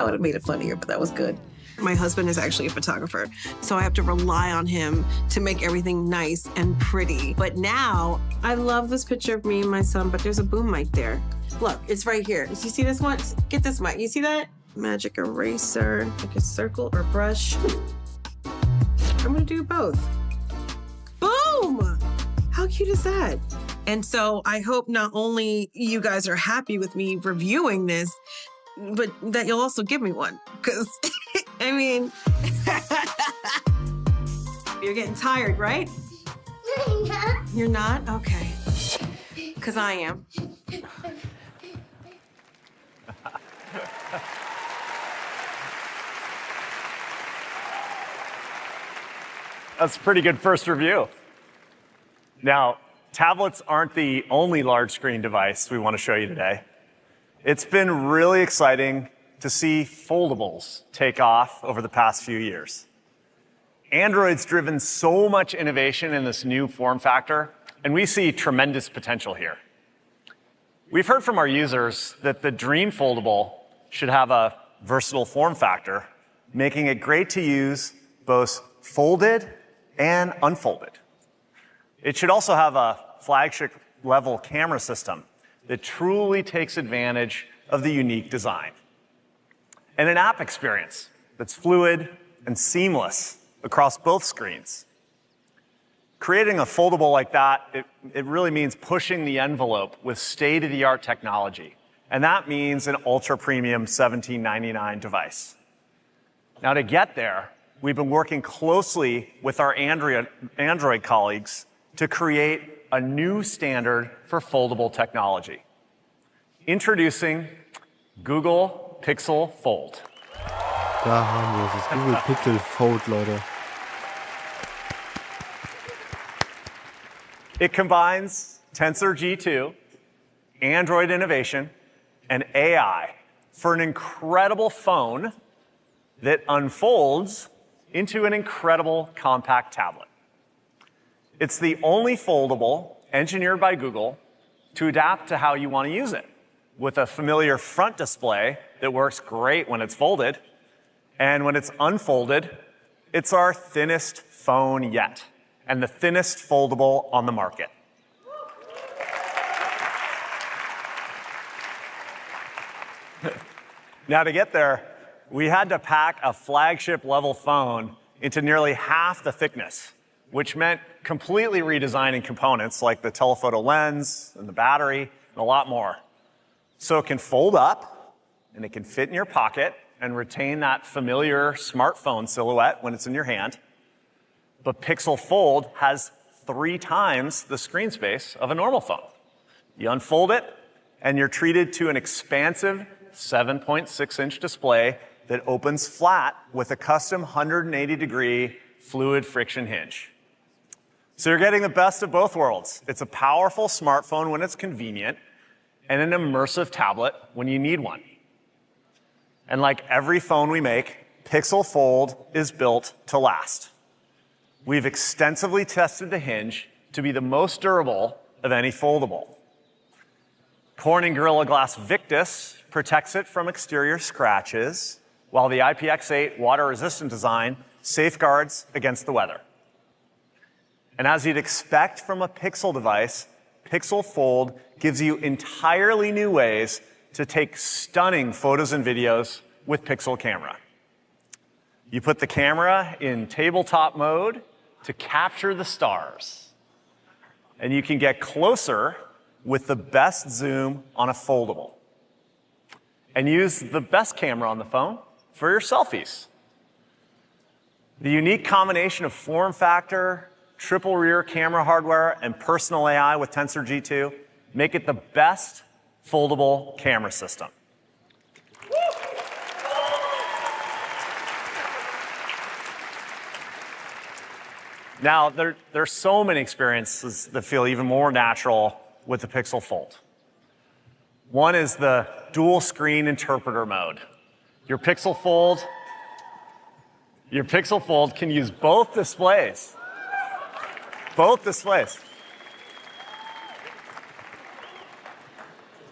would have made it funnier, but that was good. My husband is actually a photographer, so I have to rely on him to make everything nice and pretty. But now, I love this picture of me and my son, but there's a boom mic there. Look, it's right here. You see this one? Get this mic. You see that? Magic eraser, like a circle or brush. I'm gonna do both. Boom! How cute is that? And so I hope not only you guys are happy with me reviewing this, but that you'll also give me one. Because, I mean, you're getting tired, right? You're not? Okay. Because I am. That's a pretty good first review. Now, tablets aren't the only large screen device we want to show you today. It's been really exciting to see foldables take off over the past few years. Android's driven so much innovation in this new form factor, and we see tremendous potential here. We've heard from our users that the Dream Foldable should have a versatile form factor, making it great to use both folded and unfolded. It should also have a flagship-level camera system that truly takes advantage of the unique design. And an app experience that's fluid and seamless across both screens. Creating a foldable like that, it really means pushing the envelope with state-of-the-art technology. And that means an ultra-premium $17.99 device. Now, to get there, we've been working closely with our Android colleagues to create a new standard for foldable technology. Introducing Google Pixel Fold. Da haben wir es, das Google Pixel Fold, Leute. It combines Tensor G2, Android innovation, and AI for an incredible phone that unfolds into an incredible compact tablet. It's the only foldable engineered by Google to adapt to how you want to use it, with a familiar front display that works great when it's folded, and when it's unfolded, it's our thinnest phone yet, and the thinnest foldable on the market. Now, to get there, we had to pack a flagship-level phone into nearly half the thickness, which meant completely redesigning components like the telephoto lens and the battery and a lot more. So it can fold up, and it can fit in your pocket and retain that familiar smartphone silhouette when it's in your hand. But Pixel Fold has 3 times the screen space of a normal phone. You unfold it, and you're treated to an expansive 7.6-inch display that opens flat with a custom 180-degree fluid friction hinge. So you're getting the best of both worlds. It's a powerful smartphone when it's convenient, and an immersive tablet when you need one. And like every phone we make, Pixel Fold is built to last. We've extensively tested the hinge to be the most durable of any foldable. Corning Gorilla Glass Victus protects it from exterior scratches, while the IPX8 water-resistant design safeguards against the weather. And as you'd expect from a Pixel device, Pixel Fold gives you entirely new ways to take stunning photos and videos with Pixel Camera. You put the camera in tabletop mode to capture the stars. And you can get closer with the best zoom on a foldable. And use the best camera on the phone for your selfies. The unique combination of form factor, triple rear camera hardware, and personal AI with Tensor G2 make it the best foldable camera system. Now, there are so many experiences that feel even more natural with the Pixel Fold. One is the dual screen interpreter mode. Your Pixel Fold can use both displays. Both displays.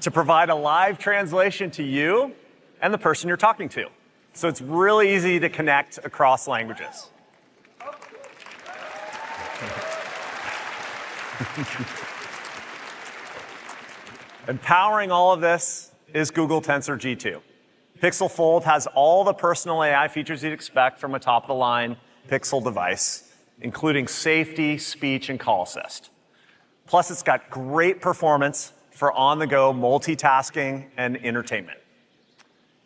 To provide a live translation to you and the person you're talking to. So it's really easy to connect across languages. Empowering all of this is Google Tensor G2. Pixel Fold has all the personal AI features you'd expect from a top-of-the-line Pixel device, including safety, speech, and call assist. Plus, it's got great performance for on-the-go multitasking and entertainment.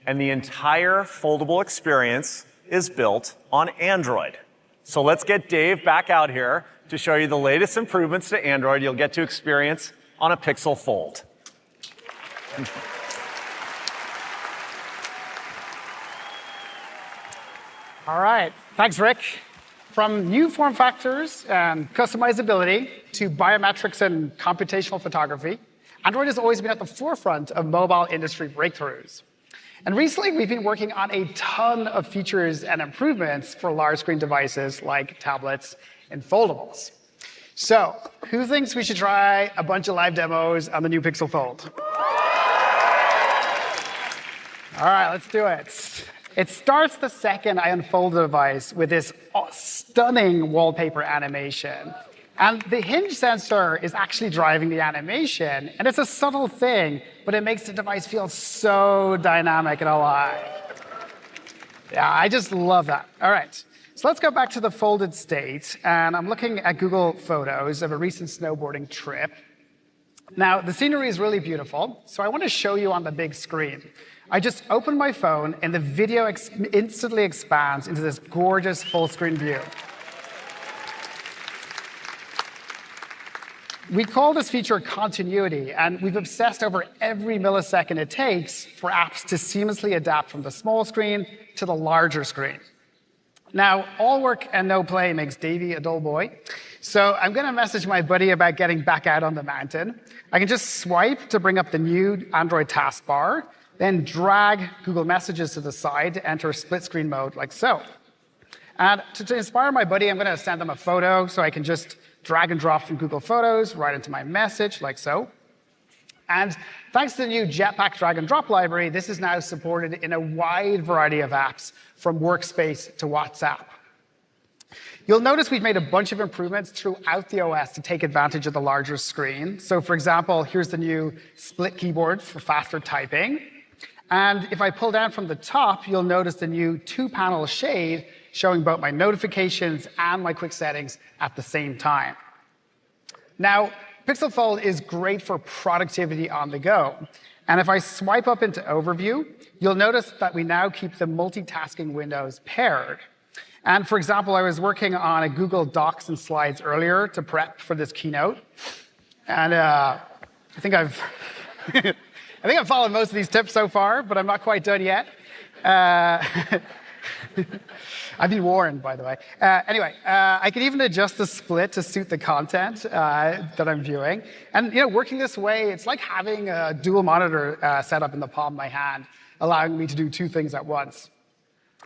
And the entire foldable experience is built on Android. So let's get Dave back out here to show you the latest improvements to Android you'll get to experience on a Pixel Fold. All right, thanks, Rick. From new form factors and customizability to biometrics and computational photography, Android has always been at the forefront of mobile industry breakthroughs. And recently, we've been working on a ton of features and improvements for large screen devices like tablets and foldables. So, who thinks we should try a bunch of live demos on the new Pixel Fold? All right, let's do it. It starts the second I unfold the device with this stunning wallpaper animation. And the hinge sensor is actually driving the animation. And it's a subtle thing, but it makes the device feel so dynamic and alive. Yeah, I just love that. All right, so let's go back to the folded state. And I'm looking at Google Photos of a recent snowboarding trip. Now, the scenery is really beautiful, so I want to show you on the big screen. I just open my phone, and the video instantly expands into this gorgeous full-screen view. We call this feature continuity, and we've obsessed over every millisecond it takes for apps to seamlessly adapt from the small screen to the larger screen. Now, all work and no play makes Davey a dull boy, so I'm going to message my buddy about getting back out on the mountain. I can just swipe to bring up the new Android taskbar, then drag Google Messages to the side to enter split screen mode like so. And to inspire my buddy, I'm going to send them a photo, so I can just drag and drop from Google Photos right into my message like so. And thanks to the new Jetpack drag and drop library, this is now supported in a wide variety of apps, from Workspace to WhatsApp. You'll notice we've made a bunch of improvements throughout the OS to take advantage of the larger screen. So for example, here's the new split keyboard for faster typing. And if I pull down from the top, you'll notice the new two-panel shade showing both my notifications and my quick settings at the same time. Now, Pixel Fold is great for productivity on the go. And if I swipe up into Overview, you'll notice that we now keep the multitasking windows paired. And for example, I was working on a Google Docs and Slides earlier to prep for this keynote. And I think I've followed most of these tips so far, but I'm not quite done yet. I've been warned, by the way. Anyway, I can even adjust the split to suit the content that I'm viewing. And working this way, it's like having a dual monitor set up in the palm of my hand, allowing me to do two things at once.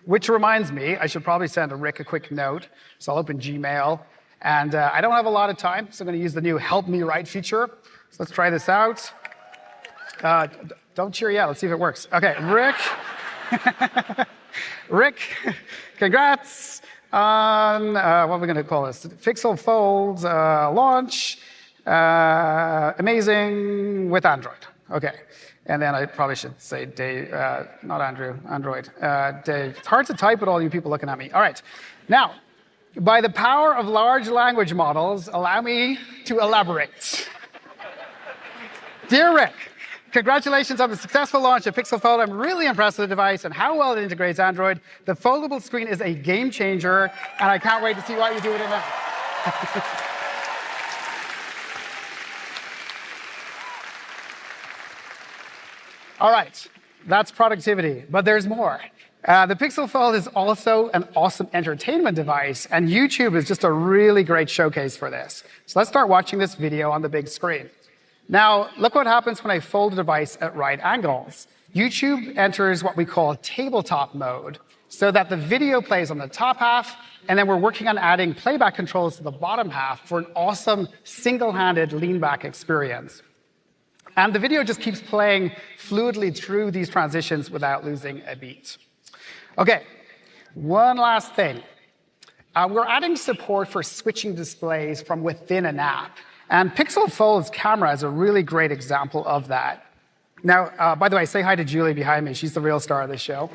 Which reminds me, I should probably send Rick a quick note. So I'll open Gmail. And I don't have a lot of time, so I'm going to use the new Help Me Write feature. So let's try this out. Don't cheer yet. Let's see if it works. OK, Rick. Rick, congrats on, what are we going to call this? Pixel Fold launch. Amazing with Android. OK. And then I probably should say Dave, not Andrew, Android. Dave. It's hard to type with all you people looking at me. All right. Now, by the power of large language models, allow me to elaborate. Dear Rick, congratulations on the successful launch of Pixel Fold. I'm really impressed with the device and how well it integrates Android. The foldable screen is a game changer, and I can't wait to see what you do with it now. All right, that's productivity, but there's more. The Pixel Fold is also an awesome entertainment device, and YouTube is just a really great showcase for this. So let's start watching this video on the big screen. Now, look what happens when I fold the device at right angles. YouTube enters what we call tabletop mode, so that the video plays on the top half, and then we're working on adding playback controls to the bottom half for an awesome single-handed lean-back experience. And the video just keeps playing fluidly through these transitions without losing a beat. OK, one last thing. We're adding support for switching displays from within an app. And Pixel Fold's camera is a really great example of that. Now, by the way, say hi to Julie behind me. She's the real star of this show.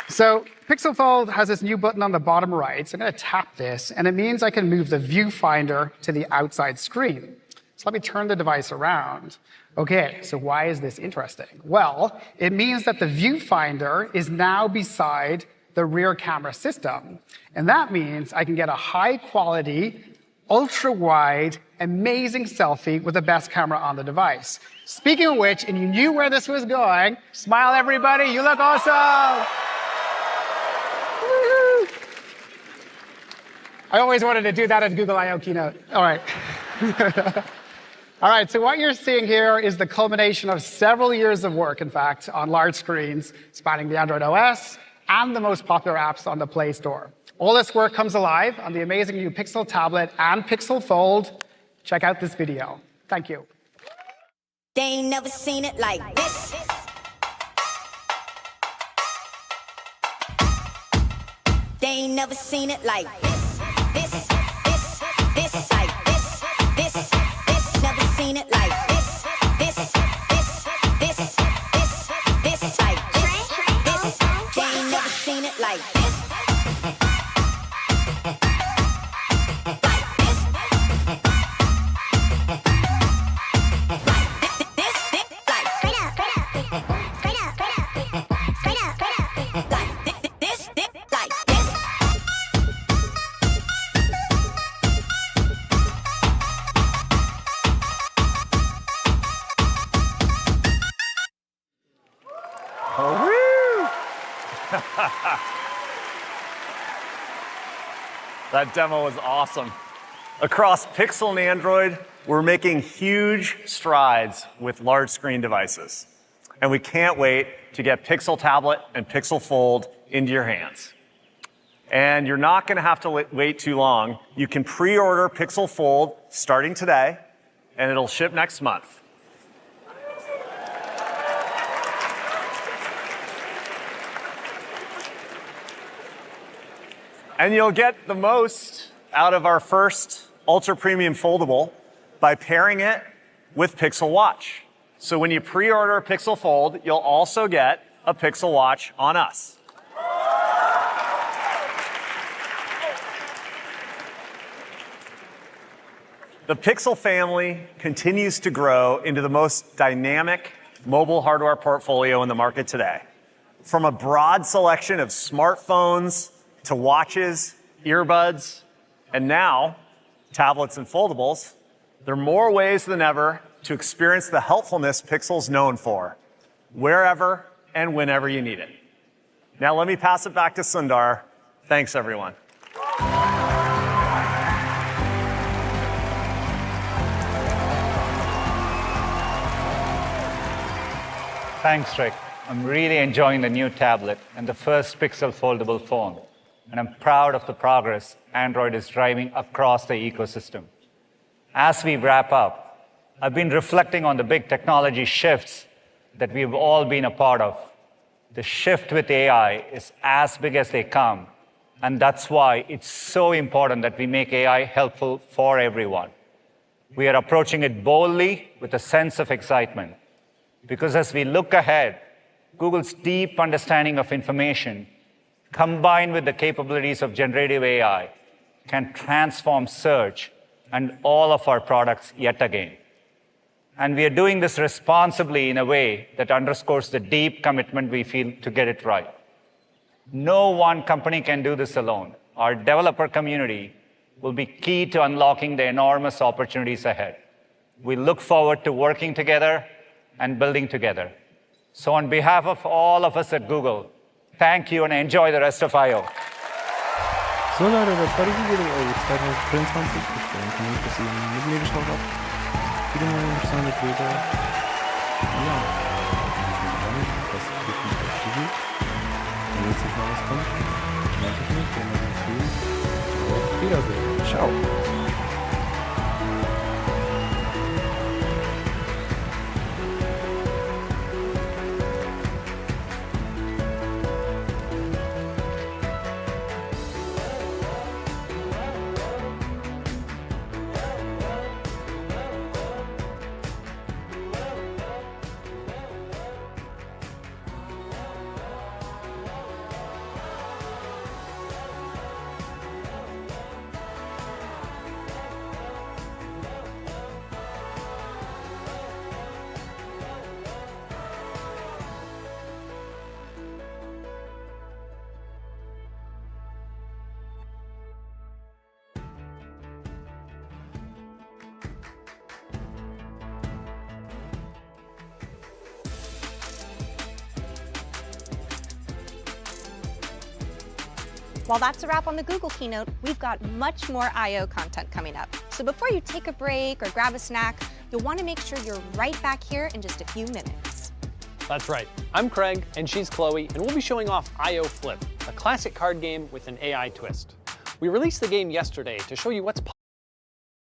So Pixel Fold has this new button on the bottom right. So I'm going to tap this, and it means I can move the viewfinder to the outside screen. So let me turn the device around. OK, so why is this interesting? Well, it means that the viewfinder is now beside the rear camera system. And that means I can get a high-quality, ultra-wide, amazing selfie with the best camera on the device. Speaking of which, and you knew where this was going, smile, everybody. You look awesome. I always wanted to do that at Google I/O Keynote. All right. All right, so what you're seeing here is the culmination of several years of work, in fact, on large screens spanning the Android OS and the most popular apps on the Play Store. All this work comes alive on the amazing new Pixel tablet and Pixel Fold. Check out this video. Thank you. They ain't never seen it like this. They ain't never seen it like this. This, like this, this. Never seen it like this. This, like this. They ain't never seen it like this. That demo was awesome. Across Pixel and Android, we're making huge strides with large screen devices. And we can't wait to get Pixel Tablet and Pixel Fold into your hands. And you're not going to have to wait too long. You can pre-order Pixel Fold starting today, and it'll ship next month. And you'll get the most out of our first ultra-premium foldable by pairing it with Pixel Watch. So when you pre-order a Pixel Fold, you'll also get a Pixel Watch on us. The Pixel family continues to grow into the most dynamic mobile hardware portfolio in the market today. From a broad selection of smartphones to watches, earbuds, and now tablets and foldables, there are more ways than ever to experience the helpfulness Pixel's known for, wherever and whenever you need it. Now let me pass it back to Sundar. Thanks, everyone. Thanks, Rick. I'm really enjoying the new tablet and the first Pixel foldable phone. And I'm proud of the progress Android is driving across the ecosystem. As we wrap up, I've been reflecting on the big technology shifts that we've all been a part of. The shift with AI is as big as they come, and that's why it's so important that we make AI helpful for everyone. We are approaching it boldly with a sense of excitement, because as we look ahead, Google's deep understanding of information combined with the capabilities of generative AI, can transform search and all of our products yet again. And we are doing this responsibly in a way that underscores the deep commitment we feel to get it right. No one company can do this alone. Our developer community will be key to unlocking the enormous opportunities ahead. We look forward to working together and building together. So on behalf of all of us at Google, thank you and enjoy the rest of I.O. So Leute, das war die Google 2023. Ich danke euch, dass ihr mit mir geschaut habt. Wieder mal interessante Bilder. Ja. Das geht nicht auf Google. Wenn nächstes Mal was kommt, melde ich mich, wenn ihr fühlt. Auf Wiedersehen. Ciao. Well, that's a wrap on the Google Keynote. We've got much more I.O. content coming up. So before you take a break or grab a snack, you'll want to make sure you're right back here in just a few minutes. That's right. I'm Craig, and she's Chloe, and we'll be showing off I.O. Flip, a classic card game with an AI twist. We released the game yesterday to show you what's possible.